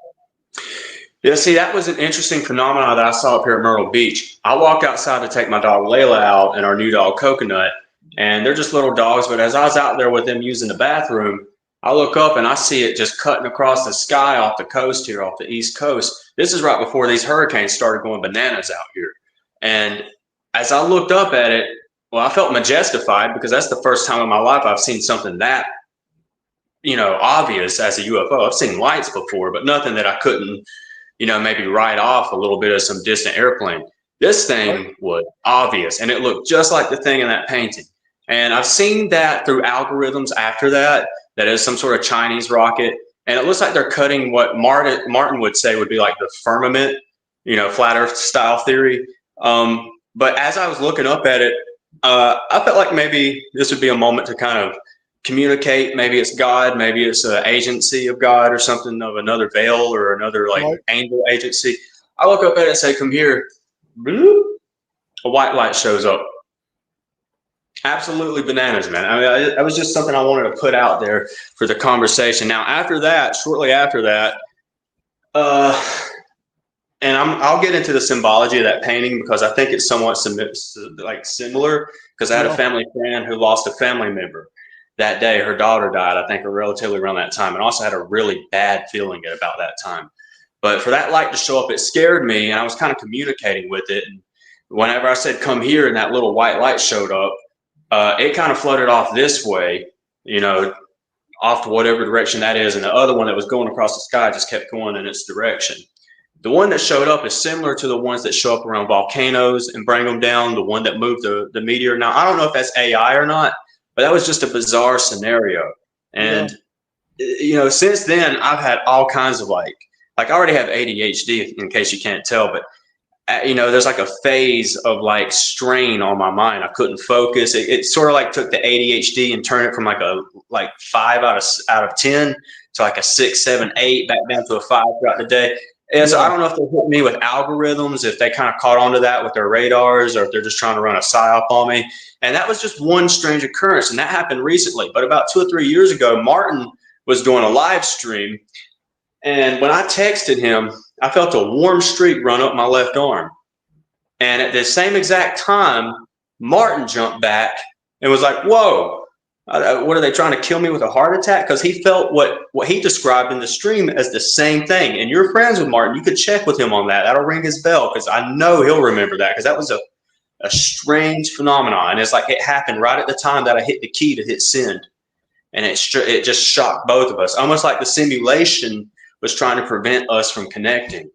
Yeah, see, that was an interesting phenomenon that I saw up here at Myrtle Beach. I walked outside to take my dog Layla out and our new dog Coconut, and they're just little dogs, but as I was out there with them using the bathroom, I look up and I see it just cutting across the sky off the coast here, off the East Coast. This is right before these hurricanes started going bananas out here. And as I looked up at it, well, I felt majestified because that's the first time in my life I've seen something that, obvious as a UFO. I've seen lights before, but nothing that I couldn't, maybe write off a little bit of some distant airplane. This thing was obvious, and it looked just like the thing in that painting. And I've seen that through algorithms after that is some sort of Chinese rocket. And it looks like they're cutting what Martin would say would be like the firmament, flat earth style theory. But as I was looking up at it, I felt like maybe this would be a moment to kind of communicate. Maybe it's God, maybe it's an agency of God or something of another veil or another angel agency. I look up at it and say, come here. Bloop. A white light shows up. Absolutely bananas, man. I mean, that was just something I wanted to put out there for the conversation. Now, shortly after that, and I'll get into the symbology of that painting because I think it's somewhat similar because I had a family friend who lost a family member that day. Her daughter died, I think, relatively around that time, and also had a really bad feeling about that time. But for that light to show up, it scared me, and I was kind of communicating with it. And whenever I said, come here, and that little white light showed up, it kind of floated off this way, off to whatever direction that is. And the other one that was going across the sky just kept going in its direction. The one that showed up is similar to the ones that show up around volcanoes and bring them down, the one that moved the meteor. Now, I don't know if that's AI or not, but that was just a bizarre scenario. And, since then, I've had all kinds of I already have ADHD, in case you can't tell, but there's like a phase of strain on my mind. I couldn't focus. It sort of took the ADHD and turned it from a 5 out of 10 to a 6, 7, 8, back down to a 5 throughout the day. And so I don't know if they're hitting me with algorithms, if they kind of caught onto that with their radars, or if they're just trying to run a psyop on me. And that was just one strange occurrence, and that happened recently. But about 2 or 3 years ago, Martin was doing a live stream, and when I texted him, I felt a warm streak run up my left arm. And at the same exact time, Martin jumped back and was like, whoa, what are they trying to kill me with a heart attack? Because he felt what he described in the stream as the same thing. And you're friends with Martin. You could check with him on that. That'll ring his bell because I know he'll remember that because that was a strange phenomenon. And it's like it happened right at the time that I hit the key to hit send. And it just shocked both of us, almost like the simulation was trying to prevent us from connecting.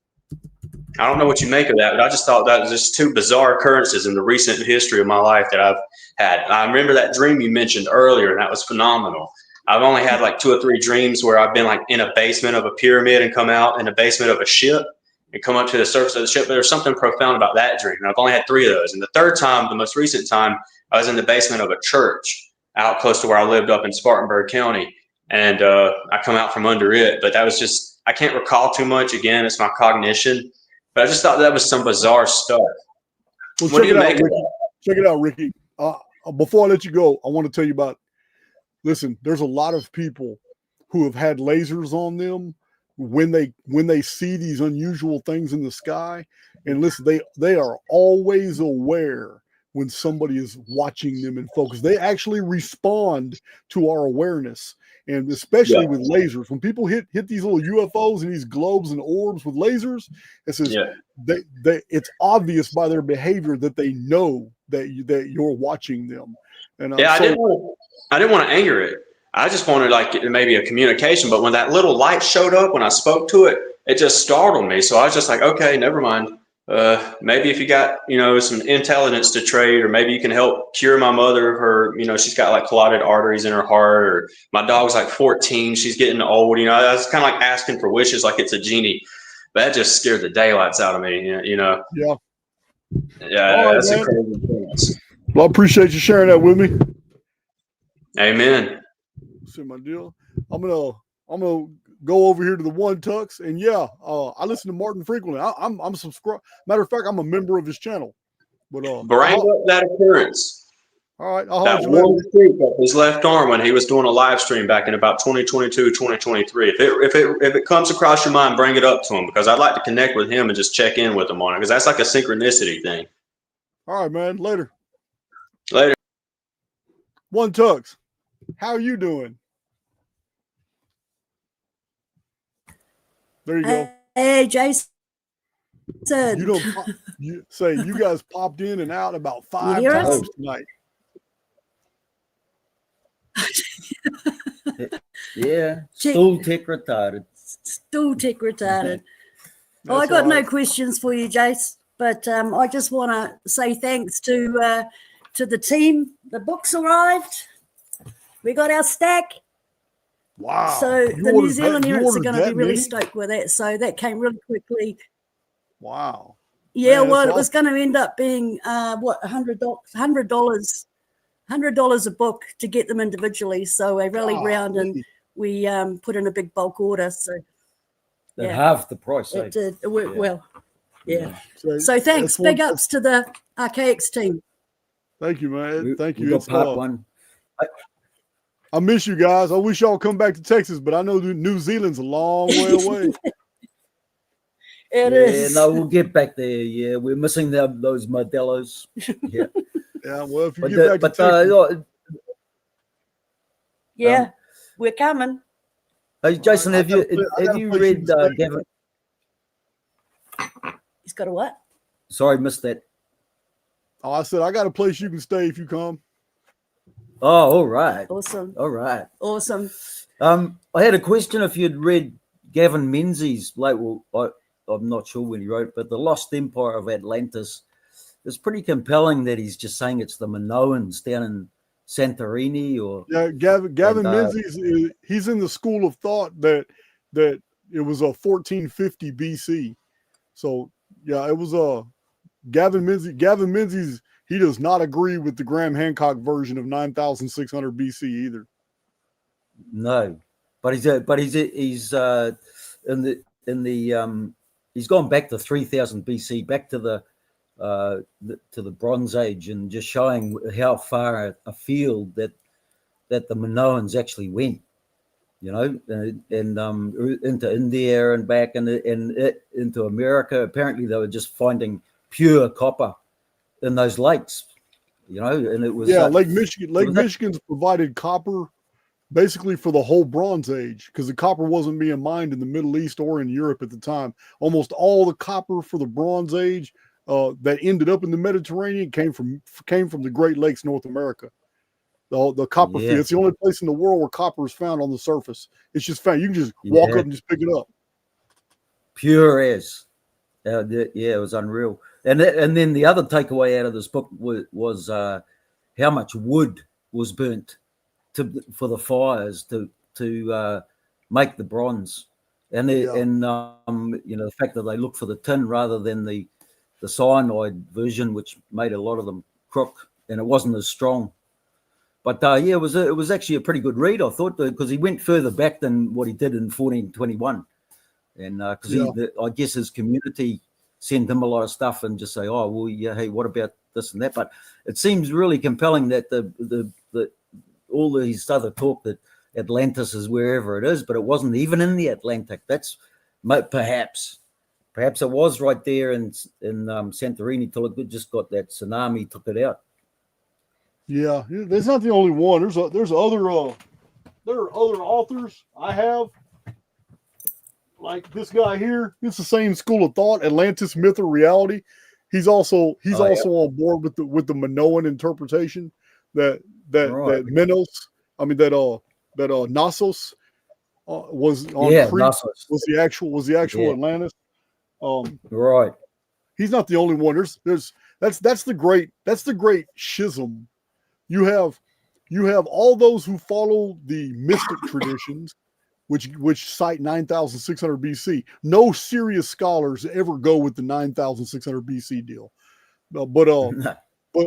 I don't know what you make of that, but I just thought that was just two bizarre occurrences in the recent history of my life that I've had. And I remember that dream you mentioned earlier, and that was phenomenal. I've only had 2 or 3 dreams where I've been in a basement of a pyramid and come out in the basement of a ship and come up to the surface of the ship. But there's something profound about that dream. And I've only had 3 of those. And the third time, the most recent time, I was in the basement of a church out close to where I lived up in Spartanburg County. And I come out from under it. But that was just, I can't recall too much. Again, it's my cognition. But I just thought that was some bizarre stuff. Well, what do you make of that? Check it out, Ricky. Before I let you go, I want to tell you about, listen, there's a lot of people who have had lasers on them when they see these unusual things in the sky. And listen, they are always aware when somebody is watching them in focus. They actually respond to our awareness. And especially with lasers, when people hit these little UFOs and these globes and orbs with lasers, it says it's obvious by their behavior that they know that you're watching them. And I didn't want to anger it. I just wanted like maybe a communication. But when that little light showed up, when I spoke to it, it just startled me. So I was just like, okay, never mind. Maybe if you got, some intelligence to trade, or maybe you can help cure my mother. Her, she's got like carotid arteries in her heart, or my dog's like 14. She's getting old. I was kind of like asking for wishes, like it's a genie. But that just scared the daylights out of me. Yeah. Yeah. Right, that's man. a crazy thing. Well, I appreciate you sharing that with me. Amen. See my deal. I'm gonna go over here to the One Tux, and I listen to Martin frequently. I'm subscribed. Matter of fact, I'm a member of his channel. But bring up that occurrence. All right, I'll that one streak up his left arm when he was doing a live stream back in about 2022, 2023. If it comes across your mind, bring it up to him, because I'd like to connect with him and just check in with him on it, because that's like a synchronicity thing. All right, man. Later. One Tux, how are you doing? There you go. Hey, Jason. You guys popped in and out about 5 times tonight. Yeah, still tech retarded. Still tech retarded. Well, I got no questions for you, Jace, but I just want to say thanks to the team. The books arrived. We got our stack. Wow. So the New Zealanders are going to be really stoked with that. So that came really quickly. Wow. Yeah, man, well, it was going to end up being $100 a book to get them individually. So we rallied round and we put in a big bulk order. So half the price. It did. It worked well. Yeah. So thanks. Big ups to the Archaix team. Thank you, man. Thank you. Got part one. I miss you guys. I wish y'all come back to Texas, but I know New Zealand's a long way away. It is. No, we'll get back there. Yeah, we're missing those Modelos. Yeah. Yeah, well, if you get back to Texas. We're coming. Hey, Jason, have you read Gavin? He's got a what? Sorry, missed that. Oh, I said I got a place you can stay if you come. Oh, all right. Awesome. All right. Awesome. I had a question if you'd read Gavin Menzies, I'm not sure when he wrote, but The Lost Empire of Atlantis. It's pretty compelling that he's just saying it's the Minoans down in Santorini, or Gavin Menzies. He's in the school of thought that it was a 1450 BC. So it was Gavin Menzies. Gavin Menzies. He does not agree with the Graham Hancock version of 9600 BC either. No, but he's in the he's gone back to 3000 BC, back to the Bronze Age, and just showing how far afield that the Minoans actually went, and into India and back and into America. Apparently, they were just finding pure copper in those lakes, and it was Lake Michigan. Lake Michigan's provided copper basically for the whole Bronze Age, because the copper wasn't being mined in the Middle East or in Europe at the time. Almost all the copper for the Bronze Age that ended up in the Mediterranean came from the Great Lakes, North America. The copper field. It's the only place in the world where copper is found on the surface. It's just found. You can just walk up and just pick it up. Pure as. It was unreal. And then the other takeaway out of this book was how much wood was burnt for the fires to make the bronze, and the fact that they looked for the tin rather than the cyanide version, which made a lot of them crook, and it wasn't as strong. But it was actually a pretty good read, I thought, because he went further back than what he did in 1421, and because I guess his community send him a lot of stuff and just say, oh, well, hey, what about this and that? But it seems really compelling that the all these other talk that Atlantis is wherever it is, but it wasn't even in the Atlantic. That's perhaps Perhaps it was right there in Santorini till it just got that tsunami took it out. Yeah, that's not the only one. There are other authors I have, like this guy here. It's the same school of thought, Atlantis, myth or reality. He's also on board with the Minoan interpretation that Minos, Knossos was on Crete, Knossos. was the actual Atlantis. Right. He's not the only one. That's the great schism. You have all those who follow the mystic traditions, which cite 9,600 BC. No serious scholars ever go with the 9,600 BC deal. But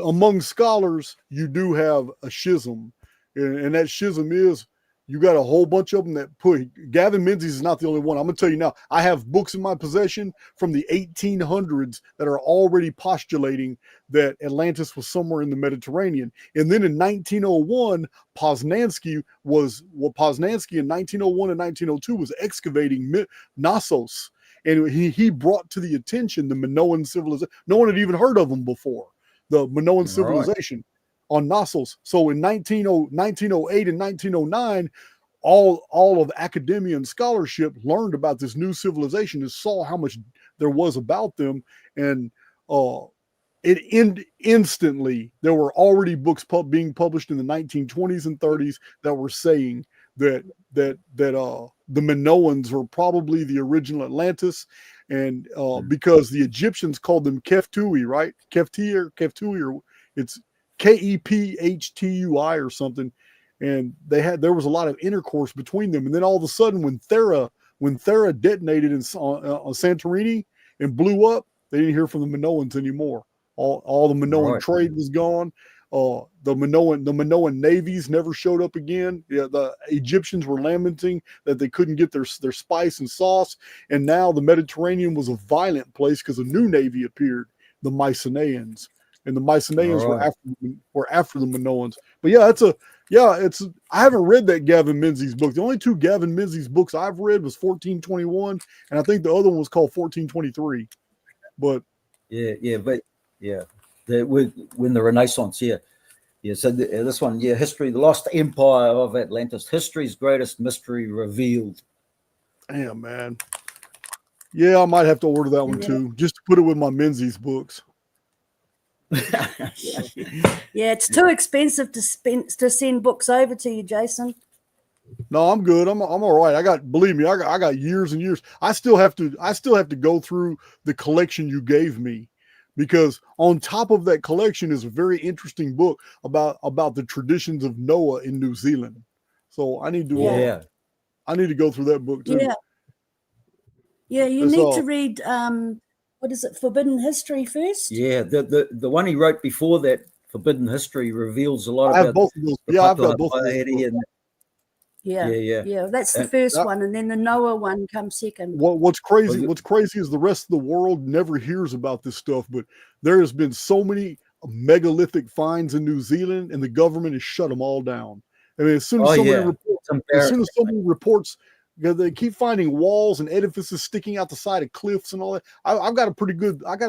among scholars, you do have a schism, and that schism is you got a whole bunch of them that put. Gavin Menzies is not the only one. I'm going to tell you now, I have books in my possession from the 1800s that are already postulating that Atlantis was somewhere in the Mediterranean. And then in 1901, Poznansky in 1901 and 1902 was excavating Knossos. And he brought to the attention the Minoan civilization. No one had even heard of them before, the Minoan civilization on Knossos. So in 1908 and 1909, all of academia and scholarship learned about this new civilization and saw how much there was about them. And instantly, there were already books being published in the 1920s and 30s that were saying that the Minoans were probably the original Atlantis, and because the Egyptians called them Keftui, right? Keftui, or it's Kephtui or something, and there was a lot of intercourse between them. And then all of a sudden, when Thera detonated on Santorini and blew up, they didn't hear from the Minoans anymore. All the Minoan trade was gone. The Minoan navies never showed up again. Yeah, the Egyptians were lamenting that they couldn't get their spice and sauce, and now the Mediterranean was a violent place because a new navy appeared, the Mycenaeans, and the Mycenaeans were after the Minoans. But I haven't read that Gavin Menzies book. The only two Gavin Menzies books I've read was 1421, and I think the other one was called 1423. But when the Renaissance, so this one, history, the lost empire of Atlantis, history's greatest mystery revealed. Damn, man. Yeah, I might have to order that one too, just to put it with my Menzies books. Yeah, it's too expensive to send books over to you, Jason. No, I'm good. I'm all right. Believe me, I got years and years. I still have to go through the collection you gave me, because on top of that collection is a very interesting book about the traditions of Noah in New Zealand. So I need to go through that book too. Yeah, you need to read what is it, Forbidden History first? Yeah, the one he wrote before that, Forbidden History, reveals a lot I have about both of those. Yeah, I've got both of those. Yeah. That's the first one, and then the Noah one comes second. What's crazy is the rest of the world never hears about this stuff, but there has been so many megalithic finds in New Zealand, and the government has shut them all down. I mean, as soon as somebody reports, they keep finding walls and edifices sticking out the side of cliffs and all that. I've got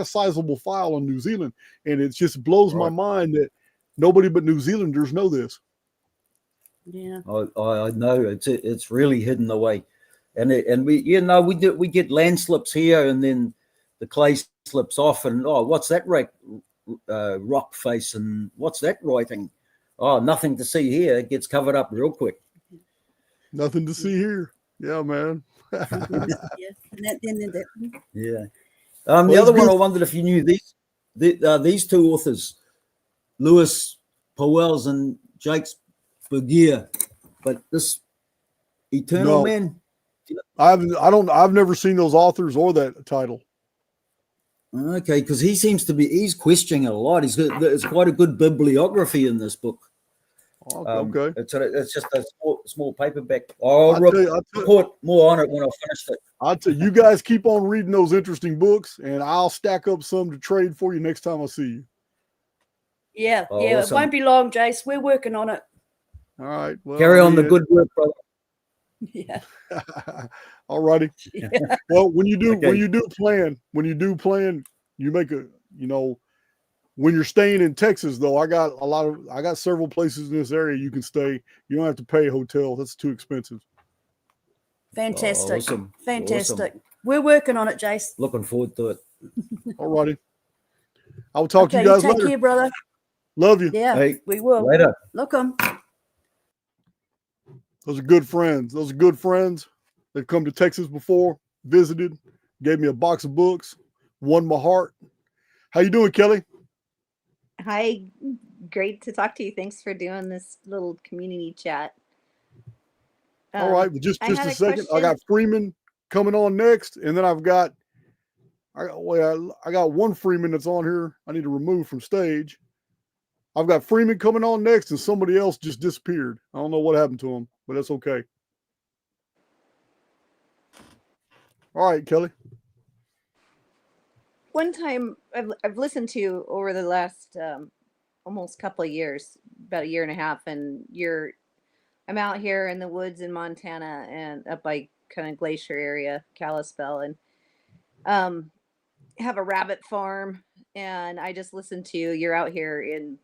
a sizable file on New Zealand, and it just blows my mind that nobody but New Zealanders know this. Yeah, I know it's really hidden away, and we we get landslips here, and then the clay slips off, and what's that rock face, and what's that writing? Oh, nothing to see here. It gets covered up real quick. Nothing to see here. Yeah, man. Yeah. The other one, I wondered if you knew these two authors, Lewis Powell's and Jakes Bergier, but this Eternal Man. I've never seen those authors or that title. Okay, because he's questioning it a lot. There's quite a good bibliography in this book. Okay. It's just a small paperback. I'll report more on it when I finish it. I'll tell you, you guys keep on reading those interesting books, and I'll stack up some to trade for you next time I see you. Yeah, awesome. It won't be long, Jace. We're working on it. All right. Well, carry on the good work, brother. Yeah. All righty. Yeah. Well, when you do Okay. plan, you make a, when you're staying in Texas though, I got several places in this area you can stay. You don't have to pay a hotel. That's too expensive. Fantastic. Awesome. Fantastic. Awesome. We're working on it, Jace. Looking forward to it. All righty. I will talk to Okay, you guys take later. care, brother. Love you. Yeah, Hey, we will. later. Look 'em. Those are good friends. Those are good friends. They've come to Texas before, visited, gave me a box of books, won my heart. How you doing, Kelly? Hi, great to talk to you. Thanks for doing this little community chat. All right, but just I a had a second. I question. got Freeman coming on next, and then I got one Freeman that's on here. I need to remove from stage. I've got Freeman coming on next, and somebody else just disappeared. I don't know what happened to him, but that's okay. All right, Kelly. One time I've listened to you over the last almost couple of years, about a year and a half, and I'm out here in the woods in Montana and up by kind of glacier area, Kalispell, and have a rabbit farm, and I just listened to you. You're out here in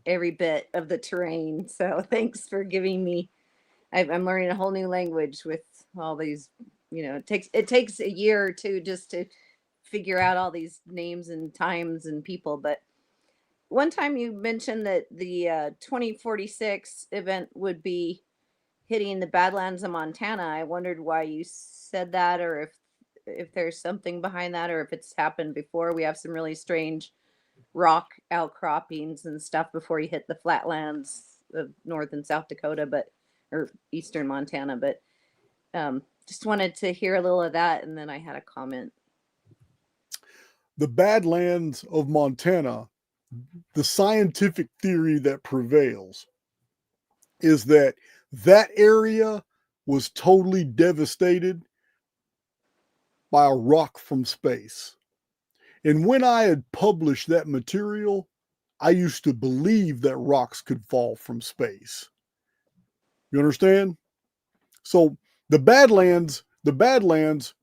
every bit of the terrain, so thanks for giving me. I'm learning a whole new language with all these. It takes a year or two just to figure out all these names and times and people. But one time you mentioned that the 2046 event would be hitting the Badlands of Montana. I wondered why you said that, or if there's something behind that, or if it's happened before. We have some really strange rock outcroppings and stuff before you hit the flatlands of North and South Dakota, or eastern Montana. But just wanted to hear a little of that, and then I had a comment. The Badlands of Montana, the scientific theory that prevails is that area was totally devastated by a rock from space. And when I had published that material, I used to believe that rocks could fall from space. You understand? So the Badlands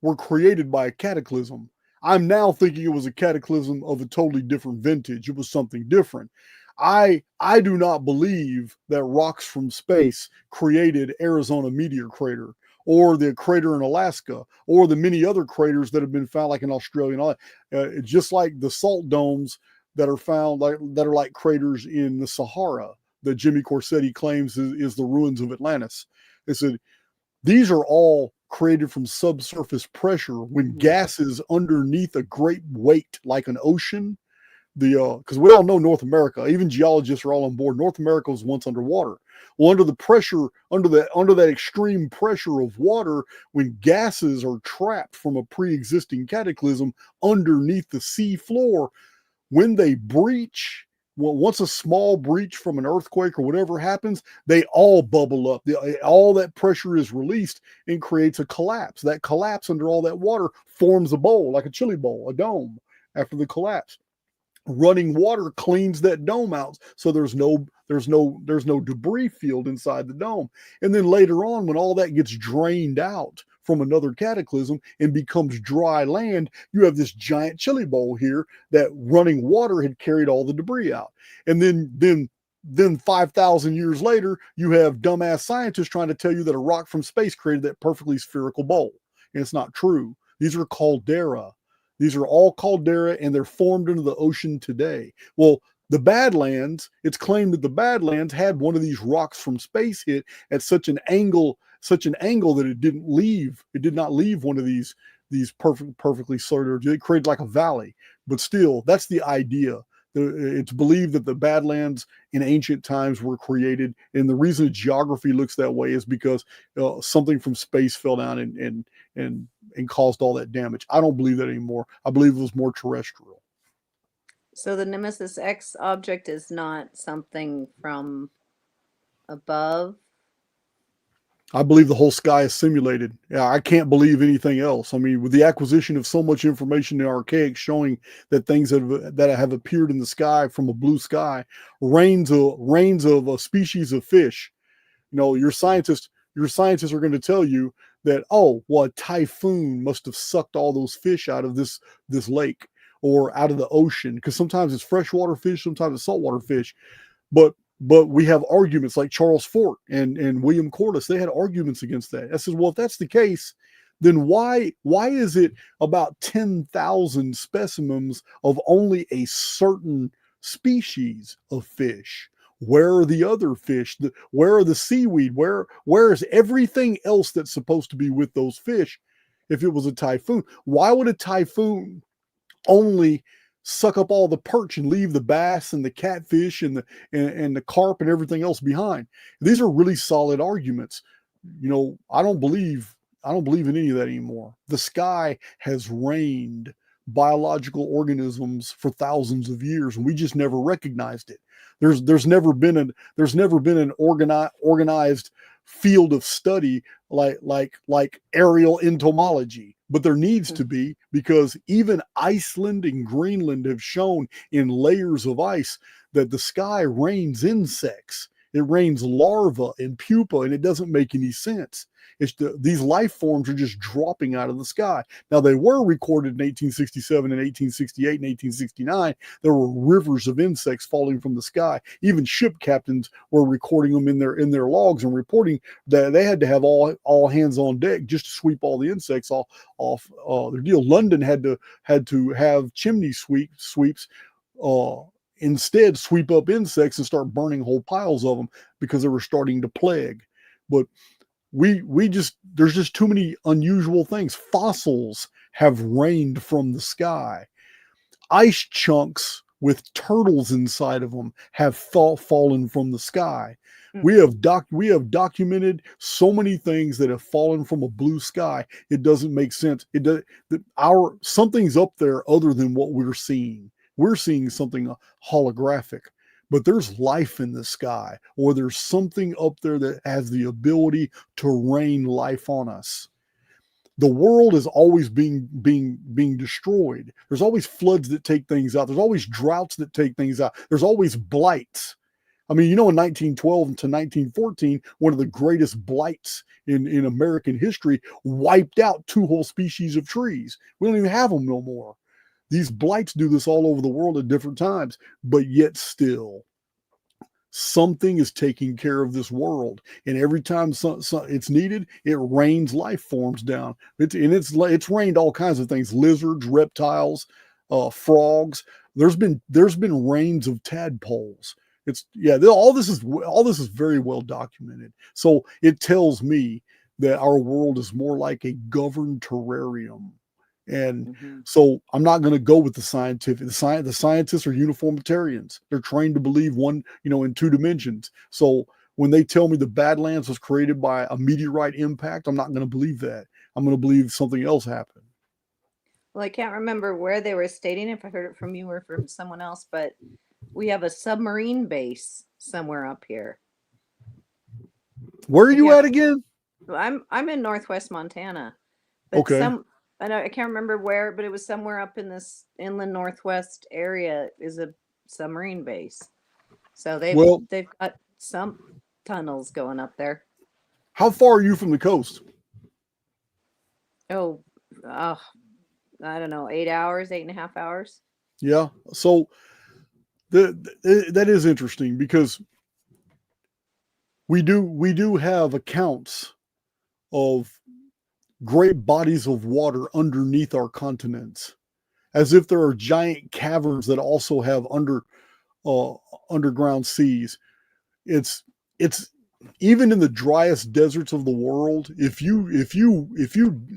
were created by a cataclysm. I'm now thinking it was a cataclysm of a totally different vintage. It was something different. I do not believe that rocks from space created Arizona meteor crater or the crater in Alaska or the many other craters that have been found like in Australia and all that. Just like the salt domes that are found that are like craters in the Sahara that Jimmy Corsetti claims is the ruins of Atlantis. They said these are all created from subsurface pressure when gases underneath a great weight like an ocean. Because we all know North America, even geologists are all on board. North America was once underwater. Well, under the pressure, under that extreme pressure of water, when gases are trapped from a pre-existing cataclysm underneath the sea floor, when they breach, well, once a small breach from an earthquake or whatever happens, they all bubble up. All that pressure is released and creates a collapse. That collapse under all that water forms a bowl, like a chili bowl, a dome after the collapse. Running water cleans that dome out, so there's no debris field inside the dome. And then later on, when all that gets drained out from another cataclysm and becomes dry land, you have this giant chili bowl here that running water had carried all the debris out. And then 5,000 years later, you have dumbass scientists trying to tell you that a rock from space created that perfectly spherical bowl. And it's not true. These are caldera. These are all caldera, and they're formed into the ocean today. Well, the Badlands, it's claimed that the Badlands had one of these rocks from space hit at such an angle that it did not leave one of these perfectly circular. It created like a valley. But still, that's the idea. It's believed that the Badlands in ancient times were created, and the reason geography looks that way is because something from space fell down and caused all that damage. I don't believe that anymore. I believe it was more terrestrial. So the Nemesis X object is not something from above? I believe the whole sky is simulated. Yeah, I can't believe anything else. I mean, with the acquisition of so much information in Archaix showing that things that have appeared in the sky from a blue sky, rains of a species of fish. You know, your scientists, your scientists are going to tell you that, oh, well, a typhoon must have sucked all those fish out of this lake or out of the ocean, because sometimes it's freshwater fish, sometimes it's saltwater fish. But we have arguments like Charles Fort and William Corliss. They had arguments against that. I said, well, if that's the case, then why is it about 10,000 specimens of only a certain species of fish? Where are the other fish? Where are the seaweed? Where is everything else that's supposed to be with those fish if it was a typhoon? Why would a typhoon only suck up all the perch and leave the bass and the catfish and the carp and everything else behind? These are really solid arguments. You know, I don't believe in any of that anymore. The sky has rained biological organisms for thousands of years, and we just never recognized it. There's never been an organized field of study like aerial entomology, but there needs to be, because even Iceland and Greenland have shown in layers of ice that the sky rains insects. It rains larvae and pupa, and it doesn't make any sense. These life forms are just dropping out of the sky. Now, they were recorded in 1867 and 1868 and 1869. There were rivers of insects falling from the sky. Even ship captains were recording them in their logs and reporting that they had to have all hands on deck just to sweep all the insects off their deal. London had to have chimney sweeps. Instead, sweep up insects and start burning whole piles of them because they were starting to plague. But there's just too many unusual things. Fossils have rained from the sky. Ice chunks with turtles inside of them have fallen from the sky. We have documented so many things that have fallen from a blue sky. It doesn't make sense. Something's up there other than what we're seeing. We're seeing something holographic, but there's life in the sky, or there's something up there that has the ability to rain life on us. The world is always being destroyed. There's always floods that take things out. There's always droughts that take things out. There's always blights. I mean, in 1912 to 1914, one of the greatest blights in American history wiped out 2 whole species of trees. We don't even have them no more. These blights do this all over the world at different times, but yet still, something is taking care of this world. And every time it's needed, it rains life forms down. It's rained all kinds of things: lizards, reptiles, frogs. There's been rains of tadpoles. All this is very well documented. So it tells me that our world is more like a governed terrarium. And so I'm not going to go with the scientific. The scientists are uniformitarians. They're trained to believe in 2 dimensions. So when they tell me the Badlands was created by a meteorite impact, I'm not going to believe that. I'm going to believe something else happened. Well, I can't remember where they were stating, if I heard it from you or from someone else, but we have a submarine base somewhere up here. Where are you at again? I'm in Northwest Montana. But okay. I can't remember where, but it was somewhere up in this inland Northwest area is a submarine base. So they've got some tunnels going up there. How far are you from the coast? I don't know, 8.5 hours. Yeah. So that is interesting, because we do have accounts of great bodies of water underneath our continents, as if there are giant caverns that also have underground seas. It's even in the driest deserts of the world, if you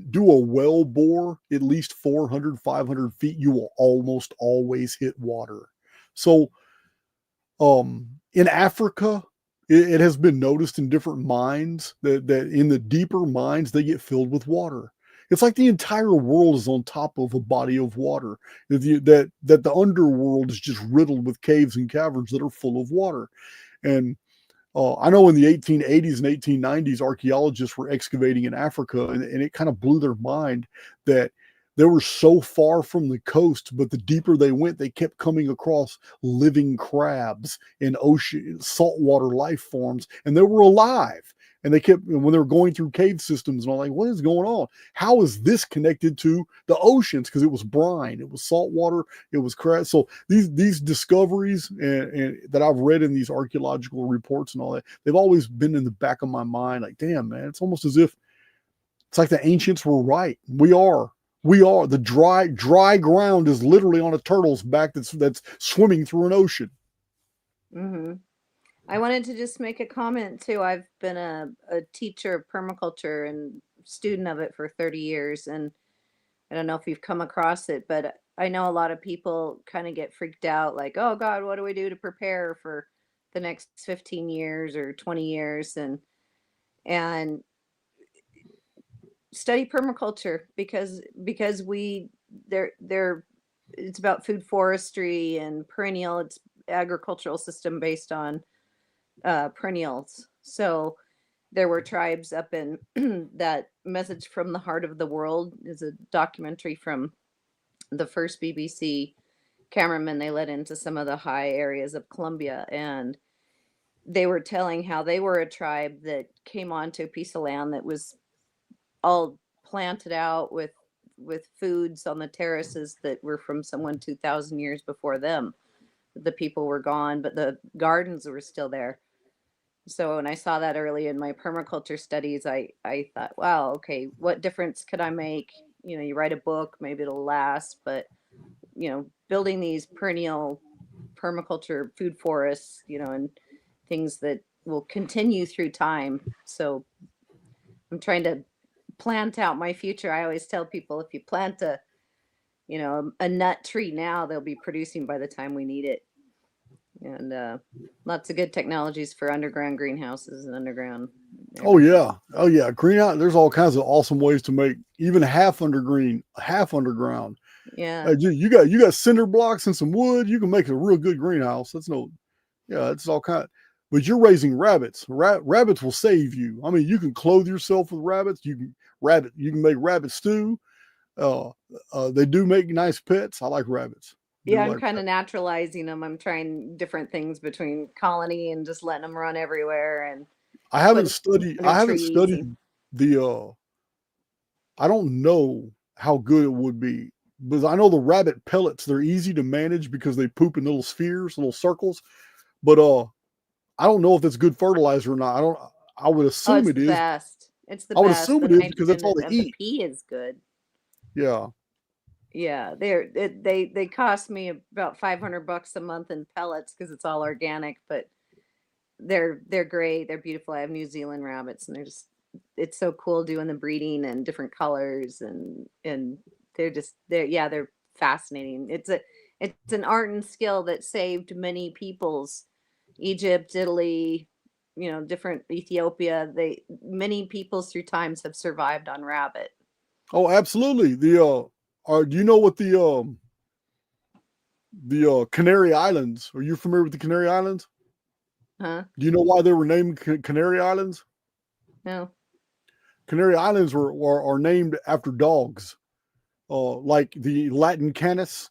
do a well bore at least 400-500 feet, you will almost always hit water. So in Africa, it has been noticed in different mines that in the deeper mines, they get filled with water. It's like the entire world is on top of a body of water, that the underworld is just riddled with caves and caverns that are full of water. And I know in the 1880s and 1890s, archaeologists were excavating in Africa, and it kind of blew their mind that they were so far from the coast, but the deeper they went, they kept coming across living crabs and saltwater life forms, and they were alive. And they kept, when they were going through cave systems and all, like, what is going on? How is this connected to the oceans? Because it was brine, it was salt water, it was crap. So these discoveries and that I've read in these archaeological reports and all that, they've always been in the back of my mind. Like, damn, man, it's almost as if it's like the ancients were right. We are the dry ground is literally on a turtle's back that's swimming through an ocean. Mm-hmm. I wanted to just make a comment too. I've been a teacher of permaculture and student of it for 30 years. And I don't know if you've come across it, but I know a lot of people kind of get freaked out like, oh God, what do we do to prepare for the next 15 years or 20 years? And study permaculture because it's about food forestry and perennial. It's agricultural system based on perennials. So there were tribes up in that Message from the Heart of the World is a documentary from the first BBC cameraman they let into some of the high areas of Colombia, and they were telling how they were a tribe that came onto a piece of land that was all planted out with foods on the terraces that were from someone 2,000 years before them. The people were gone, but the gardens were still there. So when I saw that early in my permaculture studies, I thought, wow, okay, what difference could I make? You know, you write a book, maybe it'll last, but, you know, building these perennial permaculture food forests, you know, and things that will continue through time. So I'm trying to plant out my future. I always tell people, if you plant a nut tree now, they'll be producing by the time we need it. And lots of good technologies for underground greenhouses and underground. Oh yeah. Greenhouse. There's all kinds of awesome ways to make even half underground. Yeah. You got cinder blocks and some wood. You can make a real good greenhouse. It's all kind. But you're raising rabbits. Rabbits will save you. I mean, you can clothe yourself with rabbits. You can make rabbit stew. They do make nice pets. I like rabbits. Yeah, I'm kind of naturalizing them. I'm trying different things between colony and just letting them run everywhere. And I haven't studied the. I don't know how good it would be, because I know the rabbit pellets, they're easy to manage because they poop in little spheres, little circles. But I don't know if it's good fertilizer or not. I would assume it is. Best. It's the best. I would assume it is because that's all they eat. The pea is good. Yeah. Yeah, they cost me about $500 a month in pellets because it's all organic, but they're great. They're beautiful. I have New Zealand rabbits, and it's so cool doing the breeding and different colors, and they're fascinating. It's an art and skill that saved many peoples, Egypt, Italy, different Ethiopia. Many peoples through times have survived on rabbit. Oh, absolutely. Do you know what the Canary Islands? Are you familiar with the Canary Islands? Huh? Do you know why they were named Canary Islands? No. Canary Islands are named after dogs, like the Latin Canis,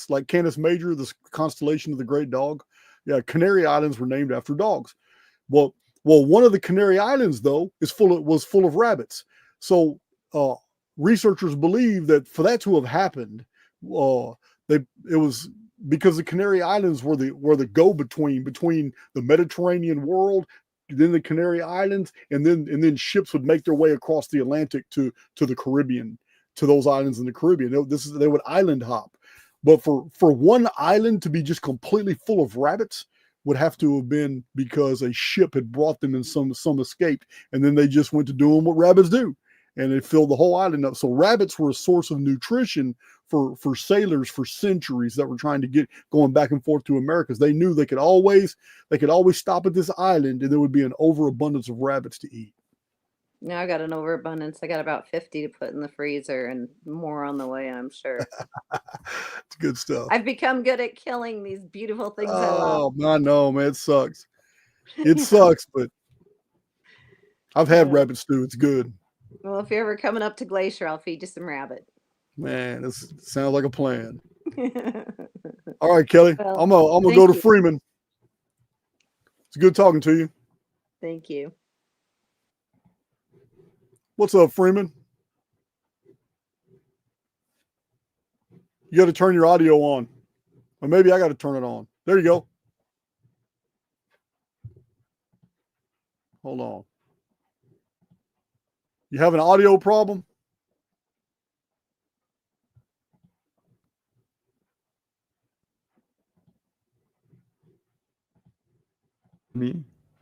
like Canis Major, the constellation of the great dog. Yeah, Canary Islands were named after dogs. Well, one of the Canary Islands though was full of rabbits. So researchers believe that for that to have happened, it was because the Canary Islands were the go-between between the Mediterranean world, then the Canary Islands, and then ships would make their way across the Atlantic to the Caribbean, to those islands in the Caribbean. They would island hop. But for one island to be just completely full of rabbits would have to have been because a ship had brought them and some escaped, and then they just went to doing what rabbits do. And it filled the whole island up. So rabbits were a source of nutrition for sailors for centuries that were trying to get going back and forth to Americas. They knew they could always stop at this island, and there would be an overabundance of rabbits to eat. Now I got an overabundance. I got about 50 to put in the freezer, and more on the way, I'm sure. It's good stuff. I've become good at killing these beautiful things I love. Oh, I know, man. It sucks. It sucks, but I've had rabbit stew. It's good. Well, if you're ever coming up to Glacier, I'll feed you some rabbit. Man, this sounds like a plan. All right, Kelly. Well, I'm gonna go to Freeman. It's good talking to you. Thank you. What's up, Freeman? You got to turn your audio on. Or maybe I got to turn it on. There you go. Hold on. You have an audio problem? Me?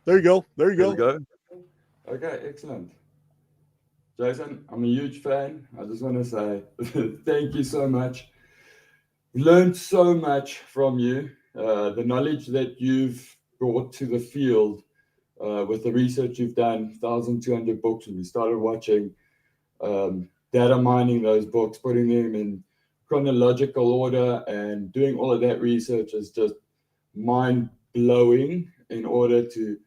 There you go. There you There go. we go. Okay, excellent. Jason, I'm a huge fan. I just want to say thank you so much. Learned so much from you. The knowledge that you've brought to the field with the research you've done, 1,200 books, and we started watching data mining those books, putting them in chronological order and doing all of that research is just mind-blowing in order to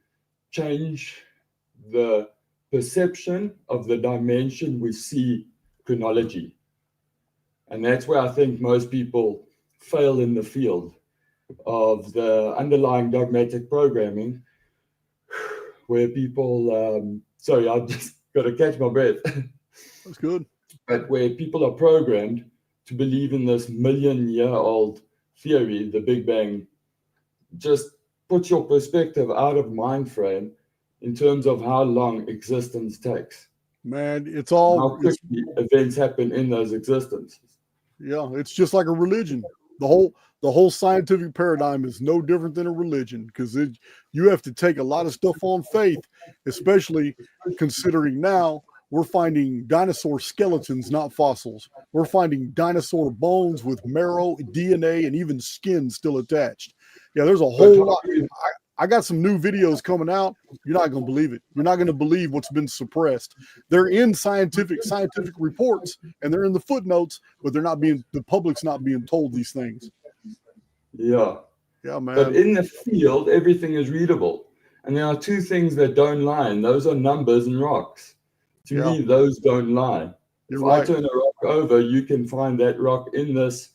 change the perception of the dimension we see chronology. And that's where I think most people fail in the field of the underlying dogmatic programming, where people, sorry, I just got to catch my breath. That's good. But where people are programmed to believe in this million-year-old theory, the Big Bang, just puts your perspective out of mind frame in terms of how long existence takes. Man, it's all how quickly events happen in those existences. Yeah, it's just like a religion. The whole scientific paradigm is no different than a religion because you have to take a lot of stuff on faith, especially considering now we're finding dinosaur skeletons, not fossils. We're finding dinosaur bones with marrow, DNA, and even skin still attached. Yeah, there's a whole lot. I got some new videos coming out. You're not going to believe it. You're not going to believe what's been suppressed. They're in scientific reports and they're in the footnotes, but the public's not being told these things. Yeah. Yeah, man. But in the field, everything is readable. And there are two things that don't lie, and those are numbers and rocks. To me, those don't lie. You're if right. I turn a rock over, you can find that rock in this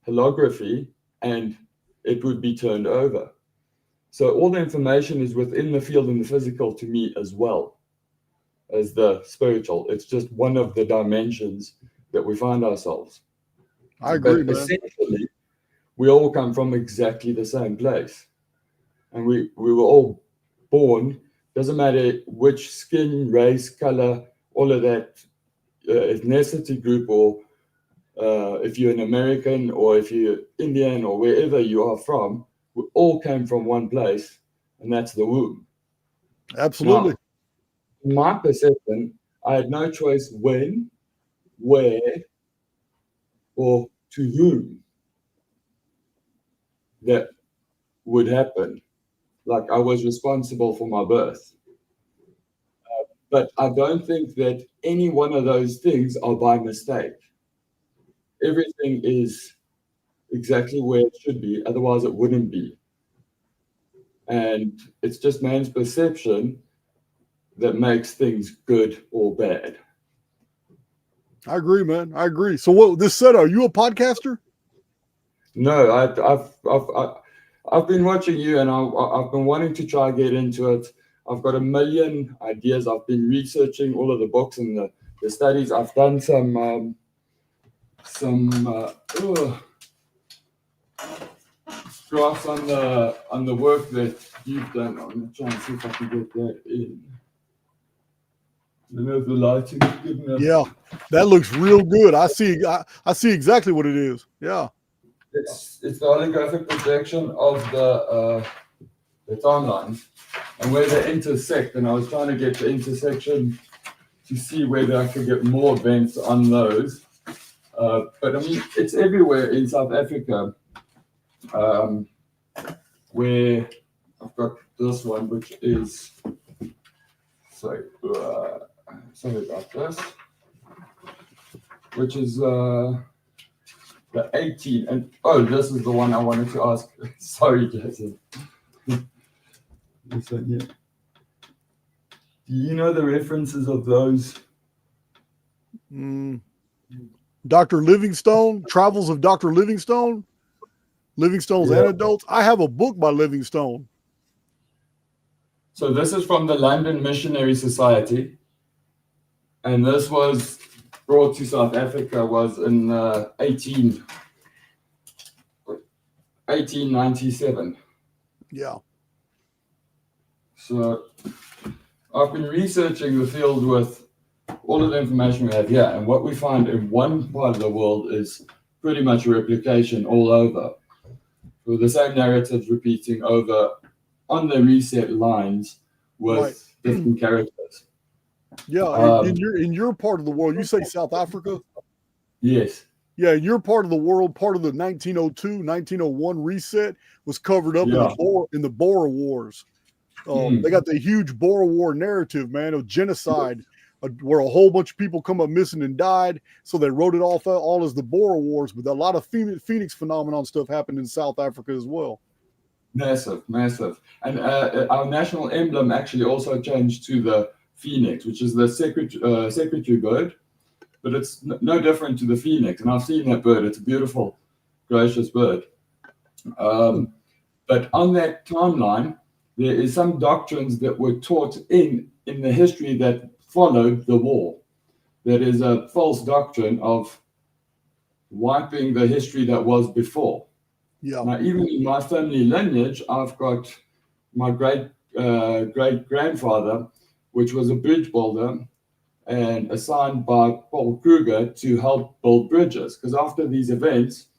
holography and it would be turned over. So all the information is within the field and the physical to me as well as the spiritual. It's just one of the dimensions that we find ourselves. I agree, but man. Essentially, we all come from exactly the same place. And we were all born, doesn't matter which skin, race, color, all of that ethnicity group, or if you're an American or if you're Indian or wherever you are from, we all came from one place, and that's the womb. Absolutely. Now, in my perception, I had no choice when, where, or to whom that would happen. Like I was responsible for my birth. But I don't think that any one of those things are by mistake. Everything is exactly where it should be, otherwise it wouldn't be. And it's just man's perception that makes things good or bad. I agree, man. I agree. So what this said, are you a podcaster? No, I've been watching you and I've been wanting to try get into it. I've got a million ideas. I've been researching all of the books and the studies. I've done some graphs on the work that you've done. I'm gonna try and see if I can get that in. I don't know if the lighting is good enough. Yeah, that looks real good. I see exactly what it is. Yeah. It's the holographic projection of the timelines and where they intersect. And I was trying to get the intersection to see whether I could get more events on those. But I mean, it's everywhere in South Africa, where I've got this one, which is, sorry about this, which is the 18, and this is the one I wanted to ask. Sorry, Jason. This one here. Do you know the references of those? Dr. Livingstone, Travels of Dr. Livingstone, Livingstone's Anecdotes. I have a book by Livingstone. So this is from the London Missionary Society. and this was brought to South Africa was in 1897. Yeah. So I've been researching the field with all of the information we have here, and what we find in one part of the world is pretty much a replication all over, with the same narratives repeating over on the reset lines with different characters. Yeah, in your part of the world, you say South Africa? Yes. Yeah, in your part of the world, part of the 1902, 1901 reset was covered up in the Boer Wars. They got the huge Boer War narrative, man, of genocide, where a whole bunch of people come up missing and died. So they wrote it off all as the Boer Wars, but a lot of Phoenix phenomenon stuff happened in South Africa as well. Massive. And our national emblem actually also changed to the phoenix, which is the secretary bird, but it's no different to the phoenix. And I've seen that bird. It's a beautiful, gracious bird. But on that timeline, there is some doctrines that were taught in the history that followed the war. That is a false doctrine of wiping the history that was before. Yeah. Now, even in my family lineage, I've got my great grandfather, which was a bridge builder and assigned by Paul Kruger to help build bridges. Because after these events,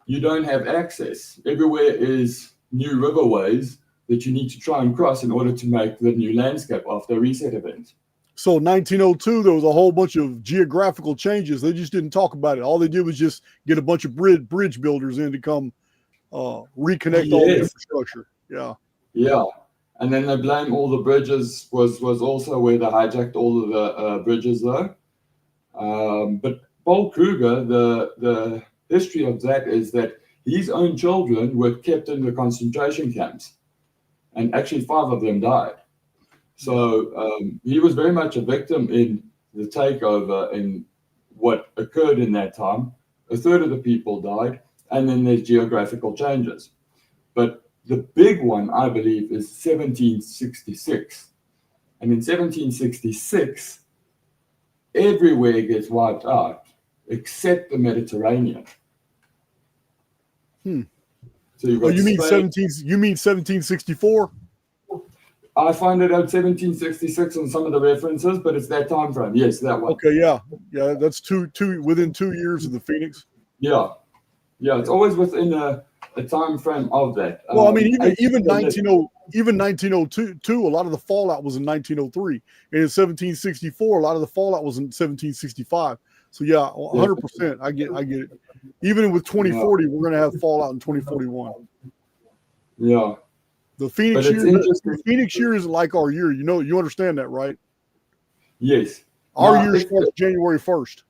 you don't have access. Everywhere is new riverways that you need to try and cross in order to make the new landscape after a reset event. So 1902, there was a whole bunch of geographical changes. They just didn't talk about it. All they did was just get a bunch of bridge builders in to come reconnect all the infrastructure. Yeah. Yeah. And then they blame all the bridges was also where they hijacked all of the bridges though. But Paul Kruger, the history of that is that his own children were kept in the concentration camps, and actually 5 of them died. So he was very much a victim in the takeover and what occurred in that time. A third of the people died, and then there's geographical changes. But the big one, I believe, is 1766. And in 1766, everywhere gets wiped out except the Mediterranean. So you mean 1764? I find it at 1766 on some of the references, but it's that time frame. Yes, that one. Okay, yeah, that's within 2 years of the Phoenix. Yeah, it's always within a time frame of that. Well, I mean, even 1902, a lot of the fallout was in 1903, and in 1764, a lot of the fallout was in 1765. So yeah, 100%. I get it. Even with 2040, we're going to have fallout in 2041. Yeah. The Phoenix year is like our year. You understand that, right? Yes. Our year starts January 1st.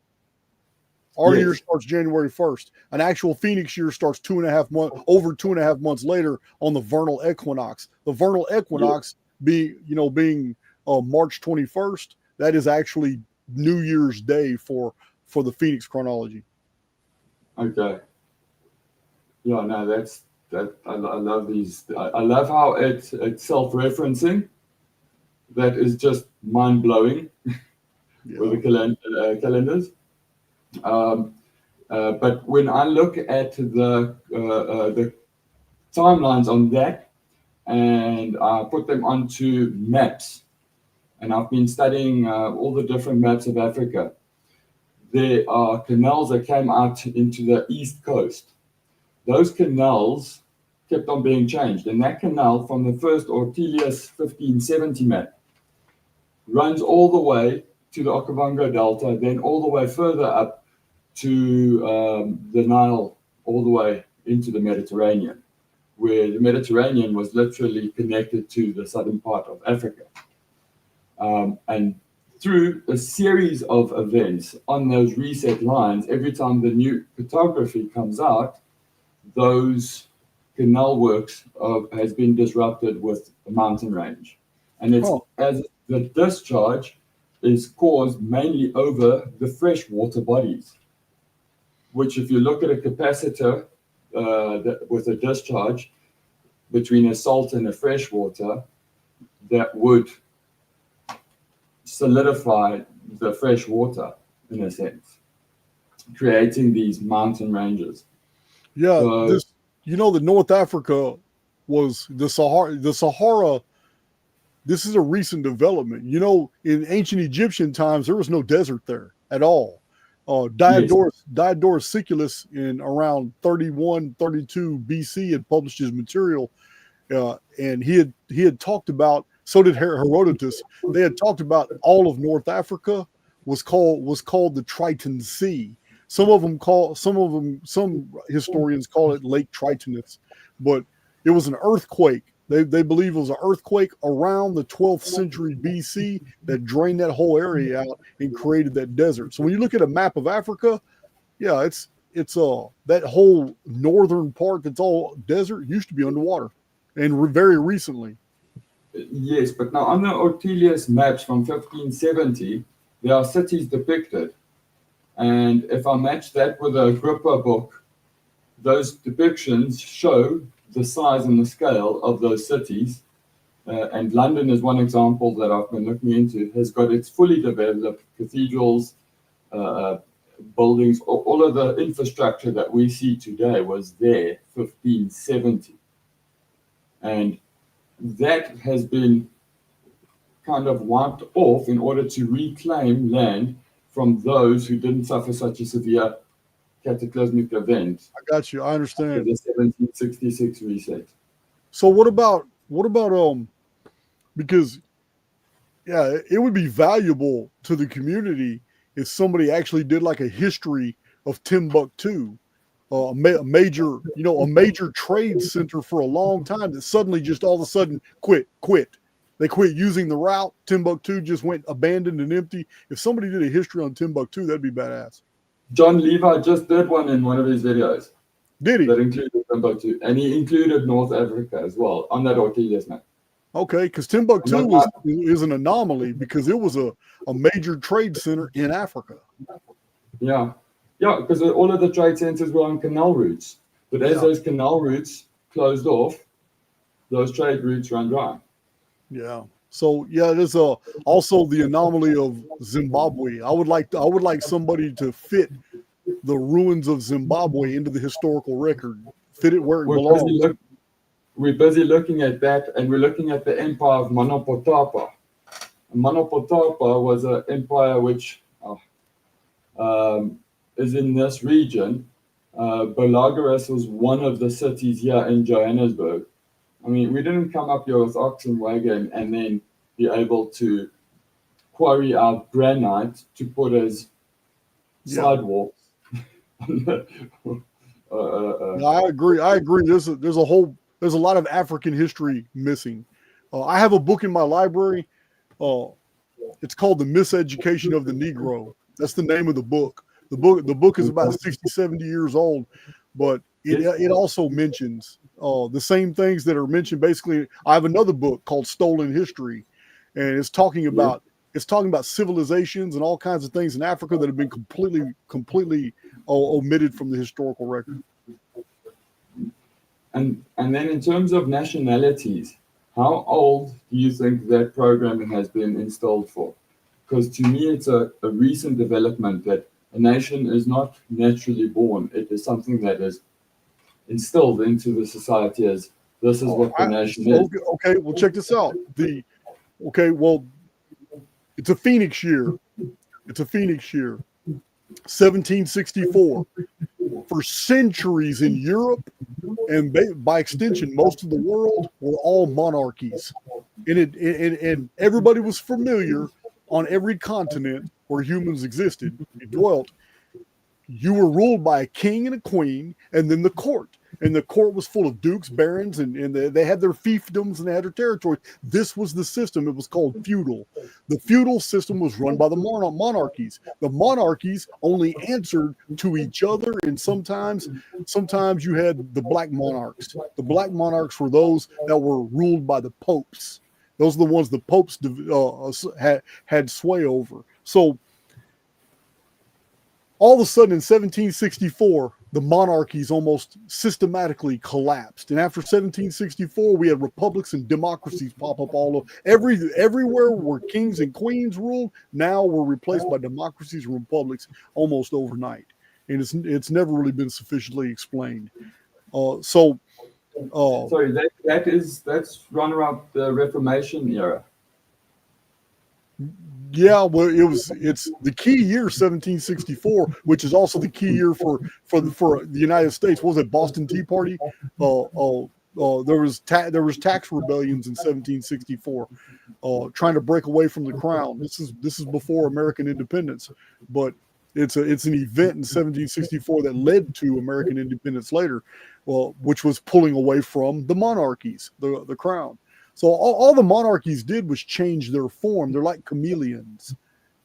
Our year starts January 1st. An actual Phoenix year starts 2.5 months later on the vernal equinox. The vernal equinox being March 21st. That is actually New Year's Day for the Phoenix chronology. Okay. Yeah, no, that I love these. I love how it's self-referencing. That is just mind-blowing with the calendars. But when I look at the timelines on that, and I put them onto maps, and I've been studying all the different maps of Africa. There are canals that came out into the east coast. Those canals kept on being changed, and that canal from the first Ortelius 1570 map runs all the way to the Okavango Delta, then all the way further up to the Nile, all the way into the Mediterranean, where the Mediterranean was literally connected to the southern part of Africa. And through a series of events on those reset lines, every time the new cartography comes out, those canal works has been disrupted with a mountain range. And it's as the discharge is caused mainly over the freshwater bodies, which if you look at a capacitor with a discharge between a salt and a freshwater, that would solidify the fresh water, in a sense, creating these mountain ranges. Yeah, So, this, you know, that North Africa was the Sahara. The Sahara. This is a recent development. You know, in ancient Egyptian times, there was no desert there at all. Diodorus Siculus in around 31, 32 BC had published his material, and he had talked about. So did Herodotus. They had talked about all of North Africa was called the Triton Sea. Some historians call it Lake Tritonus, but it was an earthquake. They believe it was an earthquake around the 12th century BC that drained that whole area out and created that desert. So when you look at a map of Africa, yeah, it's that whole northern part that's all desert used to be underwater, and very recently. yes, but now on the Ortelius maps from 1570, there are cities depicted. And if I match that with a Agrippa book, those depictions show the size and the scale of those cities. And London is one example that I've been looking into, has got its fully developed cathedrals, buildings, all of the infrastructure that we see today was there 1570. And that has been kind of wiped off in order to reclaim land from those who didn't suffer such a severe cataclysmic event. I got you. I understand. The 1766 reset. So what about because yeah, it would be valuable to the community if somebody actually did like a history of Timbuktu, a major trade center for a long time that suddenly just all of a sudden quit. They quit using the route. Timbuktu just went abandoned and empty. If somebody did a history on Timbuktu, that'd be badass. John Levi just did one in one of his videos. Did he? That included Timbuktu, and he included North Africa as well on that Ortelius map. Okay, because Timbuktu is an anomaly because it was a major trade center in Africa. Yeah, because all of the trade centers were on canal routes. But as those canal routes closed off, those trade routes ran dry. Yeah. So yeah, there's also the anomaly of Zimbabwe. I would like somebody to fit the ruins of Zimbabwe into the historical record, fit it where it belongs. We're busy looking at that, and we're looking at the empire of Manopotapa. Manopotapa was an empire which is in this region. Belagoras was one of the cities here in Johannesburg. I mean, we didn't come up here with ox and wagon and then be able to quarry out granite to put as sidewalks. No, I agree. There's a lot of African history missing. I have a book in my library. It's called The Miseducation of the Negro. That's the name of the book. The book is about 60, 70 years old, but it also mentions the same things that are mentioned. Basically, I have another book called Stolen History, and it's talking about civilizations and all kinds of things in Africa that have been completely omitted from the historical record. And then in terms of nationalities, how old do you think that programming has been installed for? Because to me, it's a recent development that a nation is not naturally born. It is something that is instilled into the society as this is what the nation is. Okay, well, check this out. It's a Phoenix year. 1764. For centuries in Europe, and by extension, most of the world, were all monarchies. And everybody was familiar on every continent where humans existed, dwelt. You were ruled by a king and a queen, and then the court. And the court was full of dukes, barons, and they had their fiefdoms and they had their territories. This was the system. It was called feudal. The feudal system was run by the monarchies. The monarchies only answered to each other, and sometimes you had the black monarchs. The black monarchs were those that were ruled by the popes. Those are the ones the popes had sway over. So all of a sudden in 1764, the monarchies almost systematically collapsed. And after 1764, we had republics and democracies pop up everywhere where kings and queens ruled. Now we're replaced by democracies and republics almost overnight. And it's never really been sufficiently explained. Sorry, that's run around the Reformation era. Yeah, well, it's the key year 1764, which is also the key year for the United States. What was it, Boston Tea Party? There was tax rebellions in 1764, trying to break away from the crown. This is before American independence, but it's an event in 1764 that led to American independence later, which was pulling away from the monarchies, the crown. So all the monarchies did was change their form. They're like chameleons.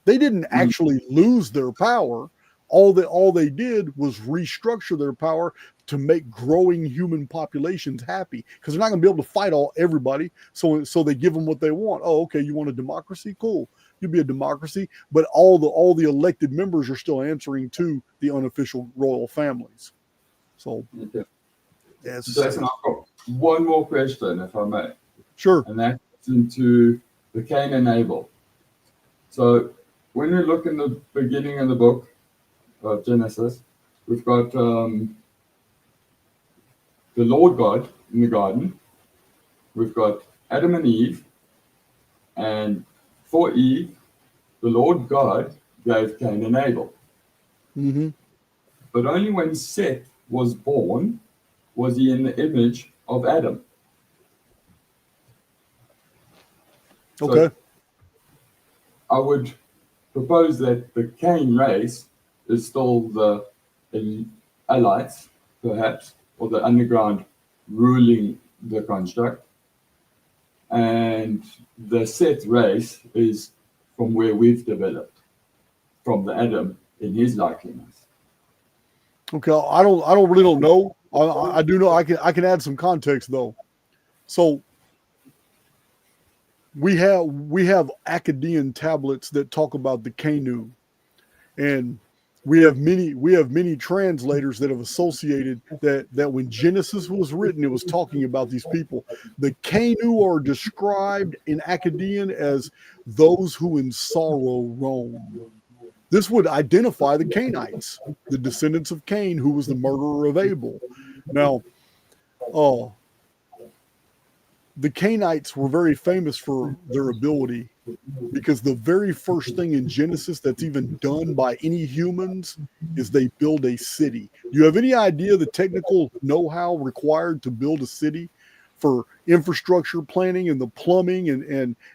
They didn't actually lose their power. All they did was restructure their power to make growing human populations happy, because they're not going to be able to fight everybody. So they give them what they want. Oh, okay, you want a democracy? Cool, you'll be a democracy. But all the elected members are still answering to the unofficial royal families. So I've got one more question, if I may. Sure. And that's into the Cain and Abel. So when we look in the beginning of the book of Genesis, we've got the Lord God in the garden. We've got Adam and Eve. And for Eve, the Lord God gave Cain and Abel. Mm-hmm. But only when Seth was born was he in the image of Adam. Okay. So I would propose that the Cain race is still the elites, perhaps, or the underground ruling the construct. And the Seth race is from where we've developed, from the Adam in his likeness. Okay, I really don't know. I do know I can add some context though. So we have Akkadian tablets that talk about the Kainu, and we have many translators that have associated that when Genesis was written, it was talking about these people. The Kainu are described in Akkadian as those who in sorrow roam. This would identify the Cainites, the descendants of Cain, who was the murderer of Abel. Now, the Cainites were very famous for their ability, because the very first thing in Genesis that's even done by any humans is they build a city. Do you have any idea the technical know-how required to build a city, for infrastructure planning and the plumbing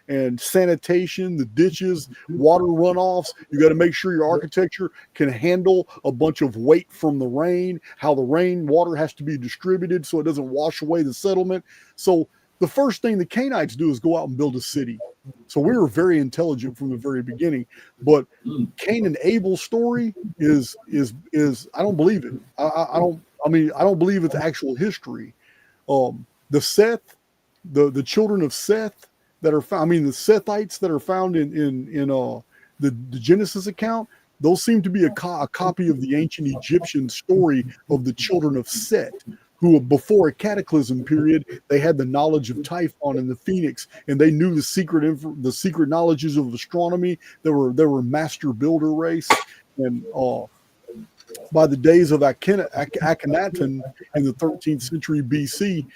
and sanitation, the ditches, water runoffs? You got to make sure your architecture can handle a bunch of weight from the rain, how the rain water has to be distributed so it doesn't wash away the settlement. So the first thing the Cainites do is go out and build a city. So we were very intelligent from the very beginning. But Cain and Abel's story is I don't believe it. I don't believe it's actual history. The Seth, the children of Seth that are found, the Sethites that are found in the Genesis account, those seem to be a copy of the ancient Egyptian story of the children of Set, who before a cataclysm period, they had the knowledge of Typhon and the Phoenix, and they knew the secret knowledges of astronomy. They were master builder race, and by the days of Akhenaten in the 13th century BC,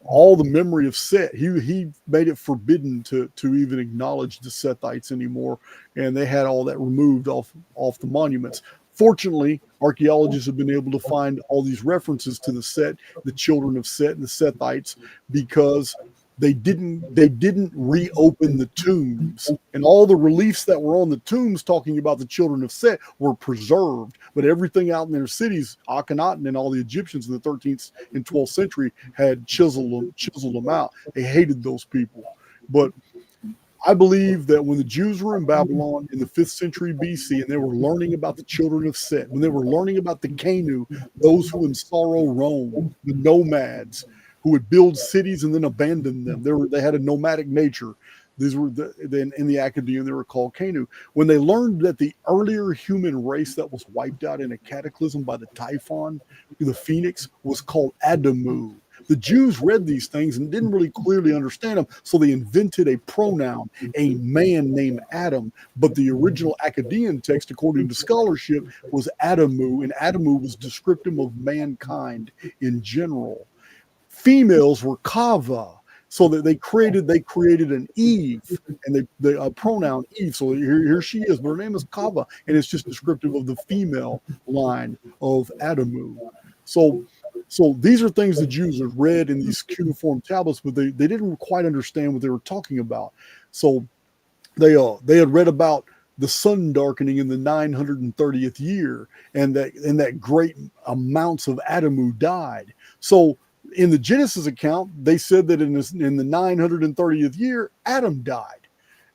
all the memory of Set, he made it forbidden to even acknowledge the Sethites anymore, and they had all that removed off the monuments. Fortunately, archaeologists have been able to find all these references to the Set, the children of Set, and the Sethites, because they didn't reopen the tombs, and all the reliefs that were on the tombs talking about the children of Set were preserved, but everything out in their cities, Akhenaten and all the Egyptians in the 13th and 12th century had chiseled them out. They hated those people. But I believe that when the Jews were in Babylon in the 5th century BC, and they were learning about the children of Set, when they were learning about the Kainu, those who in sorrow roam, the nomads, who would build cities and then abandon them. They had a nomadic nature. These were then in the academe, they were called Kanu. When they learned that the earlier human race that was wiped out in a cataclysm by the Typhon, the Phoenix, was called Adamu. The Jews read these things and didn't really clearly understand them, so they invented a pronoun, a man named Adam. But the original Acadian text, according to scholarship, was Adamu, and Adamu was descriptive of mankind in general. Females were Kava, so that they created an Eve, and the pronoun Eve. So here she is, but her name is Kava, and it's just descriptive of the female line of Adamu. So these are things the Jews had read in these cuneiform tablets, but they didn't quite understand what they were talking about. So they had read about the sun darkening in the 930th year, and that great amounts of Adamu died. So in the Genesis account, they said that in the 930th year, Adam died,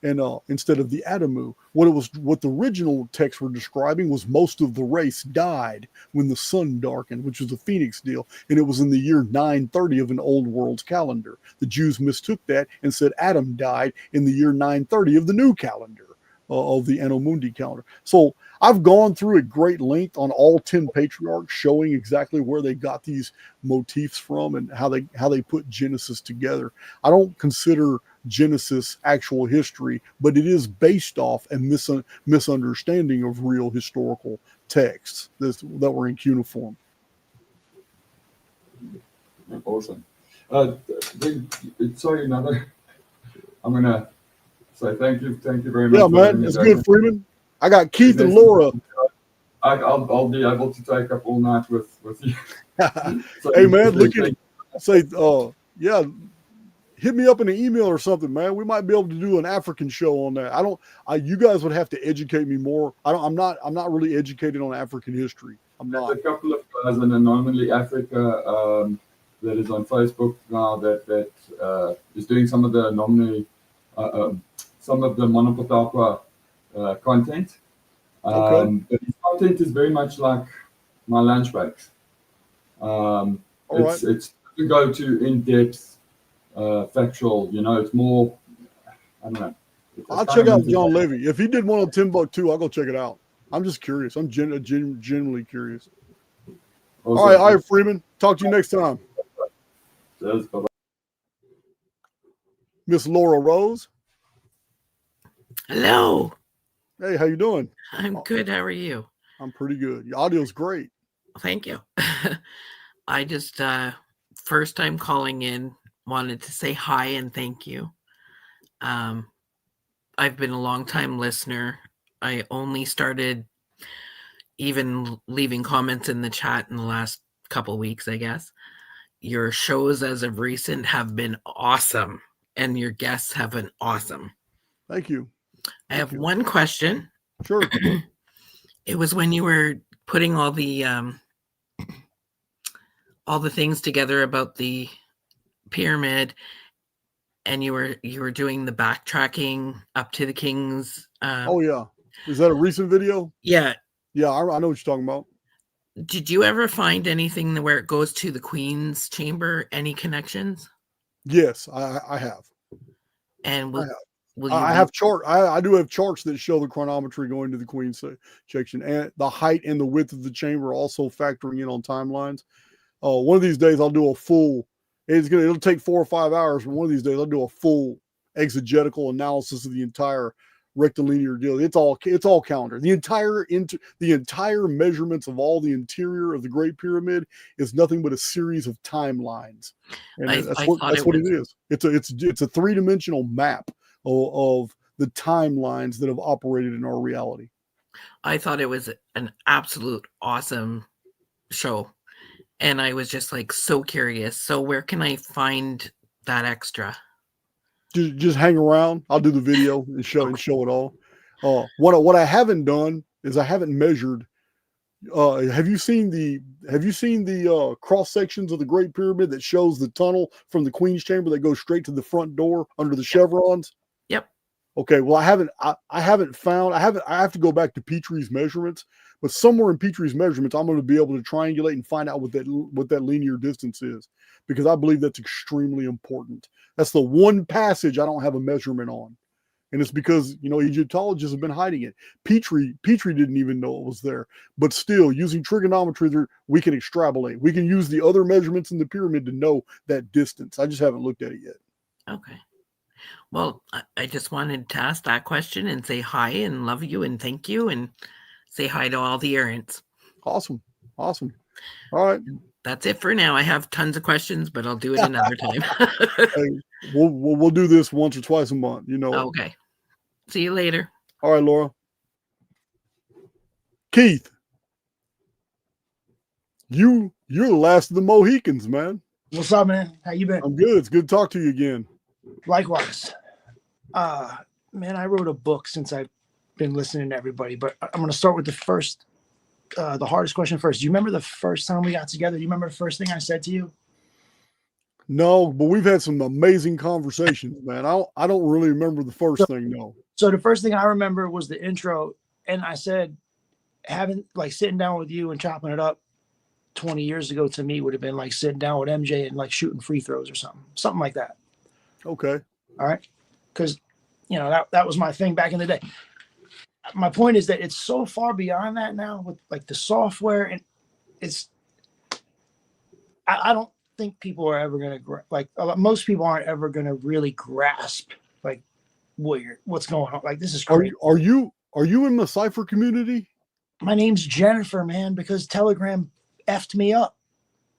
and instead of the Adamu. What the original texts were describing was most of the race died when the sun darkened, which was a phoenix deal, and it was in the year 930 of an old world's calendar. The Jews mistook that and said Adam died in the year 930 of the new calendar, of the Anno Mundi calendar. So I've gone through at great length on all 10 patriarchs, showing exactly where they got these motifs from and how they put Genesis together. I don't consider Genesis actual history, but it is based off a misunderstanding of real historical texts that were in cuneiform. Awesome. Sorry, another. I'm gonna say thank you very much. Yeah, man, it's good, Freeman. I got Keith and Laura. I'll be able to take up all night with you. So, hey, man, look at say, yeah. Hit me up in an email or something, man. We might be able to do an African show on that. You guys would have to educate me more. I'm not really educated on African history. I'm not. There's a couple of guys in Anomaly Africa that is on Facebook now that is doing some of the Anomaly, some of the Monopotapa content. Okay. But his content is very much like my lunch breaks. It doesn't go to in-depth factual, it's more, I don't know. I'll check out John Levy. If he did one on Timbuktu, I'll go check it out. I'm just curious. I'm genuinely curious. Awesome. All right, Freeman. Talk to you next time. Cheers. Bye-bye. Miss Laura Rose. Hello. Hey, how you doing? I'm good. How are you? I'm pretty good. Your audio's great. Thank you. I just first time calling in, wanted to say hi and thank you. I've been a long time listener. I only started even leaving comments in the chat in the last couple weeks, I guess. Your shows as of recent have been awesome, and your guests have been awesome. Thank you. I have one question. Sure. It was when you were putting all the things together about the pyramid, and you were doing the backtracking up to the king's. Oh yeah, is that a recent video? Yeah. Yeah, I know what you're talking about. Did you ever find anything where it goes to the queen's chamber? Any connections? Yes, I have. And I have chart. I do have charts that show the chronometry going to the queen's section, and the height and the width of the chamber also factoring in on timelines. One of these days I'll do a full. It'll take 4 or 5 hours, but one of these days I'll do a full exegetical analysis of the entire rectilinear deal. It's all calendar. The entire measurements of all the interior of the Great Pyramid is nothing but a series of timelines, and that's what it is. It's a 3-dimensional map of the timelines that have operated in our reality. I thought it was an absolute awesome show, and I was just like so curious. So where can I find that extra? Just hang around. I'll do the video and show it all. What I haven't done is I haven't measured. Have you seen the cross sections of the Great Pyramid that shows the tunnel from the Queen's Chamber that goes straight to the front door under the chevrons? Yep. Okay. Well, I haven't found. I have to go back to Petrie's measurements, but somewhere in Petrie's measurements, I'm going to be able to triangulate and find out what that linear distance is, because I believe that's extremely important That's the one passage I don't have a measurement on. And it's because, Egyptologists have been hiding it. Petrie didn't even know it was there. But still, using trigonometry, we can extrapolate. We can use the other measurements in the pyramid to know that distance. I just haven't looked at it yet. Okay. Well, I just wanted to ask that question and say hi and love you and thank you and say hi to all the errands. Awesome. All right. That's it for now. I have tons of questions, but I'll do it another time. Hey, we'll do this once or twice a month. Okay. See you later. All right, Laura. Keith, you're the last of the Mohicans, man. What's up, man? How you been? I'm good. It's good to talk to you again. Likewise. Man, I wrote a book since I've been listening to everybody, but I'm going to start with the hardest question first. Do you remember the first time we got together? Do you remember the first thing I said to you? No, but we've had some amazing conversations, man. I don't really remember the first thing, no. So the first thing I remember was the intro, and I said sitting down with you and chopping it up 20 years ago to me would have been like sitting down with MJ and like shooting free throws or something like that. Okay. All right. Because, that was my thing back in the day. My point is that it's so far beyond that now with like the software, and I don't think people are ever going to most people aren't ever going to really grasp like what's going on. Like, this is crazy. Are you in the cipher community? My name's Jennifer, man, because Telegram effed me up.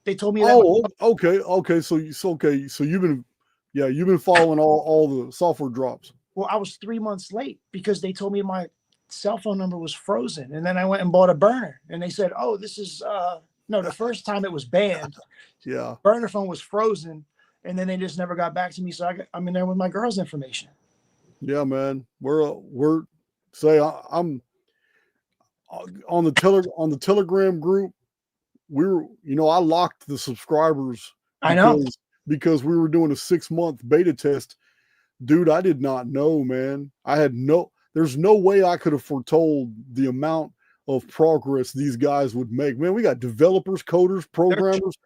They told me that. Oh, okay. So you've been following all the software drops. Well, I was 3 months late because they told me my cell phone number was frozen, and then I went and bought a burner, and they said, "Oh, this is no." The first time it was banned. Yeah. Burner phone was frozen, and then they just never got back to me. So I'm in there with my girl's information. Yeah, man. I'm on the Telegram group. I locked the subscribers. I know, because we were doing a 6-month beta test. Dude, I did not know, man. There's no way I could have foretold the amount of progress these guys would make. Man, we got developers, coders, programmers.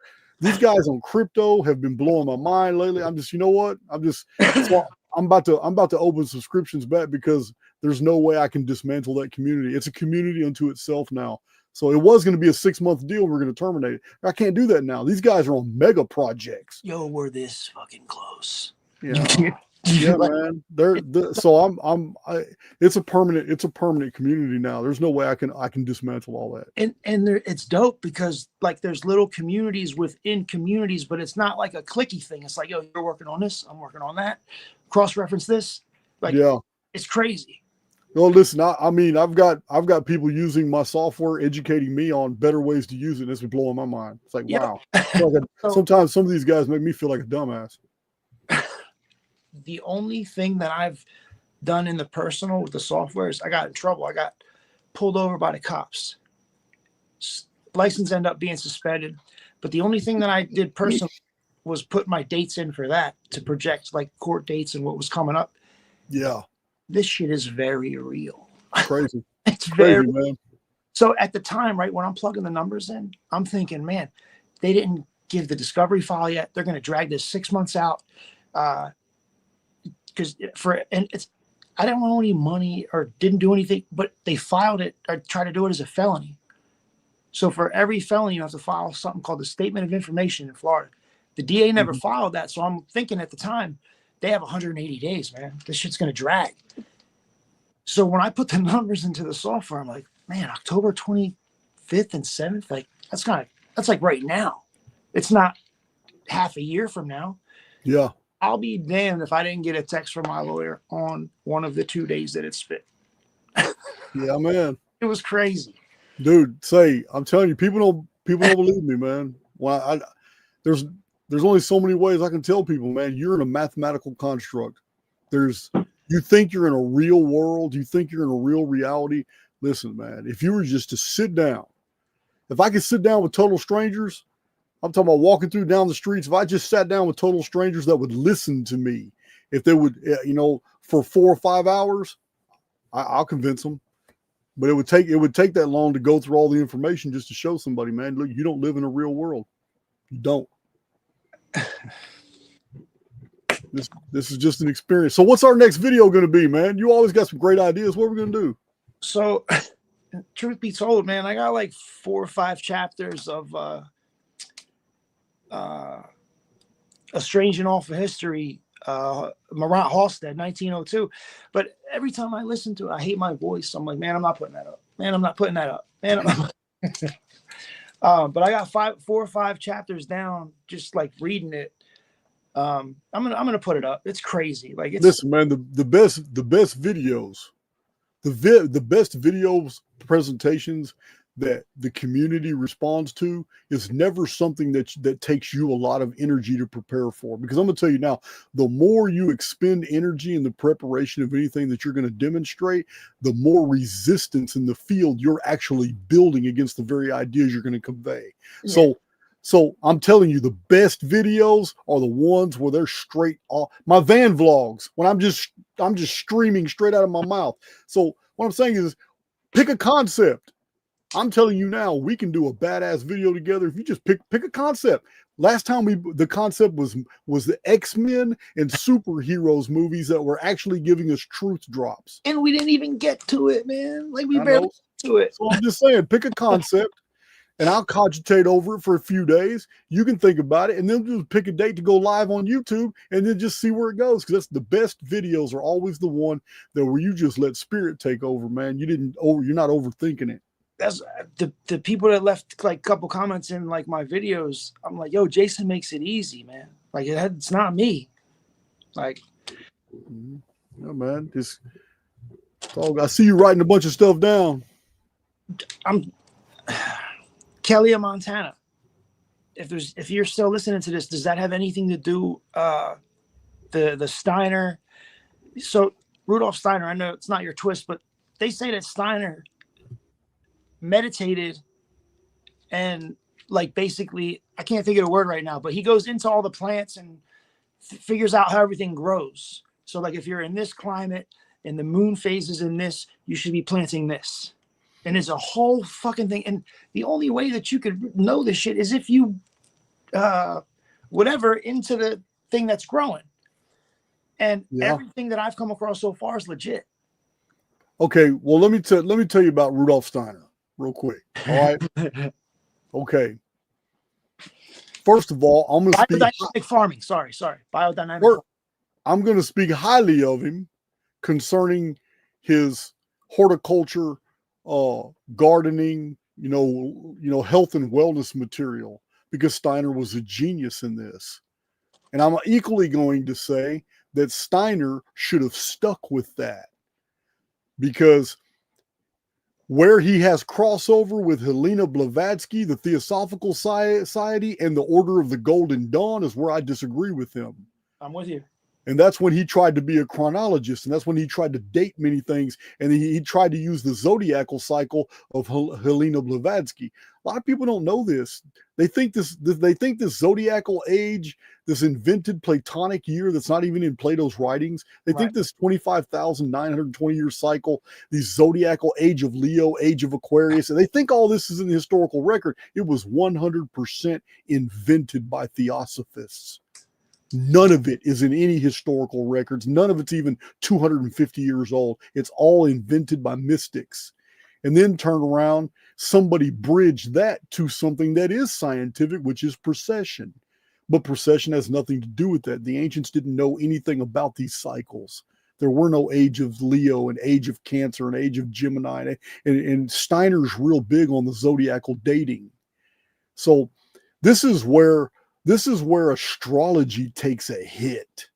These guys on crypto have been blowing my mind lately. I'm just, I'm about to open subscriptions back because there's no way I can dismantle that community. It's a community unto itself now. So it was going to be a 6-month deal. We're going to terminate it. I can't do that now. These guys are on mega projects. Yo, we're this fucking close. Yeah. Yeah, man. It's a permanent community now. There's no way I can dismantle all that. And it's dope because like there's little communities within communities, but it's not like a clicky thing. It's like, yo, you're working on this, I'm working on that. Cross-reference this. Like, yeah, it's crazy. Well, listen, I've got people using my software, educating me on better ways to use it. And it's been blowing my mind. It's like, wow. Sometimes some of these guys make me feel like a dumbass. The only thing that I've done in the personal with the software is I got in trouble. I got pulled over by the cops. License ended up being suspended. But the only thing that I did personally was put my dates in for that to project like court dates and what was coming up. Yeah. This shit is very real. Crazy. It's very crazy, man. So at the time, right, when I'm plugging the numbers in, I'm thinking, man, they didn't give the discovery file yet. They're going to drag this 6 months out. Because I don't owe any money or didn't do anything, but they filed it or tried to do it as a felony. So for every felony, you have to file something called the Statement of Information in Florida. The DA never filed that. So I'm thinking at the time, they have 180 days, man. This shit's going to drag. So when I put the numbers into the software, I'm like, man, October 25th and 7th, like that's like right now. It's not half a year from now. Yeah. I'll be damned if I didn't get a text from my lawyer on one of the 2 days that it spit. Yeah, man. It was crazy. Dude, I'm telling you, people don't believe me, man. Well, there's only so many ways I can tell people, man, you're in a mathematical construct. You think you're in a real world, you think you're in a real reality. Listen, man, if you were just to sit down, if I could sit down with total strangers, I'm talking about walking down the streets. If I just sat down with total strangers that would listen to me, if they would, for 4 or 5 hours, I'll convince them. But it would take that long to go through all the information just to show somebody, man, look, you don't live in a real world. You don't. This is just an experience. So what's our next video going to be, man? You always got some great ideas. What are we going to do? So, truth be told, man, I got like 4 or 5 chapters of A Strange and Awful History, Morant Halstead, 1902. But every time I listen to it, I hate my voice. I'm like, man, I'm not putting that up. Man, I'm not putting that up. Man, but I got 4 or 5 chapters down, just like reading it. I'm gonna put it up. It's crazy. Like, it's listen, man. The best videos, the best videos presentations that the community responds to is never something that takes you a lot of energy to prepare for. Because I'm going to tell you now, the more you expend energy in the preparation of anything that you're going to demonstrate, the more resistance in the field you're actually building against the very ideas you're going to convey. Yeah. So I'm telling you, the best videos are the ones where they're straight off. My van vlogs, when I'm just streaming straight out of my mouth. So what I'm saying is, pick a concept. I'm telling you now, we can do a badass video together if you just pick a concept. Last time the concept was the X-Men and superheroes movies that were actually giving us truth drops. And we didn't even get to it, man. Like, we barely got to it. So I'm just saying, pick a concept and I'll cogitate over it for a few days. You can think about it and then just pick a date to go live on YouTube and then just see where it goes. Because that's the best videos are always the one that where you just let spirit take over, man. You're not overthinking it. That's the people that left like a couple comments in like my videos. I'm like, yo, Jason makes it easy, man. Like, it's not me. Like, yeah, man. I see you writing a bunch of stuff down. I'm Kelly of Montana. If you're still listening to this, does that have anything to do the Steiner? So Rudolf Steiner, I know it's not your twist, but they say that Steiner meditated and like basically, I can't think of the word right now, but he goes into all the plants and figures out how everything grows. So like, if you're in this climate and the moon phases in this, you should be planting this. And it's a whole fucking thing. And the only way that you could know this shit is if you whatever into the thing that's growing. And everything that I've come across so far is legit. Okay, well, let me tell you about Rudolf Steiner real quick. All right. Okay. First of all, I'm going to speak biodynamic farming. Sorry. Biodynamic farming. I'm going to speak highly of him concerning his horticulture, gardening, health and wellness material, because Steiner was a genius in this. And I'm equally going to say that Steiner should have stuck with that, because where he has crossover with Helena Blavatsky, the Theosophical Society, and the Order of the Golden Dawn is where I disagree with him. I'm with you. And that's when he tried to be a chronologist, and that's when he tried to date many things, and he tried to use the zodiacal cycle of Helena Blavatsky. A lot of people don't know this. They think this zodiacal age, this invented Platonic year that's not even in Plato's writings, they think this 25,920 year cycle, the zodiacal age of Leo, age of Aquarius, and they think all this is in the historical record. It was 100% invented by theosophists. None of it is in any historical records. None of it's even 250 years old. It's all invented by mystics. And then turn around, somebody bridged that to something that is scientific, which is precession. But precession has nothing to do with that. The ancients didn't know anything about these cycles. There were no age of Leo and age of Cancer and age of Gemini. And Steiner's real big on the zodiacal dating. So this is where astrology takes a hit.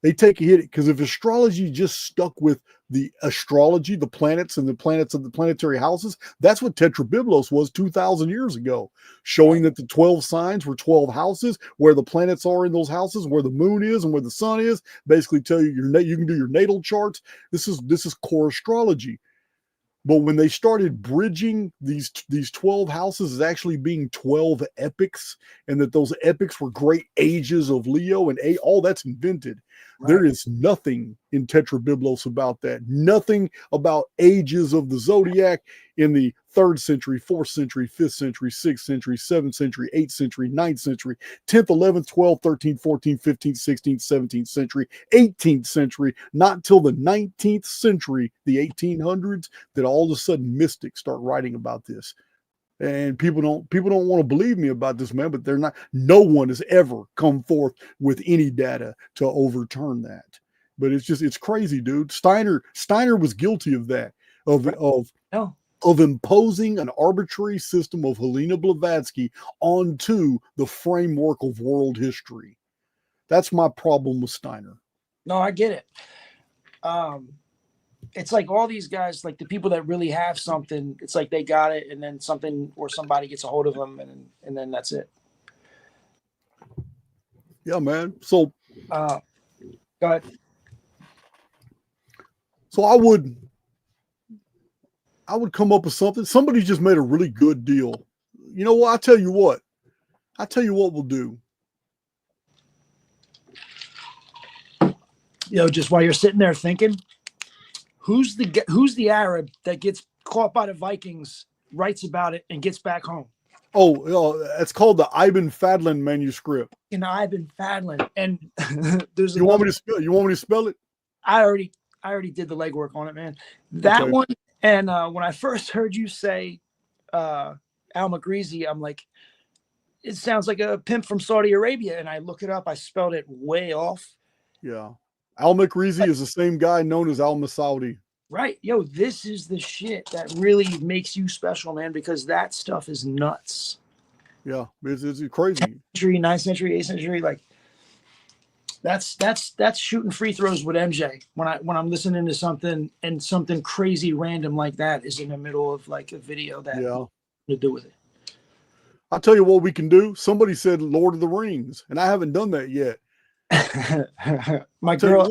They take a hit because if astrology just stuck with the astrology, the planets and the planets of the planetary houses, that's what Tetrabiblos was 2,000 years ago, showing that the 12 signs were 12 houses, where the planets are in those houses, where the moon is and where the sun is, basically tell you you can do your natal charts. This is core astrology. But when they started bridging these 12 houses as actually being 12 epics, and that those epics were great ages of Leo and all that's invented. There is nothing in Tetrabiblos about that. Nothing about ages of the Zodiac in the 3rd century, 4th century, 5th century, 6th century, 7th century, 8th century, 9th century, 10th, 11th, 12th, 13th, 14th, 15th, 16th, 17th century, 18th century. Not until the 19th century, the 1800s, that all of a sudden mystics start writing about this. And people don't want to believe me about this, man, but they're not. No one has ever come forth with any data to overturn that. But it's crazy, dude. Steiner was guilty of that, of imposing an arbitrary system of Helena Blavatsky onto the framework of world history. That's my problem with Steiner. No, I get it. It's like all these guys, like the people that really have something, it's like they got it, and then something or somebody gets a hold of them, and then that's it. Yeah, man. So, go ahead. So I would come up with something. Somebody just made a really good deal. You know what? I tell you what we'll do. Just while you're sitting there thinking, who's the Arab that gets caught by the Vikings, writes about it, and gets back home? Oh, it's called the Ibn Fadlan manuscript. In Ibn Fadlan, and there's. You want me to spell it? I already did the legwork on it, man. That one, and when I first heard you say Al-Magrizi, I'm like, it sounds like a pimp from Saudi Arabia, and I look it up. I spelled it way off. Yeah. Al-Makrizi is the same guy known as Al-Masaudi. Right. This is the shit that really makes you special, man, because that stuff is nuts. Yeah, it's crazy. 10th century, 9th century, 8th century, like that's shooting free throws with MJ. When I'm listening to something and something crazy random like that is in the middle of like a video that to do with it. I'll tell you what we can do. Somebody said Lord of the Rings, and I haven't done that yet. I told my girl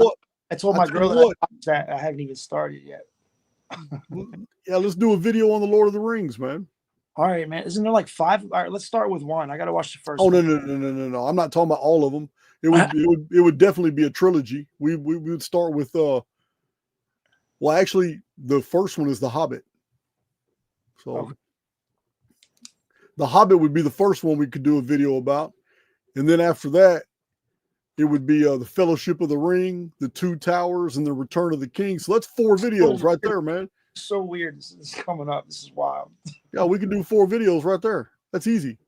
that I haven't even started yet. Yeah, let's do a video on the Lord of the Rings, man. All right, man. Isn't there like 5? All right, let's start with 1. I got to watch the first. Oh, no. I'm not talking about all of them. It would definitely be a trilogy. We would start with actually the first one is The Hobbit. So The Hobbit would be the first one we could do a video about. And then after that, it would be the Fellowship of the Ring, the Two Towers, and the Return of the King. So that's 4 videos right there, man. So weird. This is coming up. This is wild. Yeah, we can do 4 videos right there. That's easy.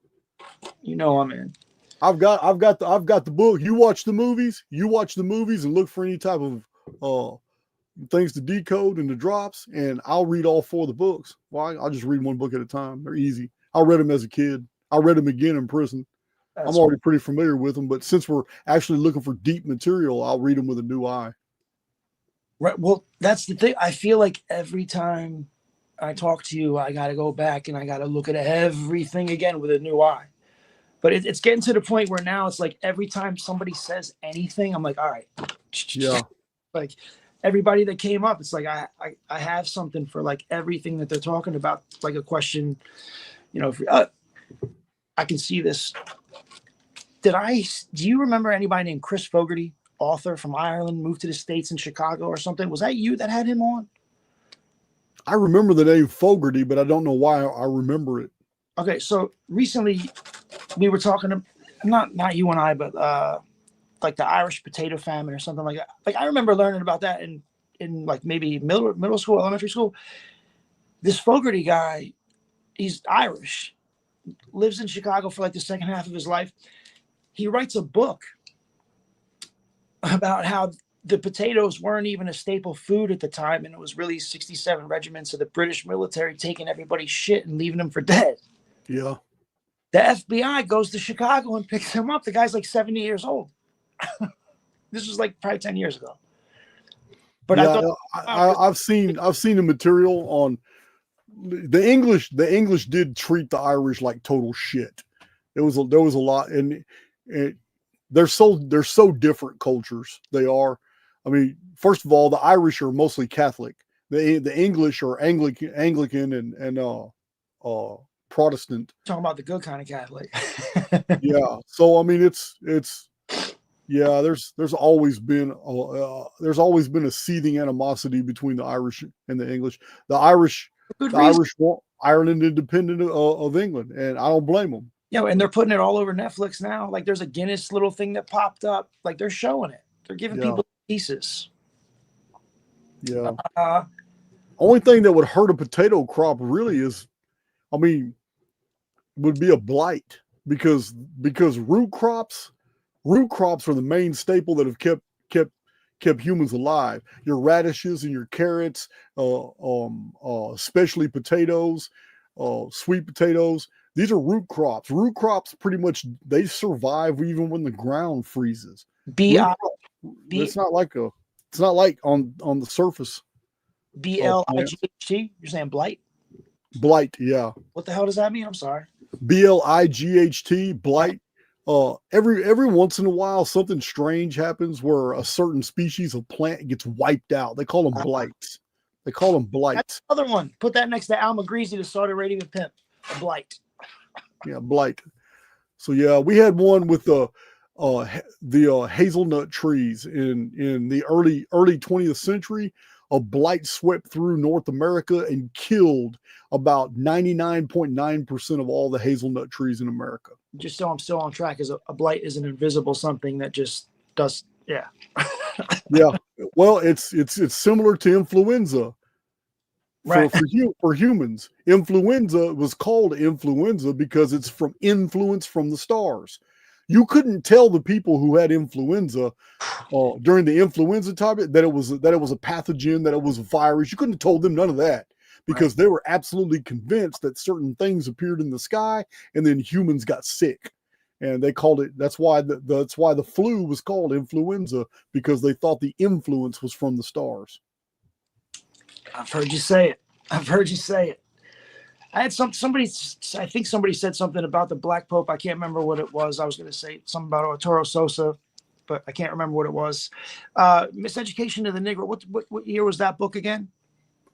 I'm in. I've got the book. You watch the movies. And look for any type of things to decode and the drops, and I'll read all 4 of the books. Well, I'll just read one book at a time. They're easy. I read them as a kid. I read them again in prison. I'm already pretty familiar with them, but since we're actually looking for deep material, I'll read them with a new eye. Right. Well, that's the thing. I feel like every time I talk to you, I got to go back and I got to look at everything again with a new eye. But it's getting to the point where now it's like every time somebody says anything, I'm like, all right. Yeah. Like everybody that came up, it's like I have something for like everything that they're talking about, like a question, if I can see this. Do you remember anybody named Chris Fogarty, author from Ireland, moved to the States in Chicago or something? Was that you that had him on? I remember the name Fogarty, but I don't know why I remember it. Okay, so recently we were talking, not you and I, but like the Irish potato famine or something like that. Like I remember learning about that in like maybe middle school, elementary school. This Fogarty guy, he's Irish, lives in Chicago for like the second half of his life. He writes a book about how the potatoes weren't even a staple food at the time, and it was really 67 regiments of the British military taking everybody's shit and leaving them for dead. Yeah. The FBI goes to Chicago and picks him up. The guy's like 70 years old. This was like probably 10 years ago. But yeah, I've seen the material on the English. The English did treat the Irish like total shit. There was a lot, and they're so different cultures. They are. I mean, first of all, the Irish are mostly Catholic. The English are Anglican and Protestant. Talking about the good kind of Catholic. Yeah. So I mean, it's Yeah, there's always been a seething animosity between the Irish and the English. The Irish want Ireland independent of England, and I don't blame them. Yeah, and they're putting it all over Netflix now. Like there's a Guinness little thing that popped up. Like they're showing it. They're giving people pieces. Yeah. Only thing that would hurt a potato crop really is, would be a blight because root crops are the main staple that have kept humans alive. Your radishes and your carrots, especially potatoes, sweet potatoes. These are root crops. Root crops pretty much they survive even when the ground freezes. It's not like on the surface. BLIGHT. You're saying blight? Blight, yeah. What the hell does that mean? I'm sorry. BLIGHT, blight. Every once in a while, something strange happens where a certain species of plant gets wiped out. They call them blights. That's another one. Put that next to Alma Greasy, the Saudi Arabian pimp. A blight. Yeah, blight. So yeah, we had one with the hazelnut trees in the early 20th century. A blight swept through North America and killed about 99.9% of all the hazelnut trees in America. Just so I'm still on track, is a blight is an invisible something that just does. Yeah. Yeah. Well, it's similar to influenza. Right. For humans, influenza was called influenza because it's from influence from the stars. You couldn't tell the people who had influenza during the influenza time that it was a pathogen, that it was a virus. You couldn't have told them none of that because they were absolutely convinced that certain things appeared in the sky and then humans got sick. And they called it, that's why the flu was called influenza, because they thought the influence was from the stars. I've heard you say it. I had somebody said something about the Black Pope. I can't remember what it was. I was going to say something about Arturo Sosa, but I can't remember what it was. Miseducation of the Negro. What year was that book again?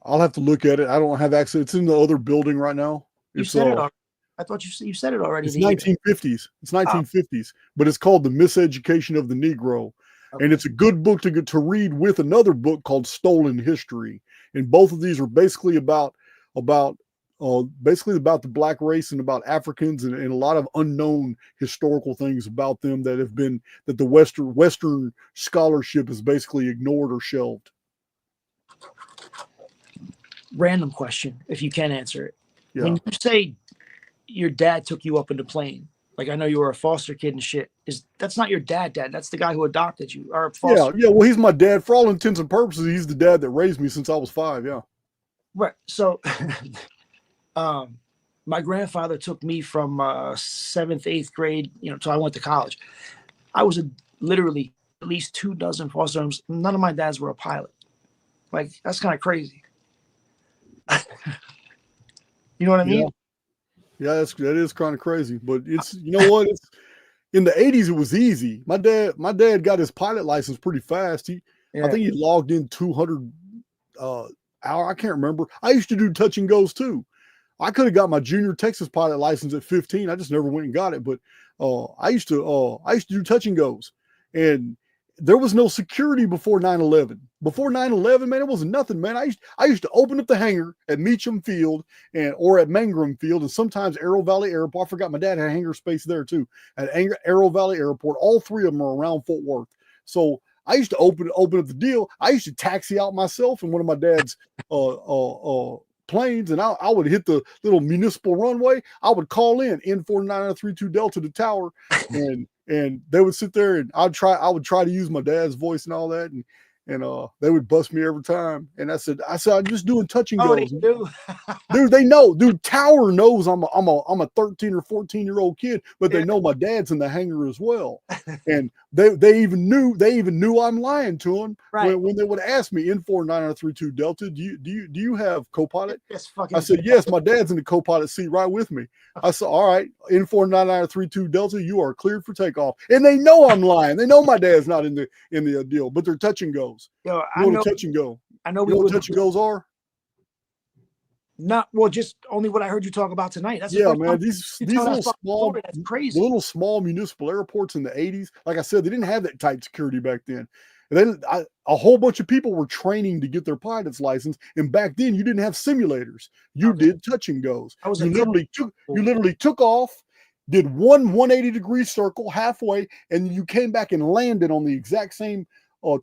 I'll have to look at it. I don't have access. It's in the other building right now. You said it already. I thought you said it already. It's 1950s. It's 1950s, but it's called The Miseducation of the Negro. Okay. And it's a good book to read with another book called Stolen History. And both of these are basically about the black race and about Africans and a lot of unknown historical things about them that the Western scholarship has basically ignored or shelved. Random question, if you can answer it. Yeah. When you say your dad took you up in the plane, like I know you were a foster kid and shit, that's not your dad? That's the guy who adopted you. Or yeah. Well, he's my dad for all intents and purposes. He's the dad that raised me since I was 5. Yeah. Right. So, my grandfather took me from 7th, 8th grade, so I went to college. I was literally at least 2 dozen foster homes. None of my dads were a pilot. Like, that's kind of crazy. You know what I mean? Yeah, that is kind of crazy. But it's, you know what? It's in the 80s, it was easy. My dad got his pilot license pretty fast. I think he logged in 200 hour. I can't remember. I used to do touch and goes too. I could have got my junior Texas pilot license at 15. I just never went and got it. But I used to do touch and goes, and there was no security before 9/11. Before 9/11, man, it wasn't nothing, man. I used to open up the hangar at Meacham Field or at Mangrum Field, and sometimes Arrow Valley Airport. I forgot my dad had hangar space there too. At Arrow Valley Airport, all 3 of them are around Fort Worth. So I used to open up the deal. I used to taxi out myself in one of my dad's planes, and I would hit the little municipal runway. I would call in N4932 Delta to tower, and they would sit there, and I would try to use my dad's voice and all that, and they would bust me every time. And I said I'm just doing touch and goes. Dude, they know. Dude, Tower knows I'm a 13 or 14-year-old kid, but they know my dad's in the hangar as well. And they even knew I'm lying to them when they would ask me N4932 Delta, do you have co-pilot? I said, yes, my dad's in the co-pilot seat right with me. I said, all right, N4932 Delta, you are cleared for takeoff. And they know I'm lying. They know my dad's not in the deal, but they're touch and goes. Yo, I know touch and go. I know you know what touch and goes are? Not well, just only what I heard you talk about tonight. That's the Yeah, first man. time These you tell that little fucking small, story. That's the crazy. little small municipal airports in the 80s, like I said, they didn't have that tight security back then. And then a whole bunch of people were training to get their pilot's license. And back then, you didn't have simulators. You did touch and goes. I was You a literally took off, did one 180-degree circle halfway, and you came back and landed on the exact same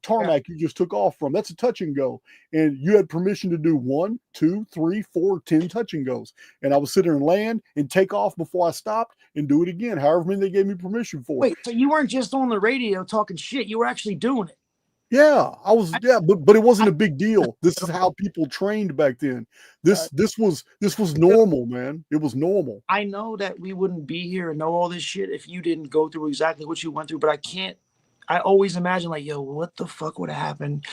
tarmac you just took off from. That's a touch and go. And you had permission to do 1, 2, 3, 4, 10 touch and goes. And I would sit there and land and take off before I stopped and do it again, however many they gave me permission for. Wait, so you weren't just on the radio talking shit, you were actually doing it. Yeah, I was. Yeah, but it wasn't a big deal. This is how people trained back then. This was normal, man. It was normal. I know that we wouldn't be here and know all this shit if you didn't go through exactly what you went through, but I always imagine like, yo, what the fuck would have happened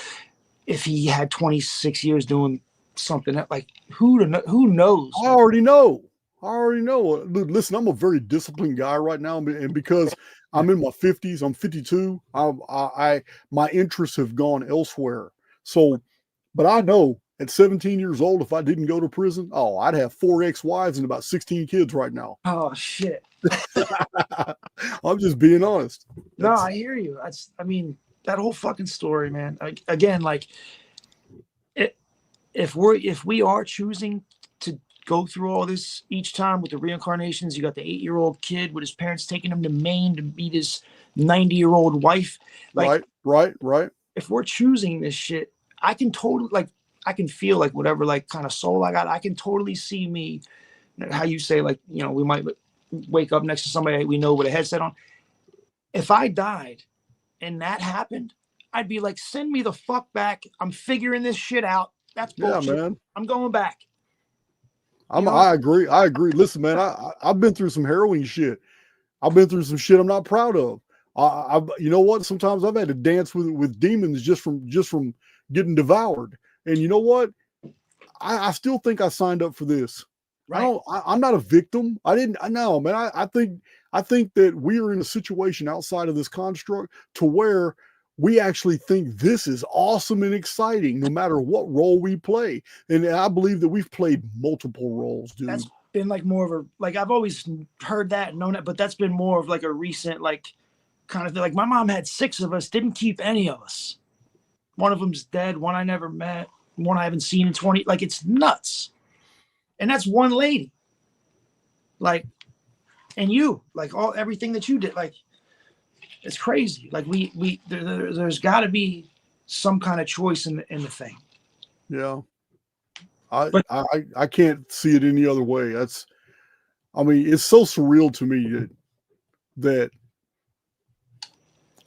if he had 26 years doing something that, like, who knows? I already know. Listen, I'm a very disciplined guy right now, and because I'm in my 50s, I'm 52. My interests have gone elsewhere. So, but I know at 17 years old, if I didn't go to prison, I'd have 4 ex-wives and about 16 kids right now. Oh shit. I'm just being honest. No, I hear you. I mean, that whole fucking story, man. Again, like, if we are choosing to go through all this each time with the reincarnations, you got the 8-year-old kid with his parents taking him to Maine to meet his 90-year-old wife. Like, right. If we're choosing this shit, I can totally, like, I can feel like whatever, like, kind of soul I got. I can totally see me, how you say, like, you know, we might wake up next to somebody we know with a headset on. If I died and that happened, I'd be like, send me the fuck back. I'm figuring this shit out. That's bullshit. Yeah, man. I'm going back. I agree. Listen, man, I've been through some harrowing shit. I've been through some shit I'm not proud of. You know what? Sometimes I've had to dance with demons just from getting devoured. And you know what? I still think I signed up for this. Right. I'm not a victim. I know, man. I think that we are in a situation outside of this construct to where we actually think this is awesome and exciting, no matter what role we play. And I believe that we've played multiple roles, dude. That's been like more of a, like, I've always heard that and known that, but that's been more of like a recent, like, kind of thing. Like, my mom had 6 of us, didn't keep any of us. One of them's dead, one I never met, one I haven't seen in 20. Like, it's nuts. And that's one lady. Like, and you, like, everything that you did, like, it's crazy. Like, there's got to be some kind of choice in the thing. Yeah, I can't see it any other way. It's so surreal to me that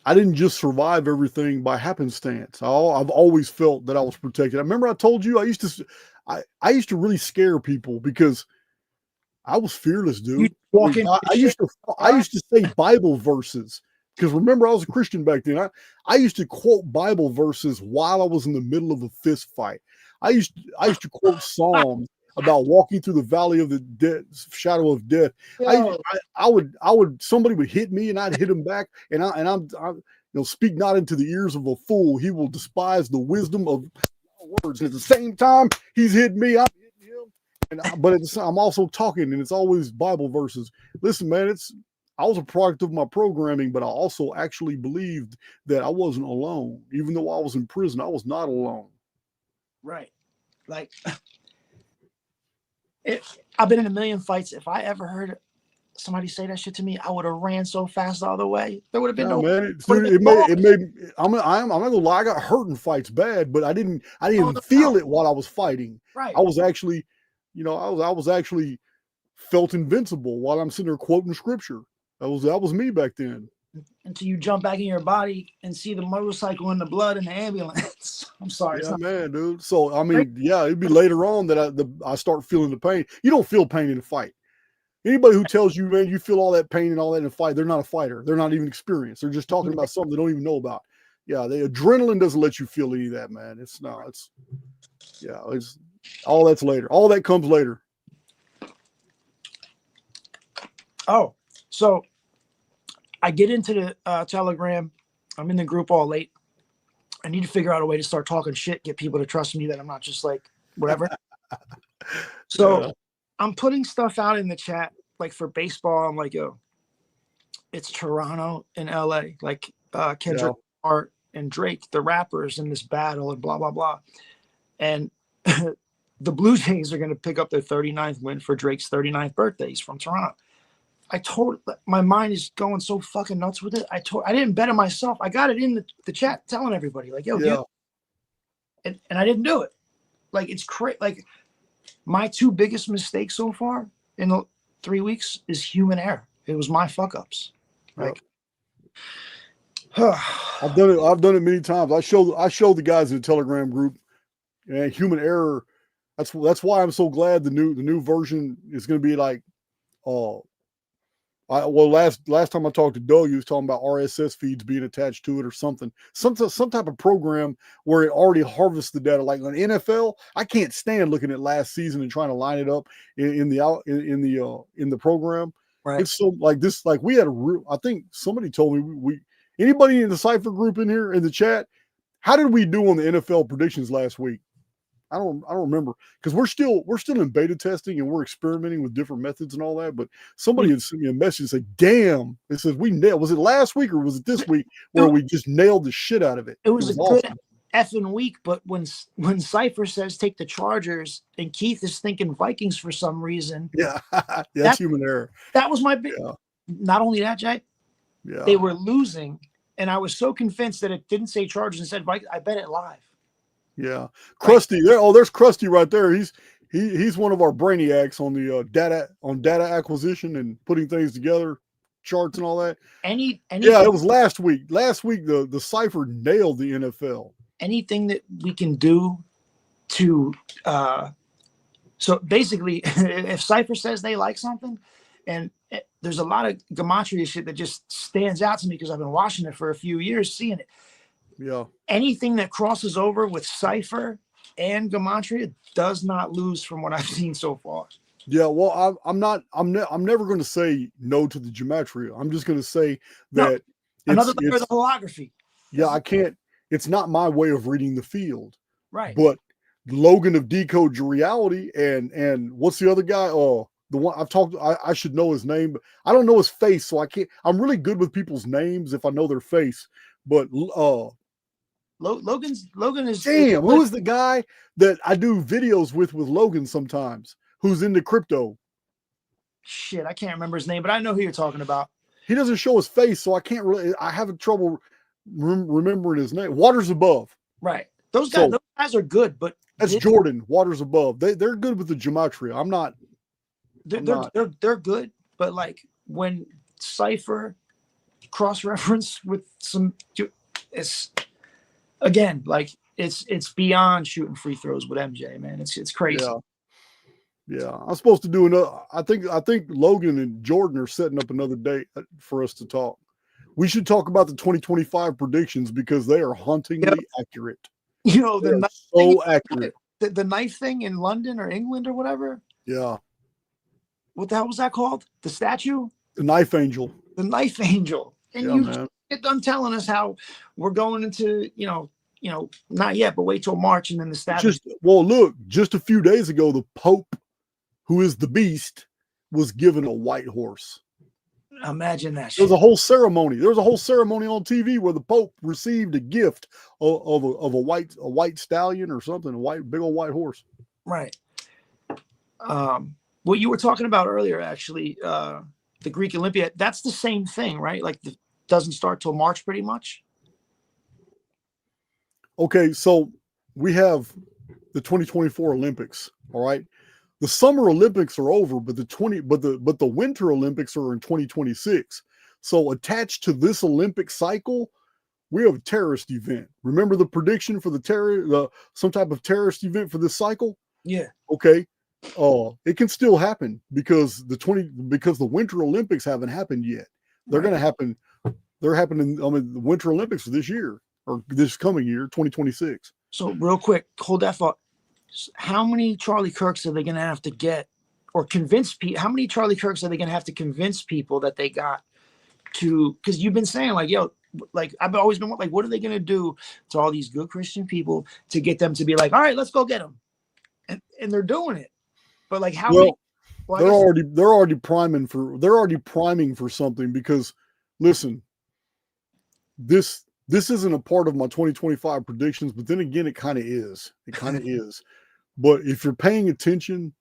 I didn't just survive everything by happenstance. I've always felt that I was protected. I remember I told you I used to really scare people because I was fearless, dude. I used to say Bible verses. Because remember, I was a Christian back then. I used to quote Bible verses while I was in the middle of a fist fight. I used to quote Psalms about walking through the valley of the shadow of death. Somebody would hit me and I'd hit him back. And I'm speak not into the ears of a fool. He will despise the wisdom of words. And at the same time, he's hitting me. I'm hitting him. But I'm also talking, and it's always Bible verses. Listen, man, I was a product of my programming, but I also actually believed that I wasn't alone. Even though I was in prison, I was not alone. Right. Like, I've been in a million fights. If I ever heard somebody say that shit to me, I would have ran so fast the other way. There would have been I'm not gonna lie, I got hurt in fights bad, but I didn't feel it while I was fighting. Right. I was actually, I was actually felt invincible while I'm sitting there quoting scripture. That was me back then. Until you jump back in your body and see the motorcycle and the blood in the ambulance. I'm sorry. Yeah, man, dude. So it'd be later on that I start feeling the pain. You don't feel pain in a fight. Anybody who tells you, man, you feel all that pain and all that in a fight, they're not a fighter. They're not even experienced. They're just talking about something they don't even know about. Yeah, the adrenaline doesn't let you feel any of that, man. It's all that's later. All that comes later. Oh, so I get into the Telegram. I'm in the group all late. I need to figure out a way to start talking shit, get people to trust me that I'm not just like whatever. So I'm putting stuff out in the chat, like for baseball. I'm like, yo, it's Toronto and LA, like Kendrick Lamar and Drake, the rappers in this battle and blah, blah, blah. And the Blue Jays are going to pick up their 39th win for Drake's 39th birthday. He's from Toronto. My mind is going so fucking nuts with it. I didn't bet it myself. I got it in the chat telling everybody, like, yo, dude. And I didn't do it. Like, it's crazy. Like, my two biggest mistakes so far in the 3 weeks is human error. It was my fuck ups. Like, I've done it many times. I showed the guys in the Telegram group, and human error. That's why I'm so glad the new version is going to be like, last time I talked to Doug, he was talking about RSS feeds being attached to it or something, some type of program where it already harvests the data. Like on NFL, I can't stand looking at last season and trying to line it up in the program. Right. It's so like this. Like we had I think somebody told me anybody in the Cipher group in here in the chat, how did we do on the NFL predictions last week? I don't remember, because we're still in beta testing and we're experimenting with different methods and all that. But somebody had sent me a message and said, "Damn!" It says we nailed. Was it last week or was it this week where we just nailed the shit out of it? It was a awesome. good effing week. But when Cipher says take the Chargers and Keith is thinking Vikings for some reason, that's human error. That was my big. Not only that, Jay, they were losing, and I was so convinced that it didn't say Chargers and said Vikings. I bet it live. Yeah, Krusty. There. Oh, there's Krusty right there. He's one of our brainiacs on the data acquisition and putting things together, charts and all that. It was last week. Last week the Cipher nailed the NFL. Anything that we can do to so basically, if Cipher says they like something, and there's a lot of gematria shit that just stands out to me because I've been watching it for a few years, seeing it. Yeah. Anything that crosses over with Cipher and gematria does not lose from what I've seen so far. Yeah, well, I'm never going to say no to the gematria. I'm just going to say that another layer of the holography. Yeah, I can't. It's not my way of reading the field. Right. But Logan of Decode Your Reality and what's the other guy? Oh, the one I've talked. I should know his name, but I don't know his face, so I can't. I'm really good with people's names if I know their face. But Logan is who is the guy that I do videos with Logan sometimes, who's into crypto? Shit, I can't remember his name, but I know who you're talking about. He doesn't show his face, so I can't really. I have trouble remembering his name. Waters Above. Right. Those guys are good, but that's Jordan. Waters Above. They're good with the gematria. I'm not. They're good, but like when Cipher cross-reference with some, it's again like it's beyond shooting free throws with MJ, man. It's crazy. Yeah. I'm supposed to do another. I think Logan and Jordan are setting up another date for us to talk. We should talk about the 2025 predictions because they are hauntingly accurate. You know, accurate. The knife thing in London or England or whatever. Yeah. What the hell was that called? The statue? The Knife Angel. The Knife Angel. And you get done telling us how we're going into, not yet, but wait till March and then the statue. Look, just a few days ago, the Pope, who is the beast, was given a white horse. Imagine that shit. There was a whole ceremony. There was a whole ceremony on TV where the Pope received a gift of a white stallion or something, big old white horse. Right. What you were talking about earlier, actually, the Greek Olympiad, that's the same thing, right? Like, doesn't start till March pretty much. Okay, so we have the 2024 Olympics, all right? The Summer Olympics are over, but the Winter Olympics are in 2026. So attached to this Olympic cycle, we have a terrorist event. Remember the prediction for some type of terrorist event for this cycle? Yeah. Okay. It can still happen because the Winter Olympics haven't happened yet. They're going to happen. They're happening. The Winter Olympics this year or this coming year, 2026. So real quick, hold that thought. How many Charlie Kirks are they going to have to get or convince people? How many Charlie Kirks are they going to have to convince people that they got to? Because you've been saying like, yo, like I've always been like, what are they going to do to all these good Christian people to get them to be like, all right, let's go get them, and they're doing it. But like, how many? Well, they're already priming for something because, listen, this isn't a part of my 2025 predictions, but then again, it kind of is. It kind of is. But if you're paying attention,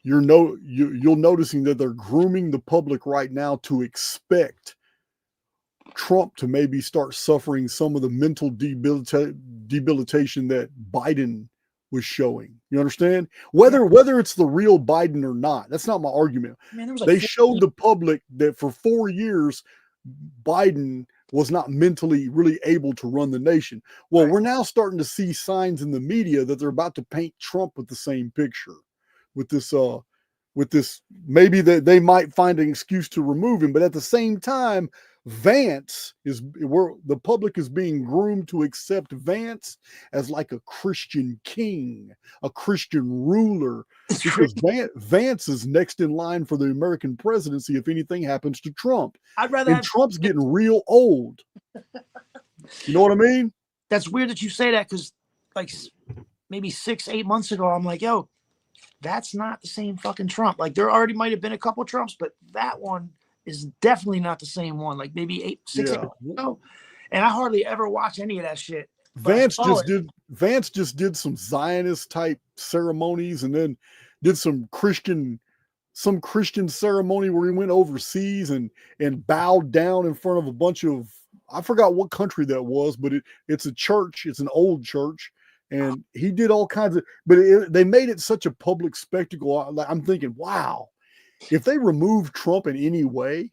you'll noticing that they're grooming the public right now to expect Trump to maybe start suffering some of the mental debilitation that Biden was showing. You understand? Whether it's the real Biden or not, that's not my argument. Man, they showed the public that for 4 years, Biden was not mentally really able to run the nation. Well, we're now starting to see signs in the media that they're about to paint Trump with the same picture, with this maybe that they might find an excuse to remove him, but at the same time, Vance the public is being groomed to accept Vance as like a Christian king, a Christian ruler, because Vance is next in line for the American presidency if anything happens to Trump. I'd rather Trump's getting real old. You know what I mean? That's weird that you say that, because like maybe 6-8 months ago, I'm like, yo, that's not the same fucking Trump. Like, there already might have been a couple Trumps, but that one is definitely not the same one. Like maybe 6 8 months ago. And I hardly ever watch any of that shit. Vance just did some Zionist type ceremonies, and then did some Christian ceremony where he went overseas and bowed down in front of a bunch of, I forgot what country that was, but it's a church. It's an old church. And he did all kinds of, but they made it such a public spectacle. I'm thinking, wow, if they remove Trump in any way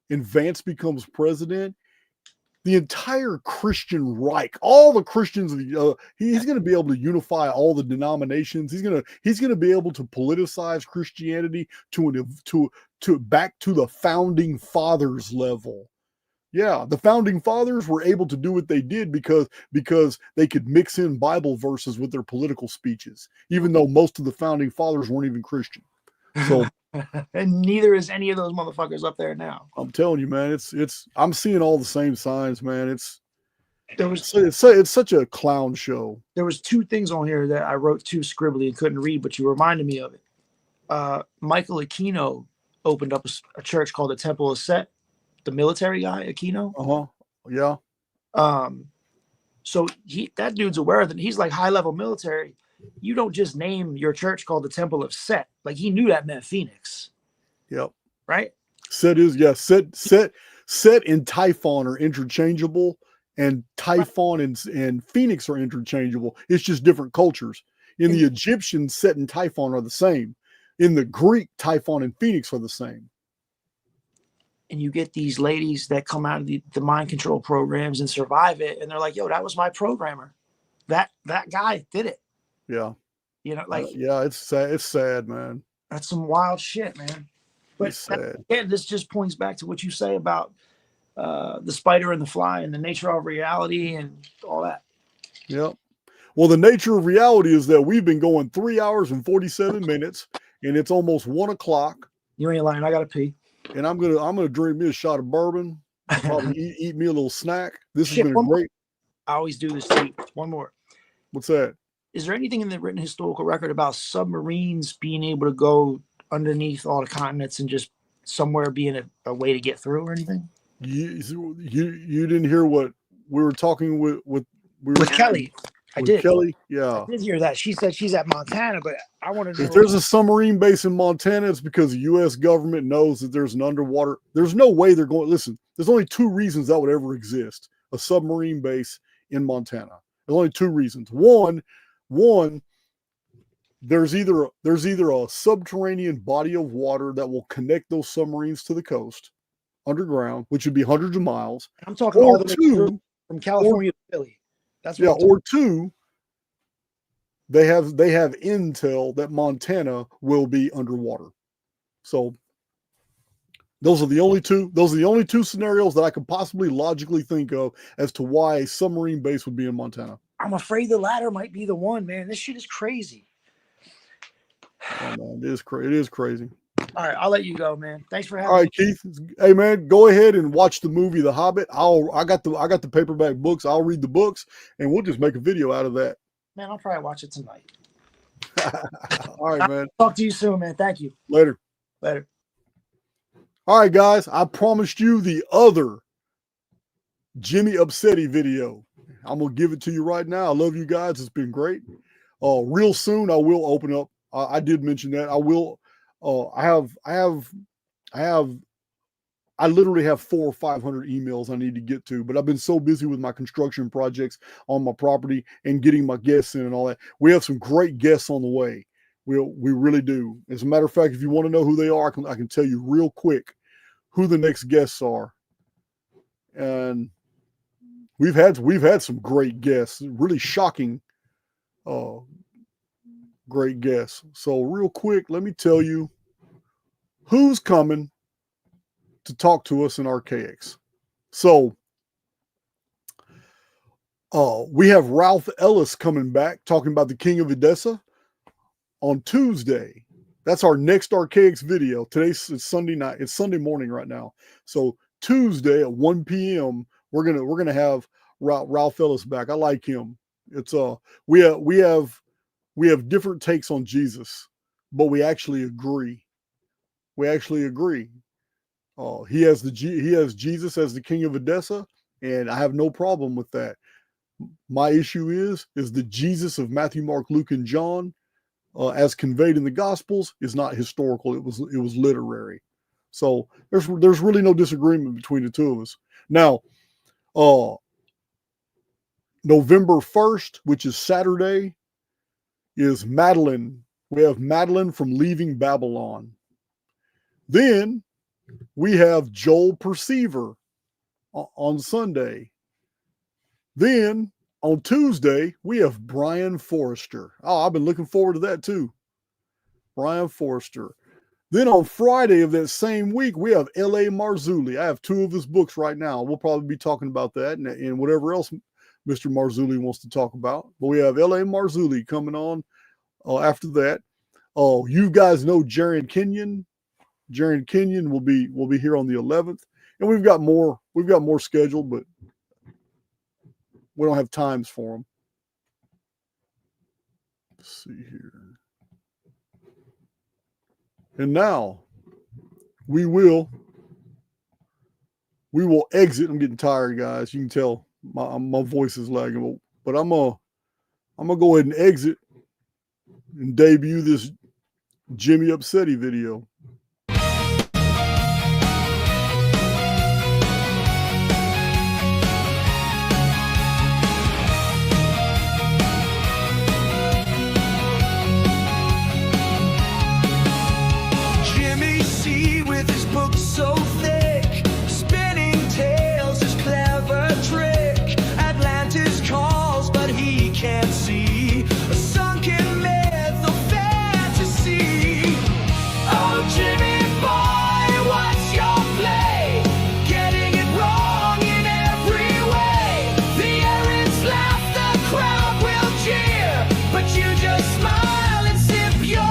and Vance becomes president, the entire Christian Reich, all the Christians, he's going to be able to unify all the denominations. He's going to be able to politicize Christianity to back to the founding fathers level. Yeah, the founding fathers were able to do what they did because they could mix in Bible verses with their political speeches, even though most of the founding fathers weren't even Christian. So, and neither is any of those motherfuckers up there now. I'm telling you, man, it's I'm seeing all the same signs, man. It's such a clown show. There was 2 things on here that I wrote too scribbly and couldn't read, but you reminded me of it. Michael Aquino opened up a church called the Temple of Set. The military guy, Aquino. Yeah. So that dude's aware of it. He's like high level military. You don't just name your church called the Temple of Set. Like, he knew that meant Phoenix. Yep. Right? Set and Typhon are interchangeable, and Typhon and Phoenix are interchangeable. It's just different cultures. In the Egyptian, Set and Typhon are the same. In the Greek, Typhon and Phoenix are the same. And you get these ladies that come out of the mind control programs and survive it, and they're like, yo, that was my programmer. That guy did it. Yeah. You know, like, yeah, it's sad. It's sad, man. That's some wild shit, man. But again, this just points back to what you say about the spider and the fly and the nature of reality and all that. Yep. Well, the nature of reality is that we've been going 3 hours and 47 minutes, and it's almost 1 o'clock. You ain't lying. I gotta pee. And I'm gonna drink me a shot of bourbon. Probably eat me a little snack. This has been great. I always do this to you. One more. What's that? Is there anything in the written historical record about submarines being able to go underneath all the continents and just somewhere being a way to get through or anything? You didn't hear what we were talking with Kelly. I did. Kelly, yeah. I did hear that. She said she's at Montana, but I want to know. If there's a submarine base in Montana, it's because the U.S. government knows that there's an underwater. There's no way they're going. Listen, there's only 2 reasons that would ever exist: a submarine base in Montana. There's only 2 reasons. One, there's either a subterranean body of water that will connect those submarines to the coast, underground, which would be hundreds of miles. I'm talking all the way from California to Philly. That's what or 2, they have intel that Montana will be underwater. So those are the only 2. Those are the only 2 scenarios that I could possibly logically think of as to why a submarine base would be in Montana. I'm afraid the latter might be the one, man. This shit is crazy. Oh, man, it is crazy. All right, I'll let you go, man. Thanks for having me. All right, me. Keith. Hey, man, go ahead and watch the movie The Hobbit. I got the paperback books. I'll read the books, and we'll just make a video out of that. Man, I'll probably watch it tonight. All right, man. Talk to you soon, man. Thank you. Later. Later. All right, guys. I promised you the other Jimmy Upsetti video. I'm gonna give it to you right now. I love you guys. It's been great. Real soon I will open up. I did mention that I will. I literally have 400 or 500 emails I need to get to, but I've been so busy with my construction projects on my property and getting my guests in and all that. We have some great guests on the way. We really do. As a matter of fact, if you want to know who they are, I can tell you real quick who the next guests are. And we've had some great guests, really shocking, great guests. So real quick, let me tell you who's coming to talk to us in Archaix. So we have Ralph Ellis coming back talking about the King of Edessa on Tuesday. That's our next Archaix video. It's Sunday night. It's Sunday morning right now. So Tuesday at 1 p.m. we're gonna have Ralph Ellis back. I like him. It's we have different takes on Jesus, but we actually agree. We actually agree. He has Jesus as the King of Edessa, and I have no problem with that. My issue is the Jesus of Matthew, Mark, Luke, and John, as conveyed in the Gospels, is not historical. It was literary. So there's really no disagreement between the two of us. Now, November 1st, which is Saturday, is Madeline. We have Madeline from Leaving Babylon. Then we have Joel Perceiver on Sunday. Then on Tuesday, we have Brian Forrester. Oh, I've been looking forward to that too. Brian Forrester. Then on Friday of that same week, we have L.A. Marzulli. I have 2 of his books right now. We'll probably be talking about that and whatever else Mr. Marzulli wants to talk about. But we have L.A. Marzulli coming on after that. Oh, you guys know Jaron Kenyon. Jaron Kenyon will be here on the 11th, and we've got more scheduled, but we don't have times for them. Let's see here. And now we will exit. I'm getting tired, guys. You can tell my voice is lagging, but I'm gonna go ahead and exit and debut this Jimmy Upsetti video. So thick, spinning tales, his clever trick. Atlantis calls, but he can't see a sunken myth of fantasy. Oh, Jimmy boy, what's your play? Getting it wrong in every way. The errands laugh, the crowd will cheer, but you just smile and sip your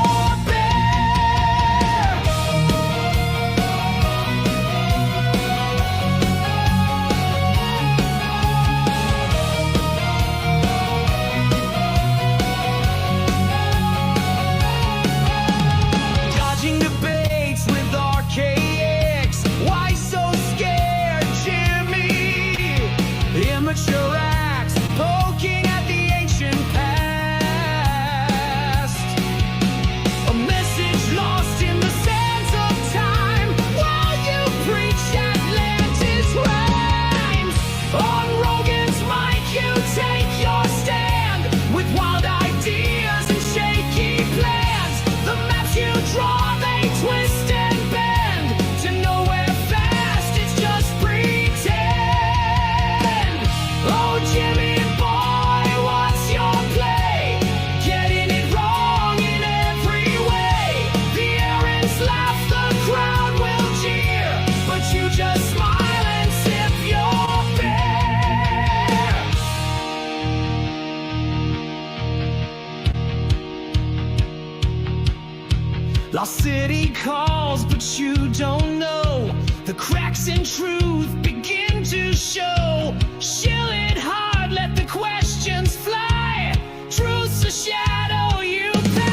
amateur acts, poking at the ancient past. A message lost in the sands of time while you preach Atlantis rhymes. On Rogan's mic you take your stand with wild ideas and shaky plans. The maps you draw, they twist and bend to nowhere fast, it's just pretend. Oh, Jimmy boy, what's your play? Getting it wrong in every way. The errands laugh, the crowd will cheer, but you just smile and sip your beer. Lost City calls, but you don't know. The cracks in truth begin to show. Shill it hard, let the questions fly. Truth's a shadow you pass.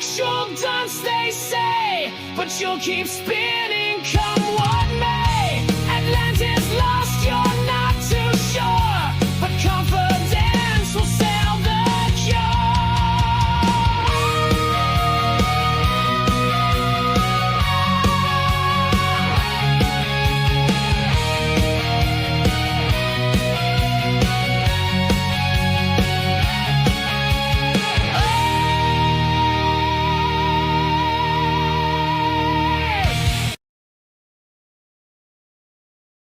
actual dunce they say, but you'll keep spinning come what may.